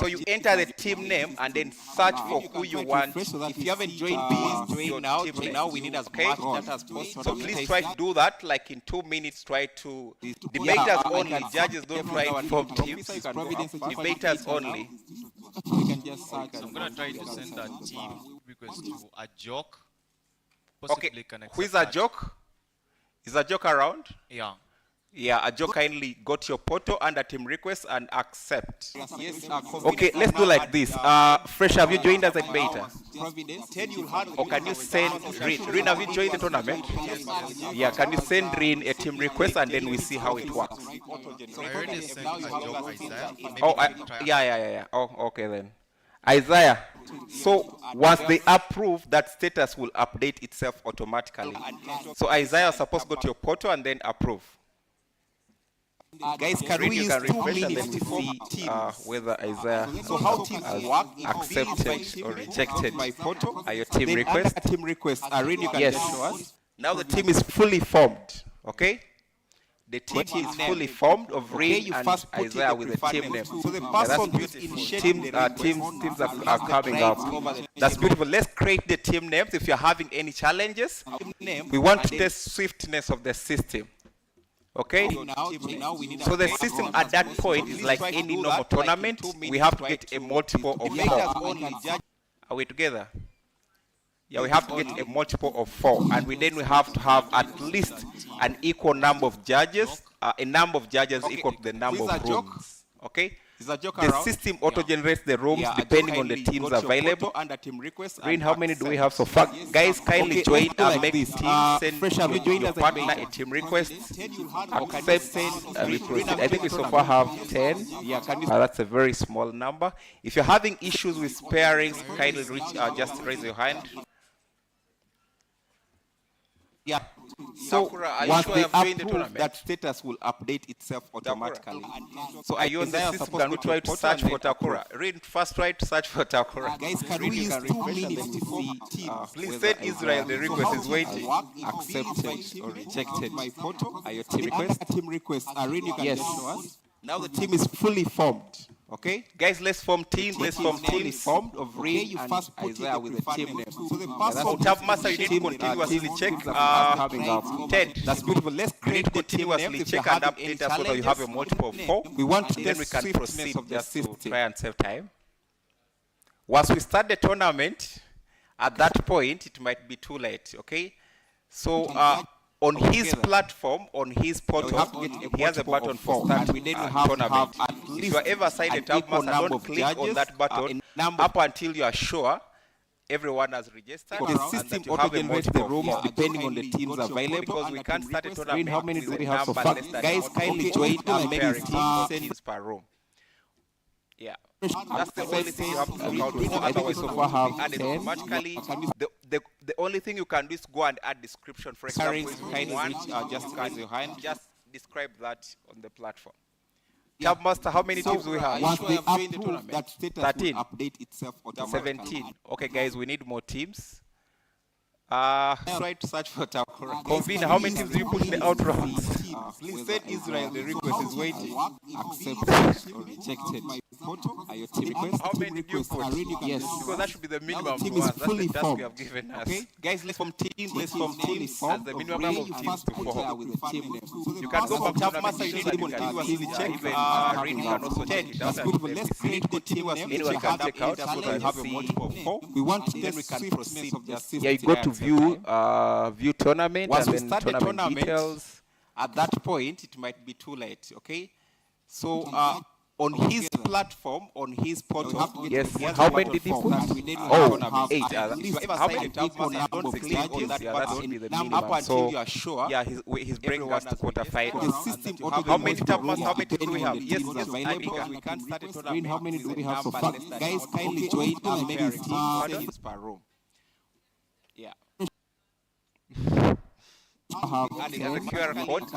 So you enter the team name and then search for who you want. If you haven't joined, please join now. Join now. We need as much data as possible. So please try to do that. Like in 2 minutes, try to debaters only. Judges don't try to form teams. Debaters only. I'm gonna try to send that team request to a joke. Okay. Who is a joke? Is a joke around? Yeah. Yeah, a joke, kindly go to your portal under team request and accept. Yes, okay, let's do like this. Fresh, have you joined as a beta? Or can you send Rin, have you joined the tournament? Yeah, can you send Rin a team request and then we see how it works? I already sent a joke, Isaiah. Oh, yeah. Oh, okay then. Isaiah, so once they approve, that status will update itself automatically. So Isaiah is supposed to go to your portal and then approve. Guys, can we use 2 minutes to see whether Isaiah so how teams work accepted or rejected my photo your team request? Team request. Irene, you can yes. just show us. Now the team is fully formed. Okay. The team is fully formed of Rin and Isaiah with the team name. So the person who's initiating teams are coming up. That's beautiful. Let's create the team names. If you're having any challenges, we want to test swiftness of the system. Okay, so the system at that point is like any normal tournament. We have to get a multiple of 4. Are we together? Yeah, we have to get a multiple of 4, and then we have to have at least an equal number of judges, a number of judges equal to the number of rooms. Okay. The system auto-generates the rooms depending on the teams available. Rin, how many do we have so far? Guys, kindly join and make teams. Send your partner a team request. Accept and we proceed. I think we so far have 10. That's a very small number. If you're having issues with pairings, kindly just raise your hand. Yeah. So once they approve, that status will update itself automatically. So are you on the system? Can we try to search for Takura? Read first, try to search for Takura. Guys, can we use 2 minutes to see teams? Please send Israel, the request is waiting. Accepted or rejected. My photo, your team request. Team request. Yes. Now the team is fully formed. Okay, guys, let's form teams. Let's form teams formed of Rin and Isaiah with the team name. So the person tab master, you need to continuously check. Ted, that's beautiful. Let's create the team continuously check and update us so that you have a multiple of 4. We want to then we can proceed of the just system. to try and save time. Once we start the tournament, at that point it might be too late. Okay, so on his platform, on his portal, he has a button for start tournament. If you are ever assigned a tab master, don't click on that button up until you are sure everyone has registered. The system auto-generates the rooms depending on the teams available. Because we can't start a tournament how many do with we a have so number far? less than Guys, kindly join and make teams per room. Yeah. That's the only thing you have to look out for. I think we so far have add it 10. automatically. The only thing you can do is go and add description. For example, if you want, just describe that on the platform. Tab master, how many teams do we have? Once they approve, that status 13. will update itself automatically. 17. Okay, guys, we need more teams. Try to search for Takura. Convener, how many teams do you put in the out rounds? Please send Israel, the request is waiting. Accepted or rejected. How many do you put? Yes. Because that should be the minimum. Team is That's fully the task formed. you have given us. Okay, guys, let's form teams. Let's form teams as the minimum number of teams to form. You can go back to the master, you need to continuously check. Even Rin can also check it out. Let's create the team name. Anyone can check out so that you have a multiple of 4. We want to then test we can swiftness proceed. of the system. Yeah, you go to view tournament Once and we then start the tournament tournament, details. at that point, it might be too late, okay? So, on his platform, on his portal, Yes. he has How a many button did he form. put? We need to Oh, have 8. at least How many an tab equal masters? number Don't of 16 judges on that. Yeah, that should be the minimum. up until So, you are sure. yeah, he's bringing us to quarter The final. system How many tab masters? How many teams do we have? Yes, Yes, available. we can't start a How tournament. many do we have so Number far? less than Guys, one. kindly join and make Teams per room. Adding as a QR code.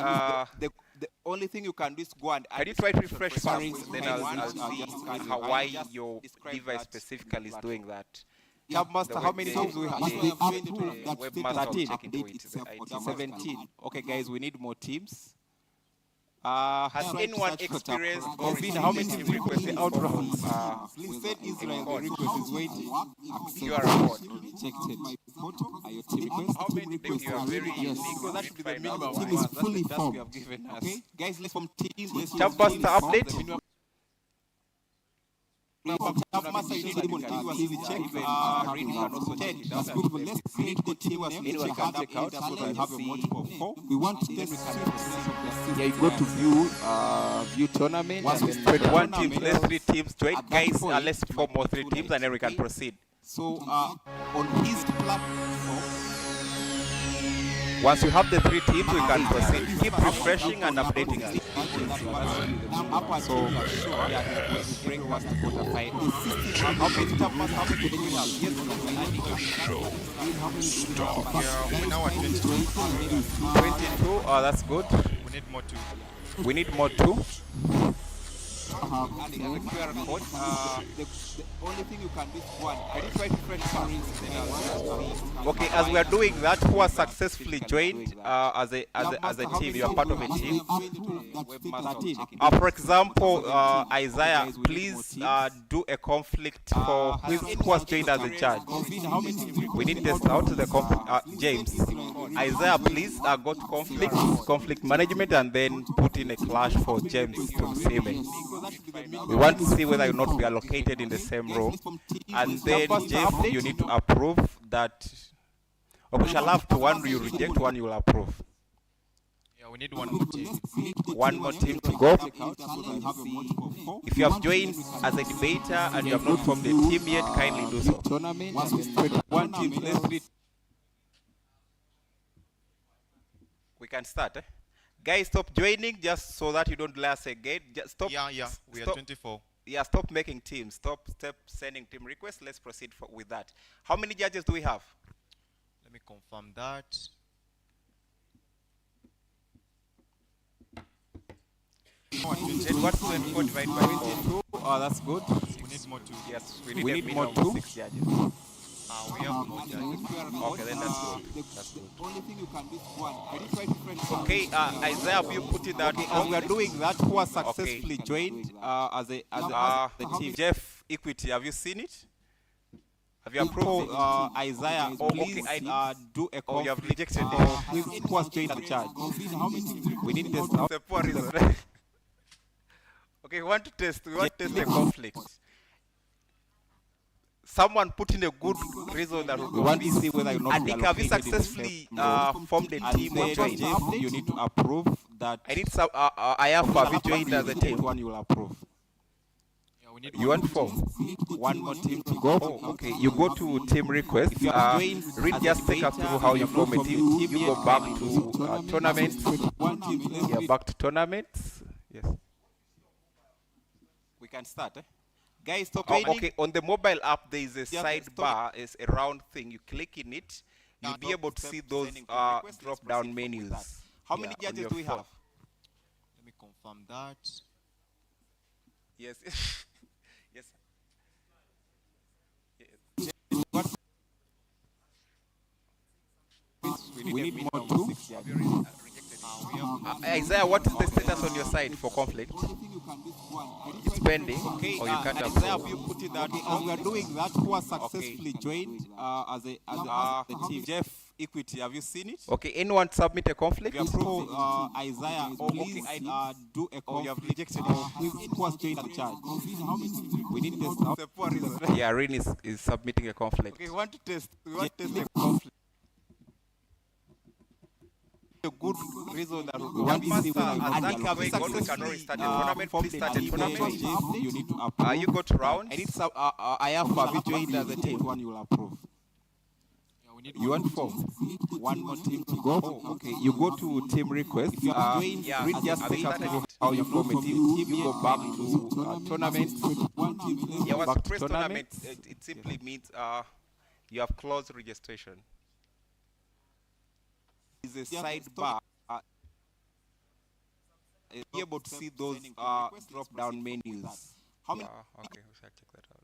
The only thing you can do is go and can you try to refresh first? Then I'll see why your device specifically is doing that. Master, how many teams we have? Webmaster 17. Okay, guys, we need more teams. Has anyone experienced or received how many team requests requests out from Please said Israel, the request is waiting. QR code? Rejected. Are your team requests? How many teams you are very Yes, because that should be the minimum. Team is fully formed. Okay, guys, let's from teams. Chambuster update. Master, you need to continuously check. That's good. But let's create continuously check out so that we have a multiple four. We want to test. Yeah, you go to view tournament. Once we spread one team, let's 3 teams join. Guys, let's form more 3 teams and then we can proceed. So on his platform, once you have the 3 teams, we can proceed. Keep refreshing and updating us. So bring us to quarterfinal. How many do we have? Now at 22. Oh, that's good. We need more too. We need more too. Adding as a QR code. The only thing you can do is one. Can you try to refresh Okay, as we are doing that, who has successfully joined as a team? You are part of a team. For example, Isaiah, please do a conflict for who has joined as a judge. We need to test out the conflict. James, Isaiah, please go to conflict management, and then put in a clash for James to see me. We want to see whether or not we are located in the same room. And then, Jeff, you need to approve that. Or we shall have to one you reject, one you will approve. Yeah, we need one more team. One more team to go. If you have joined as a debater and you have not formed a team yet, kindly do so. One team, let's read. We can start. Guys, stop joining just so that you don't delay us again. Just stop. Yeah, we are 24. Yeah, stop making teams. Stop sending team requests. Let's proceed with that. How many judges do we have? Let me confirm that. What's 24 divided by 4? Oh, that's good. We need more too. Yes, we need more too. 6 judges. We have more judges. Okay, then that's good. That's good. The only thing you can do is one. Can you try to refresh Okay, Isaiah, have you put it that? As we are doing that, who has successfully joined as the team? Jeff, Equity, have you seen it? Have you approved Isaiah, please do a you have rejected it. Who has joined the charge? We need this now. The poor reason. Okay, we want to test the conflict. Someone put in a good reason that we want to see whether or not. And have you successfully formed a team or joined? You need to approve that. I need some. I have you joined as a team. One you will approve. You want form? One more team to go. Oh, okay. You go to team request. Read just take us through how you form a team. You go back to tournaments. Yeah, back to tournaments. Yes. We can start. Guys, stop okay, on the mobile app, there is a sidebar, is a round thing. You click in it, you'll be able to see those drop-down menus. How many judges do we have? Let me confirm that. Yes. Yes. We need more too. Isaiah, what is the status on your side for conflict? It's pending. Okay, or you can't Isaiah, you put it that as we are doing that, who has successfully joined as the team? Jeff, Equity, have you seen it? Okay, anyone submit a conflict? You approve Isaiah, please do a conflict. You have rejected who has joined the charge? We need this now. Yeah, Rin is submitting a conflict. Okay, we want to test the conflict. A good reason that we want to see whether you need to approve. You go to round. I need some. I have joined as a team. One you will approve. You want form? One more team to go. Oh, okay. You go to team request. If you are joined, just take us through how you form a team. You go back to tournaments. Yeah, once you press tournaments, it simply means you have closed registration. is a sidebar. Be able to see those drop-down menus. How many? Okay, we shall check that out.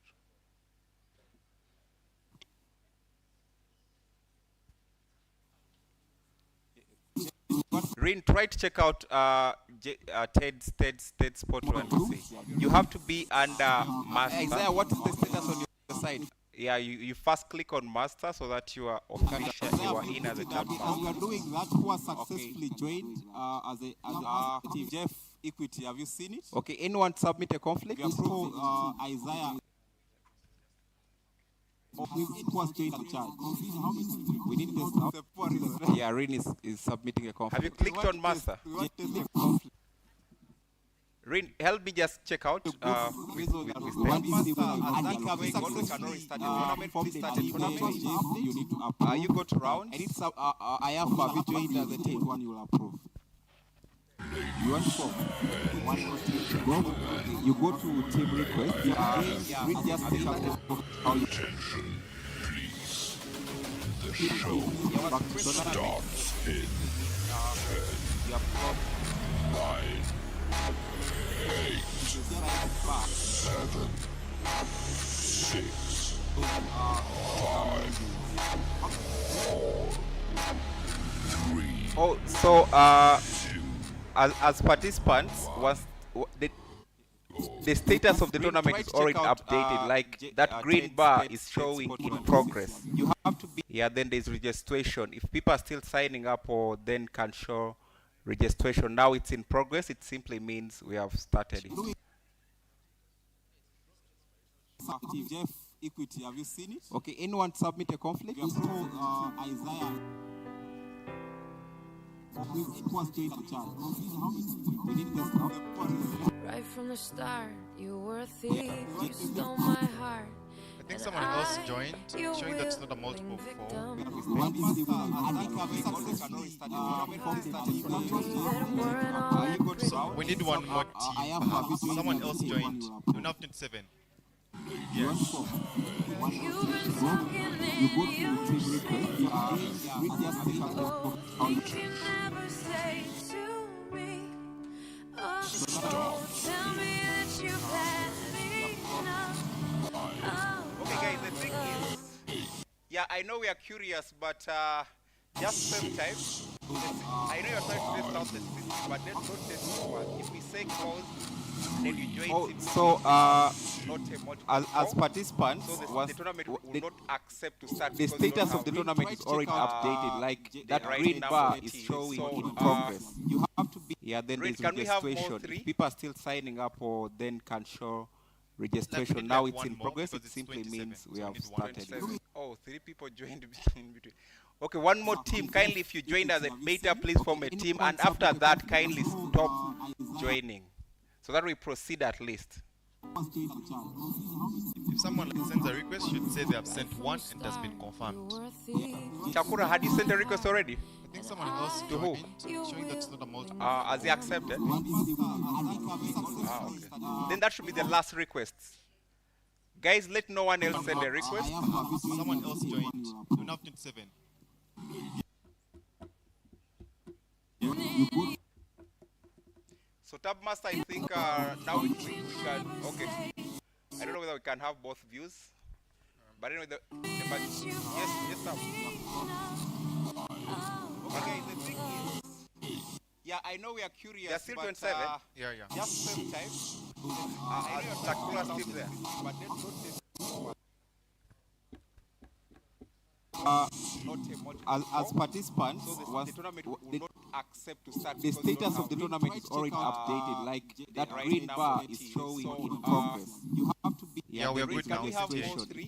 Rin, try to check out Ted's spot one to see. You have to be under master. Isaiah, what is the status on your side? Yeah, you first click on master so that you are official. You are in as a tab We master. are doing that. Who has successfully joined as a Jeff Equity? Have you seen it? Okay. Anyone submit a conflict? We approve Isaiah. It was joined the chat. We need this. Yeah, Rin is submitting a conflict. Have you clicked on master? Rin, help me just check out. You go to round. I have Fabi joined as a team. One you will approve. You want to you go to team request. Read just take out how you The show starts in 10, 9, 8, 7, 6, 5, 4, 3. Oh, so as participants, once the status of the tournament is already updated, like that green bar is showing in progress. You have to be then there's registration. If people are still signing up, or then can show registration. Now it's in progress. It simply means we have started it. Jeff Equity, have you seen it? Okay, anyone submit a conflict? Isaiah. Right from the start, you were a thief, you stole my heart. I think someone else joined, showing that's not a multiple 4. So we need one more team. Someone else joined. We now have 27. Yeah. Okay, guys, the thing is, yeah, I know we are curious, but just same time, I know you're trying to test out the system, but let's not test forward. If we say close, then you join as participants, so the tournament will not accept to start. The status of the tournament is already updated, like that green bar is showing in progress. You have to be then there's registration. If people are still signing up, or then can show registration. Now it's in progress. It simply means we have started. Oh, 3 people joined in between. Okay, one more team. Kindly, if you joined as a beta, please form a team, and after that, kindly stop joining, so that we proceed at least. If someone sends a request, should say they have sent one and has been confirmed. Chakura, had you sent a request already? I think someone else to who? Showing that's not a multiple. Has he accepted? Okay. Then that should be the last request. Guys, let no one else send a request. Someone else joined. We now have 27. So Tab Master, I think now we can, okay. I don't know whether we can have both views. But anyway, yes, Tab. Okay, the thing is, yeah, I know we are curious. They're still 27. Yeah. Just same time. I know Sakura still there. But let's not take as participants, the tournament will not accept to start. The status of the tournament is already updated, like that green bar is showing in progress. You have to be we are good now.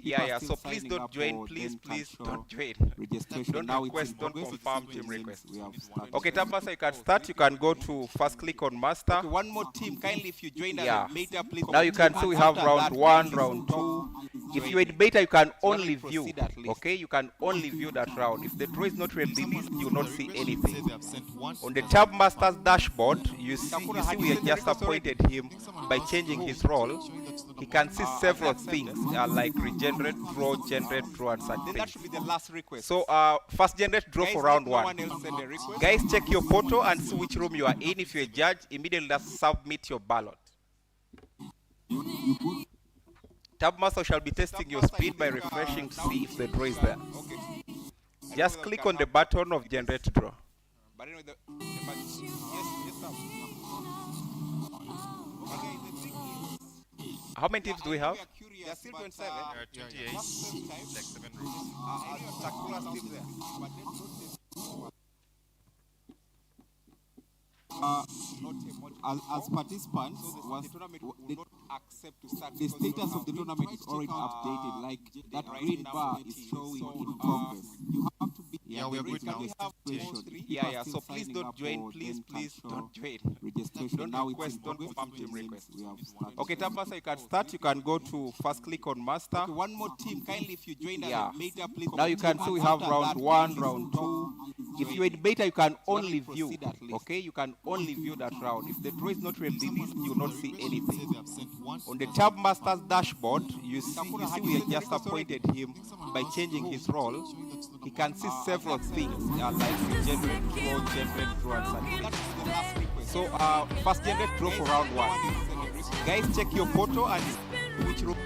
Yeah. So please don't join. Please don't join. Registration. Don't request. Don't confirm team request. Okay, Tab Master, you can start. You can go to first click on master. One more team. Kindly, if you join as a beta, please. Now you can see we have round 1, round 2, If you're a debater, you can only view. Okay, you can only view that round. If the draw is not released, you will not see anything. On the tab master's dashboard, you see we have just appointed him by changing his role. He can see several things like regenerate, draw, generate, draw, and such things. So first generate draw for round one. Guys, check your photo and see which room you are in. If you're a judge, immediately just submit your ballot. Tab master shall be testing your speed by refreshing to see if the draw is there. Just click on the button of generate draw. How many teams do we have? There are still 27. 28. Like 7 rooms. As participants, the status of the tournament is already updated. Like that green bar is showing in progress. You have to be. Yeah, we are good now. Yeah. So please don't join. Please don't join. Registration now. Don't confirm team request. Okay, Tab Master, you can start. You can go to first click on master. Okay, one more team. Kindly, if you join us later, please. Now you can see we have round 1, round 2. If you're a debater, you can only view. Okay, you can only view that round. If the draw is not released, you will not see anything. On the tab master's dashboard, you see we have just appointed him by changing his role. He can see several things like generate, draw, and such. So first generate draw for round 1. Guys, check your photo and which room.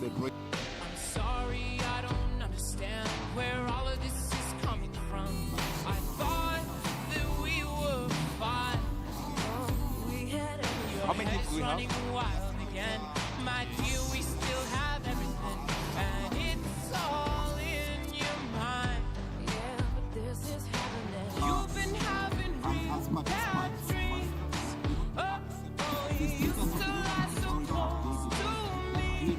I'm sorry, I don't understand where all of this is coming from. I thought that we were fine. We had How many teams do we have? again. My dear, we still have everything, and it's all in your mind. Yeah, but this is happening. You've been having real bad dreams. Oh, you used to lie so close to me.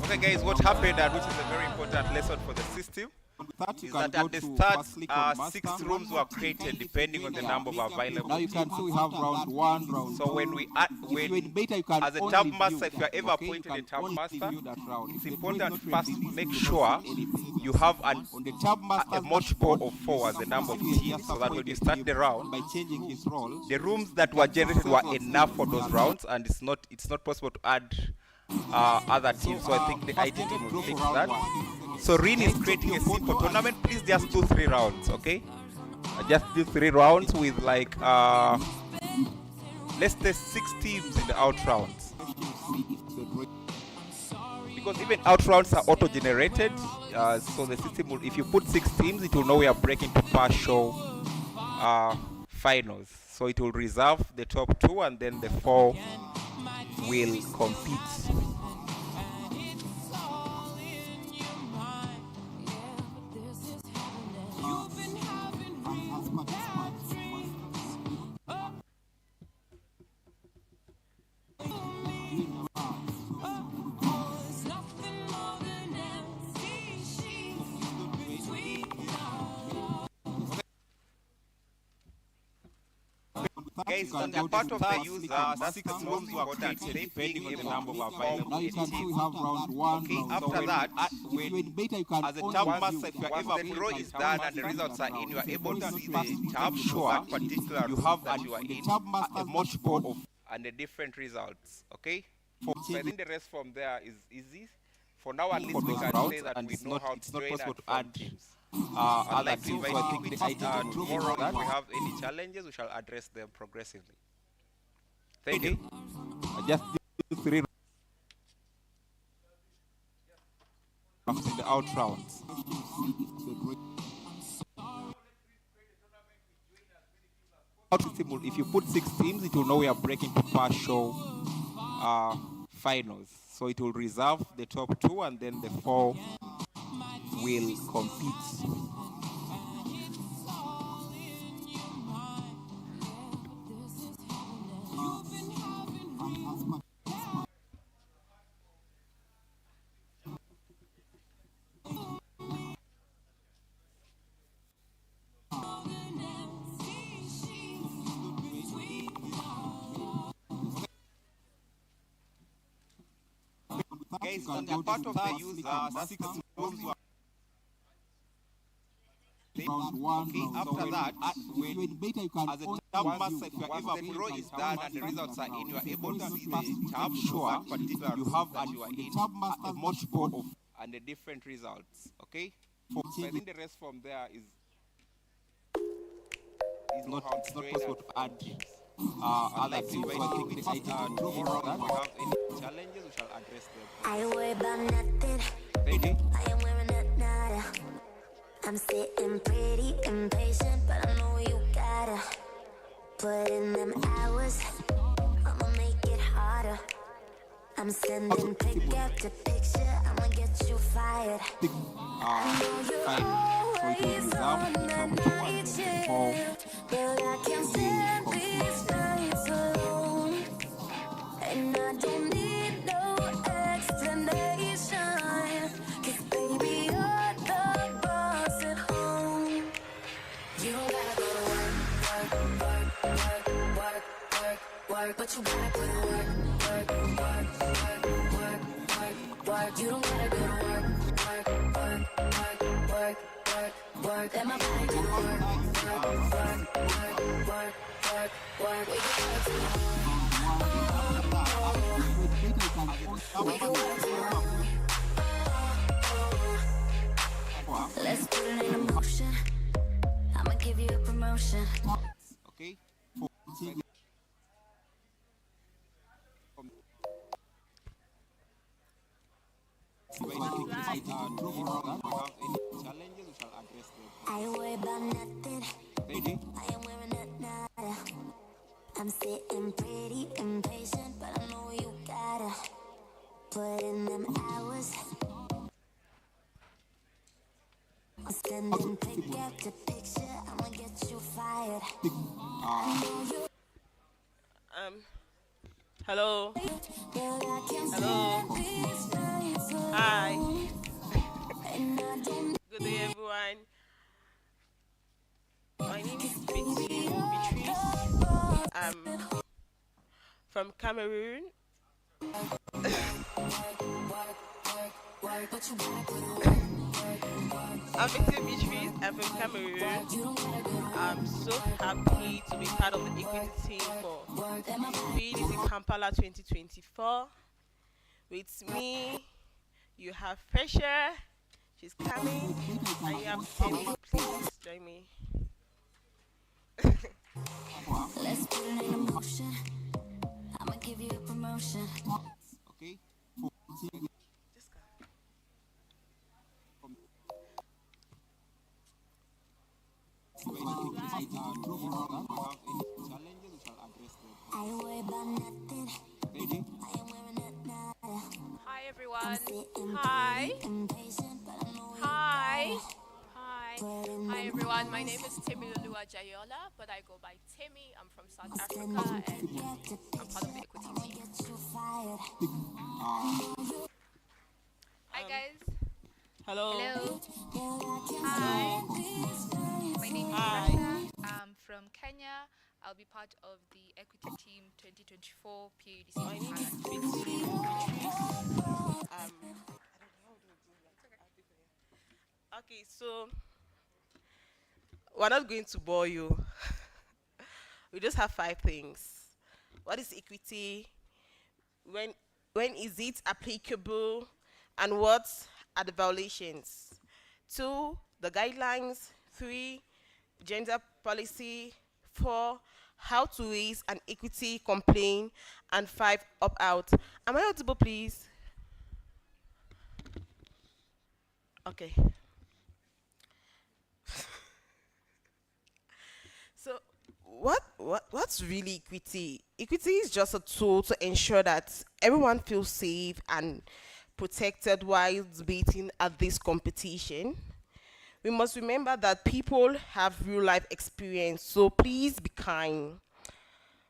Okay, guys, what happened, and which is a very important lesson for the system, is that at the start, 6 rooms were created depending on the number of available. Now you can see we have round 1, round 2. So when we as a tab master, if you are ever appointed a tab master, it's important first make sure you have a multiple of 4 as the number of teams, so that when you start the round, by changing his role, the rooms that were generated were enough for those rounds, and it's not possible to add other teams. So I think the IT team will fix that. So Rin is creating a simple tournament. Please just do 3 rounds, okay? Just do 3 rounds with like let's say 6 teams in the out rounds, because even out rounds are auto-generated. So the system will, if you put 6 teams, it will know we are breaking to partial finals. So it will reserve the top 2, and then the 4 will compete. Guys, on the part of the user, that's 6 rooms were created depending on the number of available. Now you can see we have round 1. Okay, after that, as a tab master, if you are ever the draw is done and the results are in, you are able to see the tab show that particular you have that you are in a multiple of and the different results. Okay, so I think the rest from there is easy. For now, at least we can say that we know how to train and add teams. I'd like to invite you tomorrow if we have any challenges, we shall address them progressively. Thank you. Just do 3 rounds in the out rounds. If you put 6 teams, it will know we are breaking to partial finals. So it will reserve the top 2, and then the 4 will compete. Okay, it's on the part of the user, that's those who are okay, after that, as a tab master, if you are able, the draw is done and the results are in, you are able to see the tab for that particular result that you are in, a multiple of, and the different results, okay? So I think the rest from there is not how it's not possible to add other things. So I think the idea tomorrow, if you have any challenges, we shall address them. I worry about nothing. Thank you. I am wearing a nada. I'm sitting pretty impatient, but I know you gotta put in them hours. I'ma make it harder. I'm sending pick after picture. I'ma get you fired. I know you're always on the night shift, but I can't stand these nights alone. And I don't need no explanation, 'cause baby, you're the boss at home. You don't gotta go to work, work, work, work, work, work, work, but you gotta put in work, work, work, work, work, work, work. You don't gotta go to work, work, work, work, work, work, work. Let my body do the work, work, work, work, work, work, work. We can work tomorrow. Let's put it in motion. I'ma give you a promotion. Okay? I worry about nothing. I am wearing a nada. I'm sitting pretty impatient, but I know you gotta put in them hours. I'm sending pick after picture. I'ma get you fired. I know you. Hello. Hello. Hi. Good day, everyone. My name is Beatrice. I'm from Cameroon. I'm Beatrice. I'm from Cameroon. I'm so happy to be part of the equity team for PDC Kampala 2024. With me, you have Pressure. She's coming. And you have Timmy. Please join me. Let's put it in motion. I'ma give you a promotion. Okay? I worry about nothing. I am wearing a nada. Hi everyone. Hi. Hi. Hi. Hi everyone. My name is Timmy Lulua Jayola, but I go by Timmy. I'm from South Africa and I'm part of the equity team. Hi guys. Hello. Hello. Hi. My name is Rasha. I'm from Kenya. I'll be part of the equity team 2024 PUDC. My name is Beatrice. Okay, so we're not going to bore you. We just have 5 things. What is equity? When is it applicable? And what are the violations? 2, the guidelines. 3, gender policy. 4, how to raise an equity complaint. And 5, opt-out. Am I audible, please? Okay. So what's really equity? Equity is just a tool to ensure that everyone feels safe and protected while debating at this competition. We must remember that people have real life experience, so please be kind.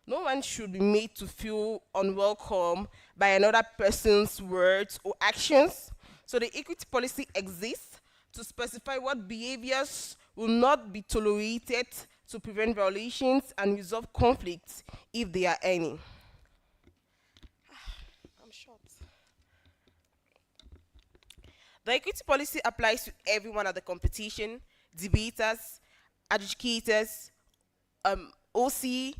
No one should be made to feel unwelcome by another person's words or actions. So the equity policy exists to specify what behaviors will not be tolerated to prevent violations and resolve conflicts if there are any. I'm short. The equity policy applies to everyone at the competition, debaters, adjudicators, OC,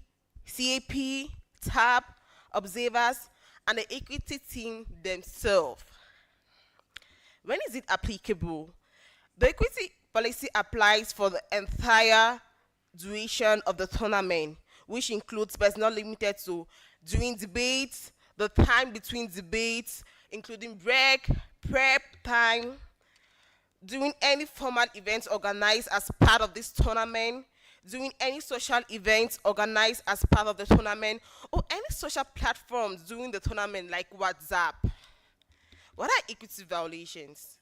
CAP, TAP, observers, and the equity team themselves. When is it applicable? The equity policy applies for the entire duration of the tournament, which includes but is not limited to during debates, the time between debates, including break, prep time, during any formal events organized as part of this tournament, during any social events organized as part of the tournament, or any social platforms during the tournament like WhatsApp. What are equity violations?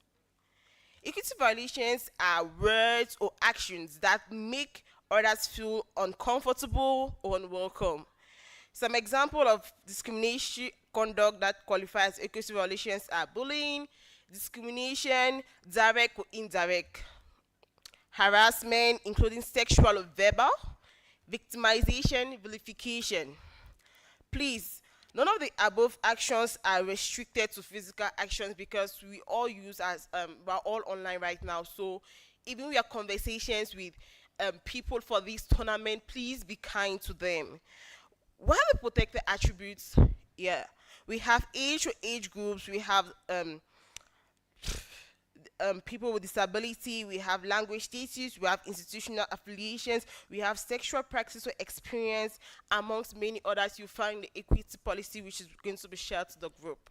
Equity violations are words or actions that make others feel uncomfortable or unwelcome. Some example of discriminatory conduct that qualifies equity violations are bullying, discrimination, direct or indirect, harassment, including sexual or verbal, victimization, vilification. Please, none of the above actions are restricted to physical actions because we all use as we're all online right now. So even we have conversations with people for this tournament, please be kind to them. What are the protected attributes? Yeah, we have age or age groups. We have people with disability, we have language status, we have institutional affiliations, we have sexual practice or experience, amongst many others. You find the equity policy, which is going to be shared to the group.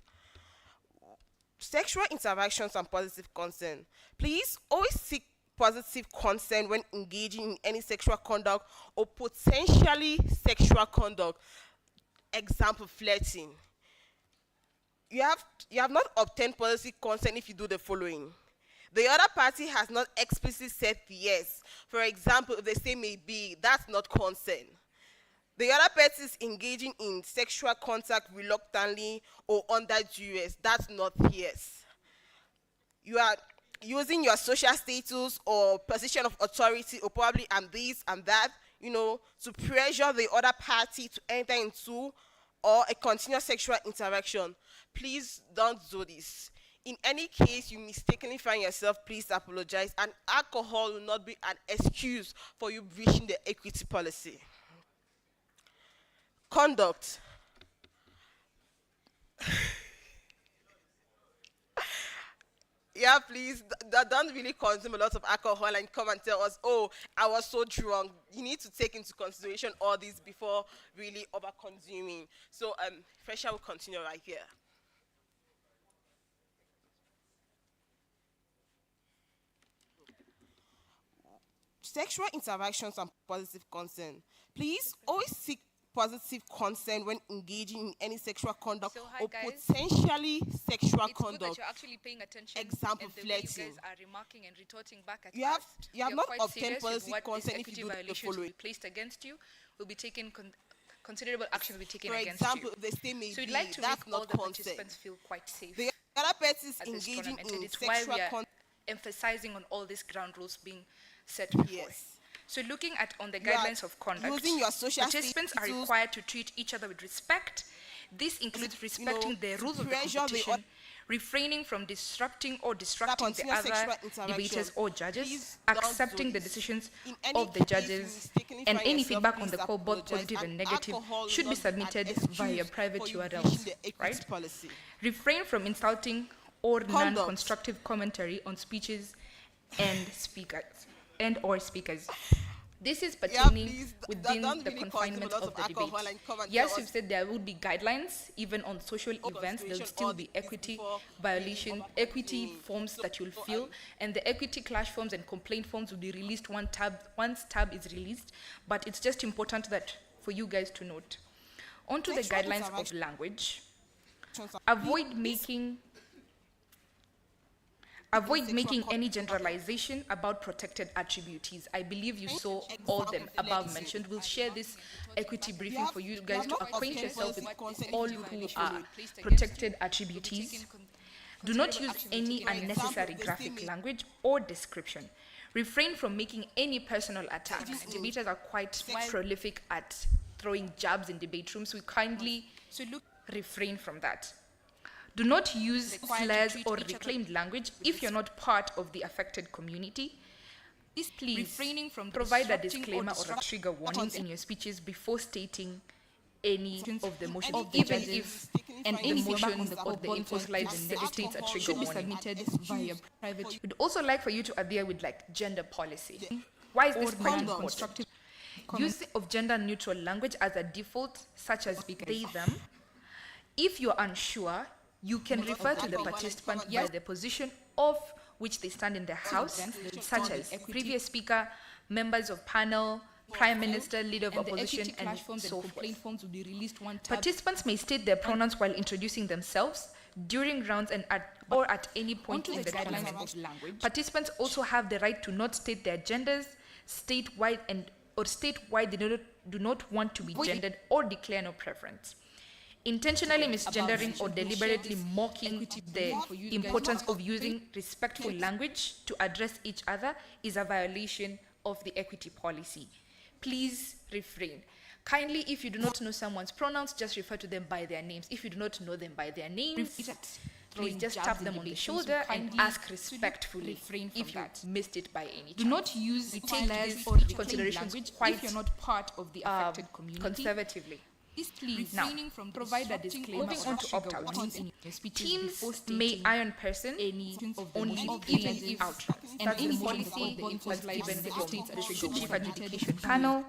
Sexual interactions and positive consent. Please always seek positive consent when engaging in any sexual conduct or potentially sexual conduct. Example, flirting. You have not obtained positive consent if you do the following. The other party has not explicitly said yes. For example, if they say maybe, that's not consent. The other person is engaging in sexual contact reluctantly or under duress, that's not yes. You are using your social status or position of authority or probably and this and that, to pressure the other party to enter into or a continuous sexual interaction. Please don't do this. In any case you mistakenly find yourself, please apologize, and alcohol will not be an excuse for you breaching the equity policy. Conduct. Yeah, please don't really consume a lot of alcohol and come and tell us, oh, I was so drunk. You need to take into consideration all this before really over consuming. So Fresha will continue right here. Sexual interactions and positive consent. Please always seek positive consent when engaging in any sexual conduct or potentially sexual It's conduct. good that you're actually paying attention. Example, and the way flirting. you guys are remarking and retorting back at You have- us. you have You're not quite obtained serious with positive what consent this if you equity do the violation will be following. placed against you. Will be taken considerable actions will be taken For against example, you. if they say maybe, So we'd like to that's make all not the consent. participants feel quite safe. The other person is at this engaging tournament, in and it's why sexual we are conduct. emphasizing on all these ground rules being set before. Yes. So looking at on the You are guidelines of conduct, using your social participants are status- required to treat each other with respect. This includes respecting the to rules of the pressure the competition, refraining from disrupting or distracting the continuous other sexual interaction. debaters or judges, Please don't accepting do the this. decisions In any of the case, you judges, mistakenly and find any yourself, feedback on please the call, both apologize, positive and and negative, alcohol will should be not be an submitted excuse via private for you URLs, breaching the equity right? policy. Refrain from insulting or Conduct. non-constructive commentary on speeches and or speakers. This is pertaining please, within don't the really consume confinement a lot of of the alcohol debate. and come and Yes, tell we've us- said there will be guidelines, even on social events, there will still be equity violation, equity forms that you'll fill, and the equity clash forms and complaint forms will be released once tab is released, but it's just important that for you guys to note. On to the Sexual guidelines of interaction- language. Avoid making any generalization about protected attributes. I believe you saw all them above mentioned. We'll share this equity briefing for you guys to acquaint yourself with all who are protected attributes. Do not use any unnecessary graphic language or description. Refrain from making any personal attacks. Debaters are quite prolific at throwing jabs in debate rooms. We kindly refrain from that. Do not use slurs or reclaimed language if you're not part of the affected community. Please refraining from provide a disrupting disclaimer or a disrupting trigger warning in your speeches before stating any of the motions, of the even judges if and the any feedback on motions the or the info slides states a trigger should be warning. submitted via private. We'd also like for you to adhere with like gender policy. Why is this quite important? Use of gender-neutral language as a default, such as they, them. If you're unsure, you can refer to the participant by the position of which they stand in the House, such as previous speaker, members of panel, Prime Minister, Leader of Opposition, and so forth. Participants may state their pronouns while introducing themselves, during rounds and or at any point in the tournament. Participants also have the right to not state their genders, state why they do not want to be gendered, or declare no preference. Intentionally misgendering or deliberately mocking the importance of using respectful language to address each other is a violation of the equity policy. Please refrain. Kindly, if you do not know someone's pronouns, just refer to them by their names. If you do not know them by their names, please just tap them on the shoulder and ask respectfully if you missed it by any chance. Do not use we take these or considerations language quite if you're not part of the affected community. Conservatively. Please Now, from provide a disclaimer. Moving on to opt-outs. Teams may may iron person only if outright. That's the policy was given from the Chief Adjudication Panel.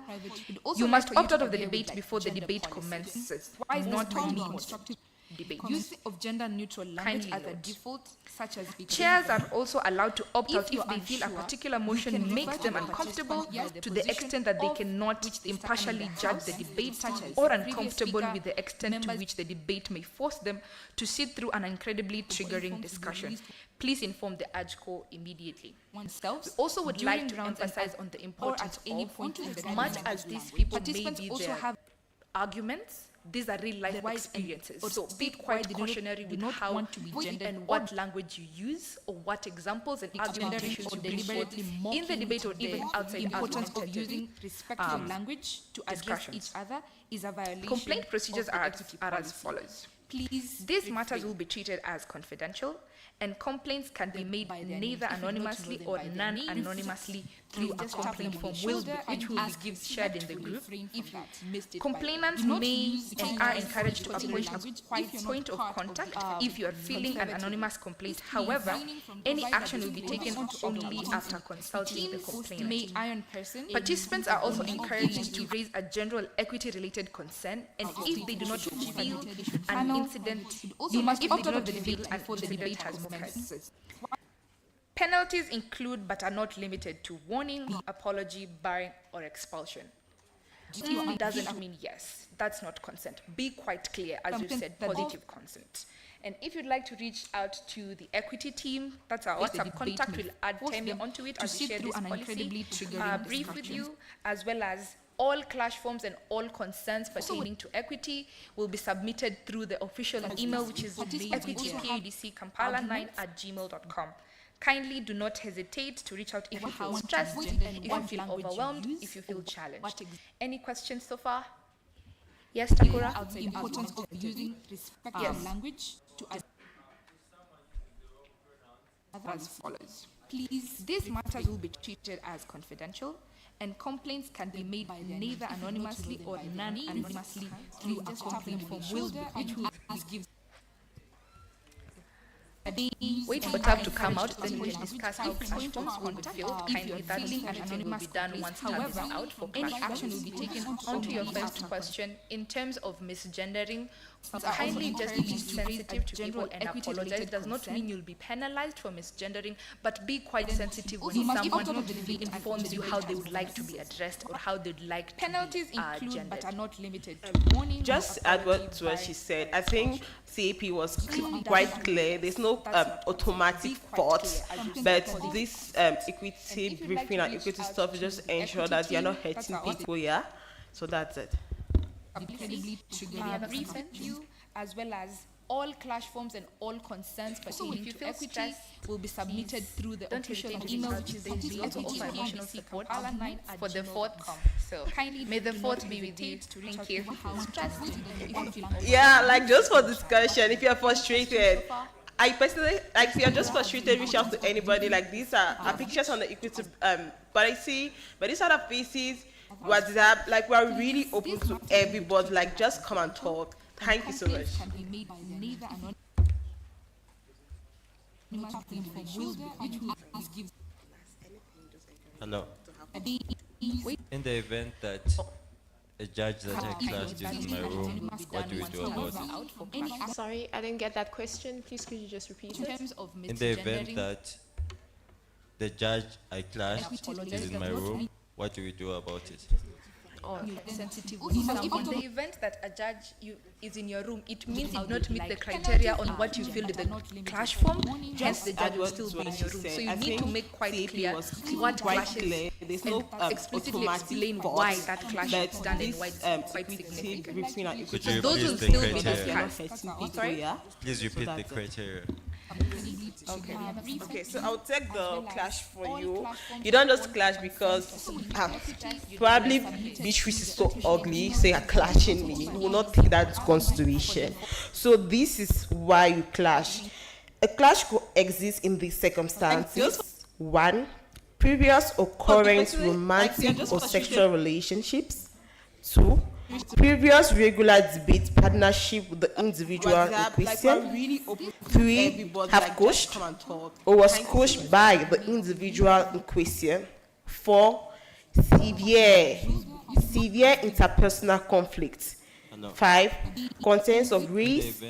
You must opt out of the debate before the debate commences. Not constructive debate. Use of gender-neutral language as a default, such as chairs are also allowed to opt out if they feel a particular motion makes them uncomfortable to the extent that they cannot impartially judge the debate, or uncomfortable with the extent to which the debate may force them to sit through an incredibly triggering discussion. Please inform the ADJCO immediately. We also would like to emphasize on the importance of, much as these people may be their arguments, these are real life experiences. So be quite cautionary with how and what language you use, or what examples and argumentations you bring forth in the debate or even outside the importance of using respectful language to address each other is a violation. Complaint procedures are as follows. Please, these matters will be treated as confidential, and complaints can be made neither anonymously or non-anonymously through a complaint form which will be shared in the group. Complainants may and are encouraged to approach a point of contact if you are feeling an anonymous complaint. However, any action will be taken only after consulting the complainant. Participants are also encouraged to raise a general equity-related concern, and if they do not feel an incident, you must opt out of the debate before the debate has occurred. Penalties include but are not limited to warning, apology, barring, or expulsion. Doesn't mean yes. That's not consent. Be quite clear, as you said, positive consent. And if you'd like to reach out to the equity team, that's our WhatsApp contact. We'll add Temi onto it as we share this policy brief with you, as well as all clash forms and all concerns pertaining to equity will be submitted through the official email, which is equitypudc.kampala9@gmail.com. Kindly do not hesitate to reach out if you feel stressed, if you feel overwhelmed, if you feel challenged. Any questions so far? Yes, Takura? The importance of using respectful language to as follows. Please, these matters will be treated as confidential, and complaints can be made neither anonymously or non-anonymously through a complaint form which will give. Wait for tab to come out, then we can discuss how clash forms will be filled. Kindly, that will be done once tab is out for clash forms. Any action will be taken onto your first question. In terms of misgendering, kindly just be sensitive to people and apologize. Does not mean you'll be penalized for misgendering, but be quite sensitive when someone informs you how they would like to be addressed or how they'd like to penalties be include but are not limited to warning. Just add to what she said. I think CAP was quite clear. There's no automatic fault, but this equity briefing and equity stuff is just ensure that you're not hurting people. Yeah, so that's it. We have a brief you, as well as all clash forms and all concerns pertaining to equity will be submitted through the official email, which is to offer emotional support for the 4th. So may the 4th be with you. Thank you. Yeah, like just for discussion, if you're frustrated, I personally, like, if you're just frustrated, reach out to anybody. Like, these are pictures on the equity, but I see, but these other faces, WhatsApp, like, we're really open to everybody. Like, just come and talk. Thank you so much. Hello. In the event that a judge that I clashed is in my room, what do we do about it? Sorry, I didn't get that question. Please, could you just repeat it? In the event that the judge I clashed is in my room, what do we do about it? Sensitive. In the event that a judge is in your room, it means it not meet the criteria on what you filled in the clash form, hence the judge will still be in your room. So you need to make quite clear what clashes and explicitly explain why that clash is done and why it's quite significant. Could you Those will repeat the still be criteria? discussed. Sorry? Please repeat the criteria. Okay. Okay, so I'll take the clash for you. You don't just clash because probably Beatrice is so ugly, so you're clashing me. You will not take that into consideration. So this is why you clash. A clash could exist in these circumstances. 1, previous or current romantic or sexual relationships. 2, previous regular debate partnership with the individual in question. 3, have coached or was coached by the individual in question. 4, severe interpersonal conflict. 5, contents of race,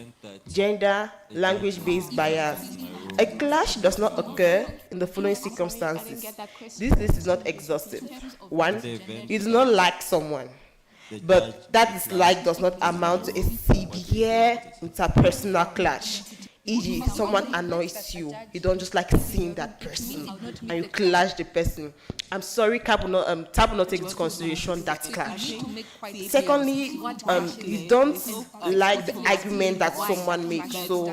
gender, language-based bias. A clash does not occur in the following circumstances. This list is not exhaustive. 1, you do not like someone, but that dislike does not amount to a severe interpersonal clash. E.g., someone annoys you, you don't just like seeing that person, and you clash the person. I'm sorry, TAP will not take into consideration that clash. Secondly, you don't like the argument that someone makes, so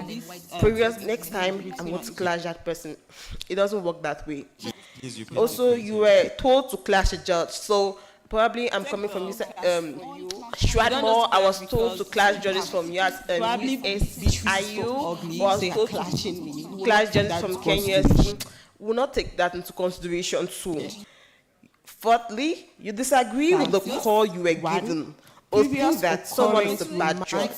next time I'm going to clash that person. It doesn't work that way. Also, you were told to clash a judge, so probably I'm coming from this Stratmore. I was told to clash judges from USIU, or I was told to clash judges from Kenya. Will not take that into consideration too. Fourthly, you disagree with the call you were given, or think that someone is a bad judge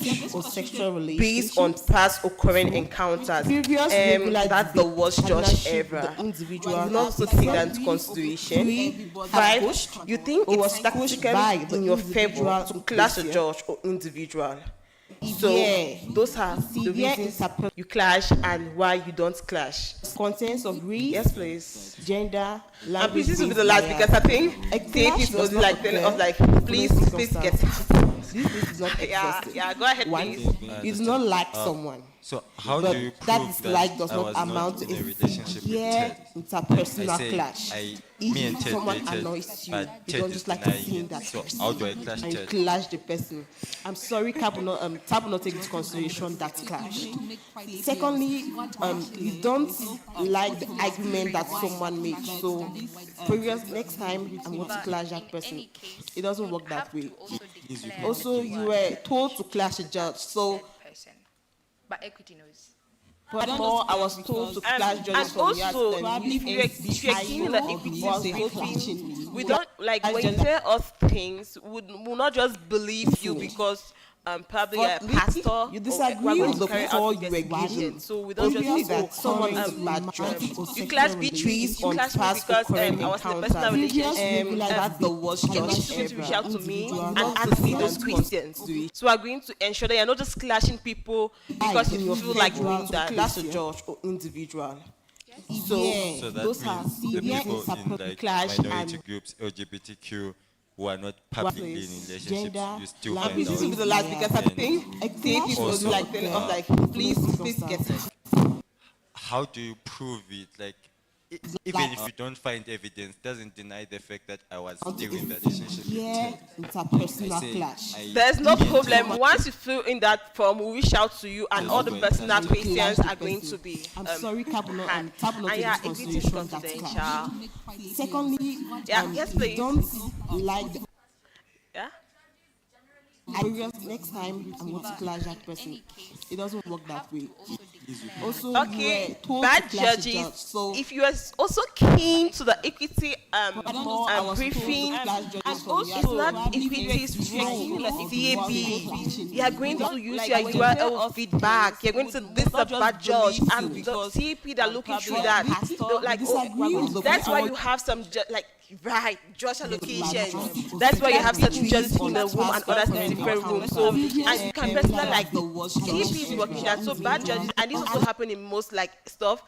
based on past or current encounters. That's the worst judge ever. You will not take that into consideration. 5, you think it's tactically in your favor to clash a judge or individual. So those are the reasons you clash and why you don't clash. Contents of race, yes please, gender, language. This will be the last because I think it was like telling us like please get out. This is not exhaustive. Yeah, go ahead please. You do not like someone. So how do you that prove dislike that does I not was amount not to in a a relationship with severe Ted? interpersonal I say clash? me and If Ted someone dated, annoys you, but you Ted don't is just like denying seeing it. that So person. how do I clash And you Ted? clash the person. I'm sorry, TAP will not take into consideration that clash. Secondly, you don't like the argument that someone makes. So next time I'm going to clash that person. It doesn't work that way. Also, you were told to clash a judge. So But equity knows. more, I was told to clash judges from also, if you're giving the equity, we don't like when you tell us things, we'll not just believe you because probably a pastor. You disagree with the call you were given, so we don't just say that someone is a bad judge. You clash Beatrice, you clash me because I was in a personal relationship. That's the worst judge ever. Reach out to me and ask me those questions. So we're going to ensure that you're not just clashing people because you feel like doing that. Clash a judge or individual. So that those are means the severe people in like clash minority and groups, LGBTQ, who are not publicly in relationships, you still find this will be the out. last because I think it was Also, like telling us like please get it. how do you prove it? Like, Even if you don't find evidence, doesn't deny the fact that I was still in that relationship. Interpersonal clash. There's no problem. Once you fill in that form, we'll reach out to you, and all the personal questions are going to be. I'm sorry, Cabinet, had. Cabinet And yeah, is it is confidential. Secondly, Yes, please. don't like the Yeah. next time I'm going to clash that person. It doesn't work that way. Also, Okay, you were told bad to clash the judges. judge, so If you are also keen to the equity briefing, and and also it's not equity's role, CAB. You are going to use your URL feedback. You're going to this is a bad judge, and the CAP that are looking through that. Like, that's why you have some like. Right, judge allocation. That's why you have certain judges in the room and others in different rooms. So, and you can personally like CAP is working that. So bad judges, and this also happen in most like stuff.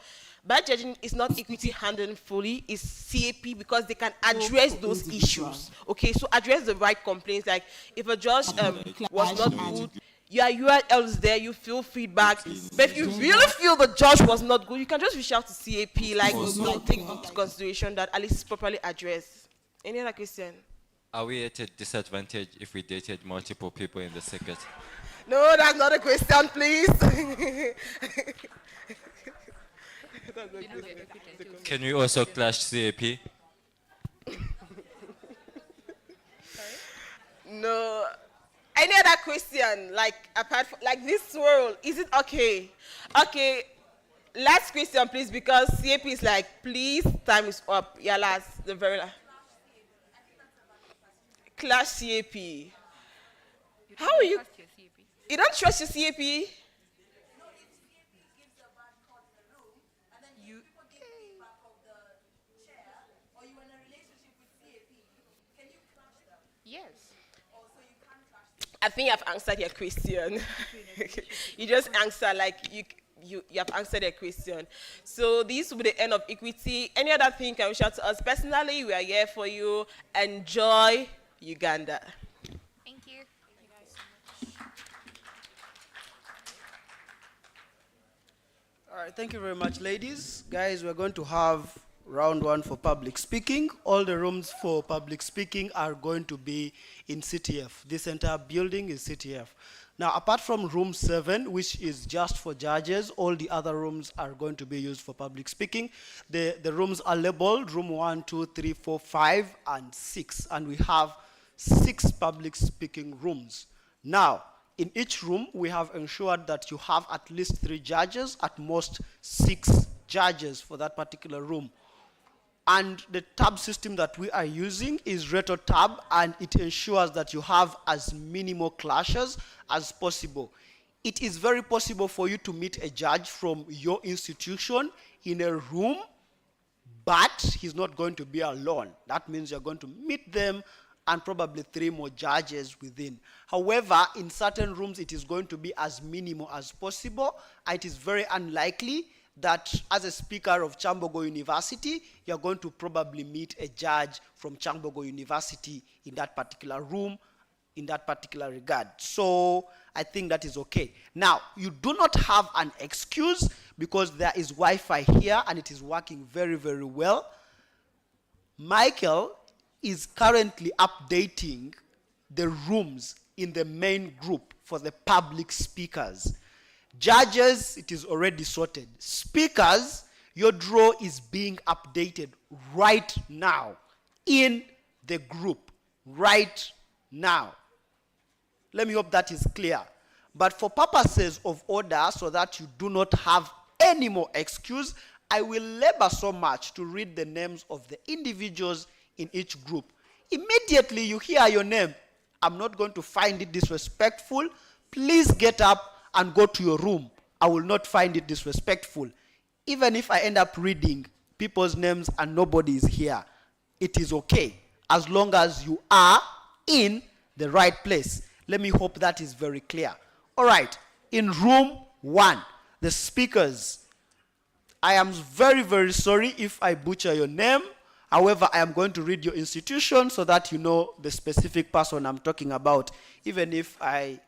Bad judging is not equity handled fully, it's CAP because they can address those issues. Okay, so address the right complaints. Like if a judge was not good, your URL is there, you feel feedback. But if you really feel the judge was not good, you can just reach out to CAP, like take into consideration that at least it's properly addressed. Any other question? Are we at a disadvantage if we dated multiple people in the circuit? No, that's not a question, please. Can we also clash CAP? No. Any other question? Like apart from like this world, is it okay? Okay. Last question, please, because CAP is like, please, time is up. Yeah, last, the very last. Clash CAP. How are you? You don't trust your CAP? Yes. I think I've answered your question. You just answer like you have answered a question. So this will be the end of equity. Any other thing can reach out to us personally. We are here for you. Enjoy Uganda. Thank you. All right, thank you very much, ladies. Guys, we're going to have round one for public speaking. All the rooms for public speaking are going to be in CTF. This entire building is CTF. Now, apart from room 7, which is just for judges, all the other rooms are going to be used for public speaking. The rooms are labeled room 1, 2, 3, 4, 5, and 6. And we have 6 public speaking rooms. Now, in each room, we have ensured that you have at least 3 judges, at most 6 judges for that particular room. And the tab system that we are using is Retro Tab, and it ensures that you have as minimal clashes as possible. It is very possible for you to meet a judge from your institution in a room, but he's not going to be alone. That means you're going to meet them and probably 3 more judges within. However, in certain rooms, it is going to be as minimal as possible. It is very unlikely that as a speaker of Kyambogo University, you're going to probably meet a judge from Kyambogo University in that particular room, in that particular regard. So I think that is okay. Now, you do not have an excuse because there is Wi-Fi here and it is working very, very well. Michael is currently updating the rooms in the main group for the public speakers. Judges, it is already sorted. Speakers, your draw is being updated right now in the group, right now. Let me hope that is clear. But for purposes of order, so that you do not have any more excuse, I will labor so much to read the names of the individuals in each group. Immediately you hear your name, I'm not going to find it disrespectful. Please get up and go to your room. I will not find it disrespectful. Even if I end up reading people's names and nobody is here, it is okay, as long as you are in the right place. Let me hope that is very clear. All right, in room 1, the speakers. I am very, very sorry if I butcher your name. However, I am going to read your institution so that you know the specific person I'm talking about. Even if I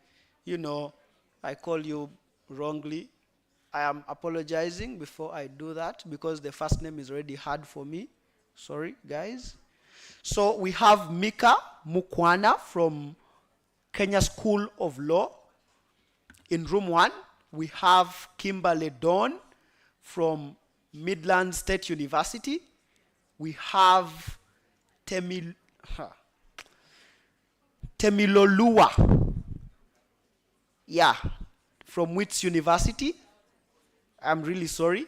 call you wrongly, I am apologizing before I do that because the first name is already hard for me. Sorry, guys. So we have Mika Mukwana from Kenya School of Law. In room 1, we have Kimberly Dawn from Midland State University. We have Temilolua, yeah, from Wits University. I'm really sorry.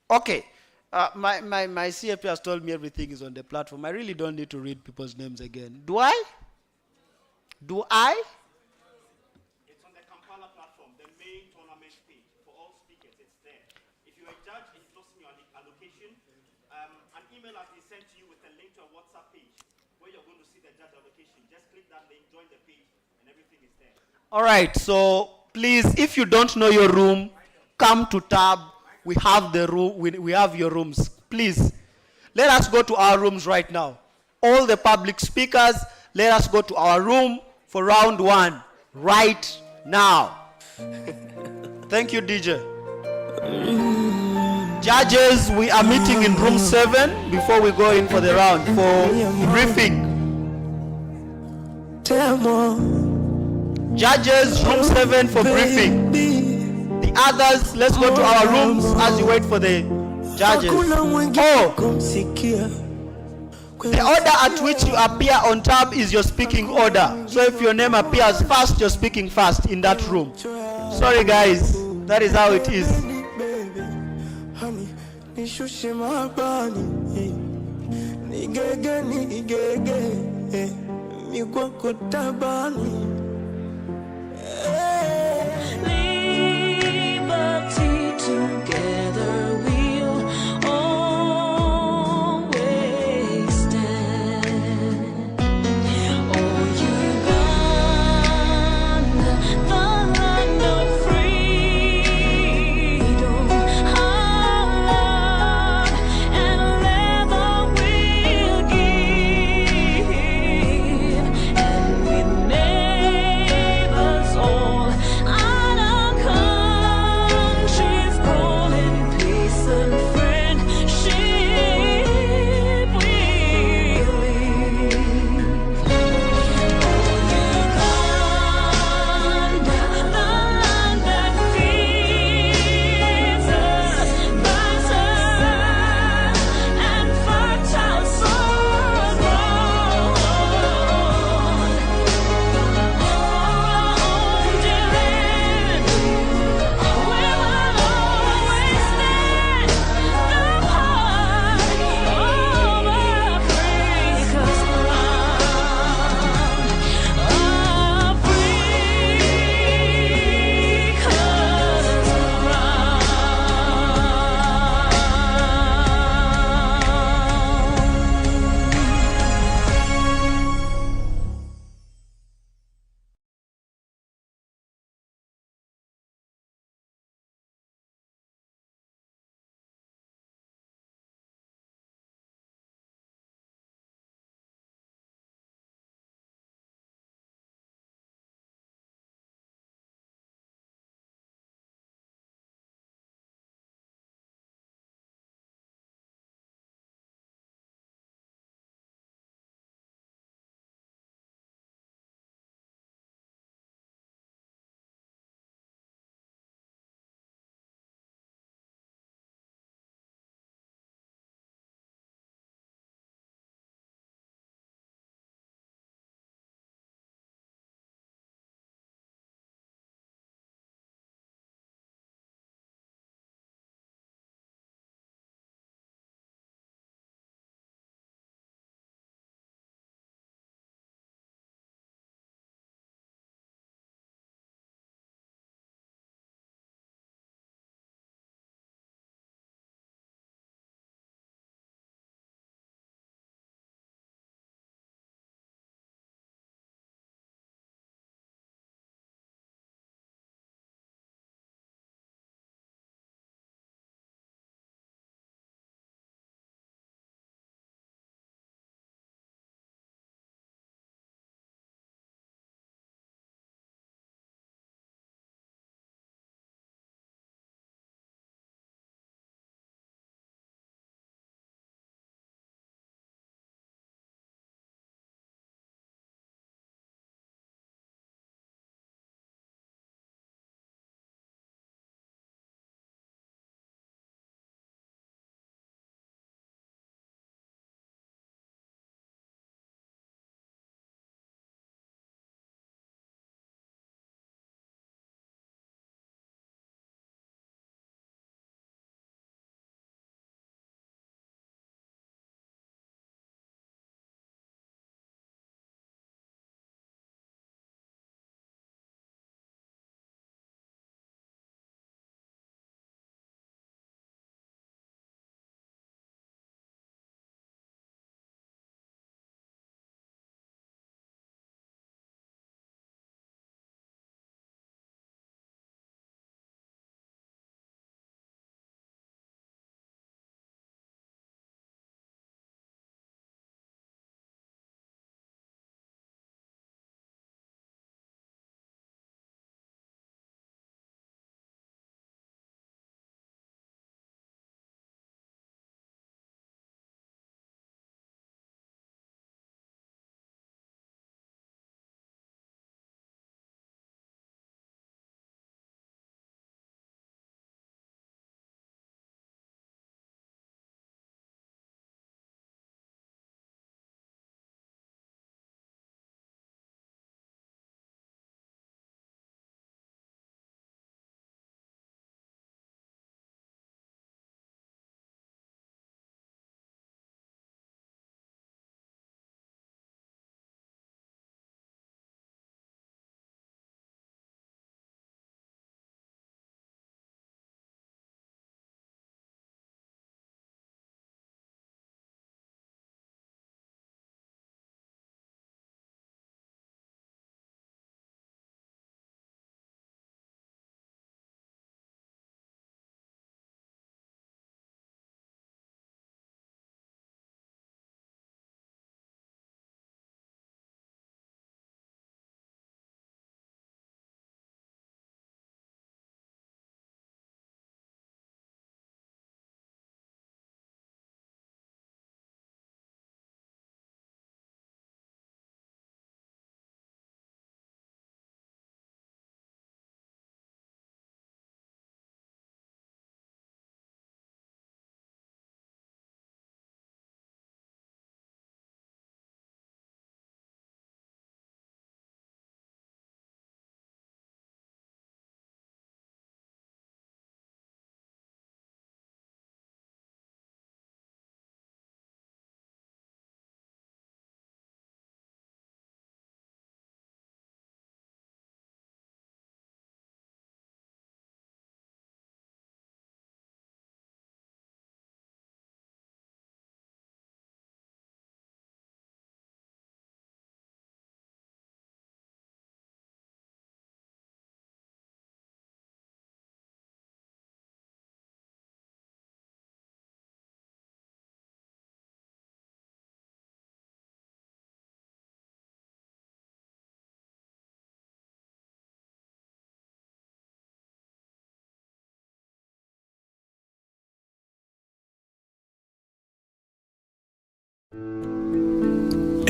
Okay, my CFP has told me everything is on the platform. I really don't need to read people's names again. Do I? Do I? It's on the KAMPALA platform, the main tournament page for all speakers. It's there. If you're a judge and you've lost your allocation, an email has been sent to you with a link to a WhatsApp page where you're going to see the judge allocation. Just click that link, join the page, and everything is there. All right, so please, if you don't know your room, come to tab. We have the room. We have your rooms. Please, let us go to our rooms right now. All the public speakers, let us go to our room for round 1 right now. Thank you, DJ. Judges, we are meeting in room 7 before we go in for the round for briefing. Judges, room 7 for briefing. The others, let's go to our rooms as you wait for the judges. Oh, the order at which you appear on tab is your speaking order. So if your name appears first, you're speaking first in that room. Sorry guys, that is how it is. Liberty together we'll always stand. Oh, Uganda, the land of freedom, hard and leather we'll give, and we never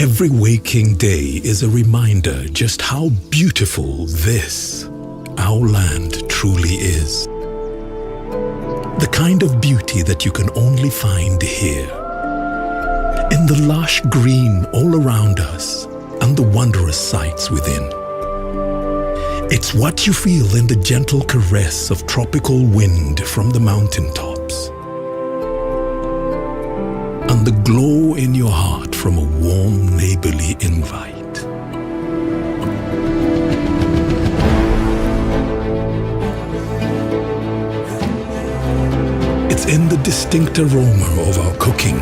Every waking day is a reminder just how beautiful this, our land, truly is. The kind of beauty that you can only find here. In the lush green all around us and the wondrous sights within. It's what you feel in the gentle caress of tropical wind from the mountaintops. And the glow in your heart from a warm neighborly invite. It's in the distinct aroma of our cooking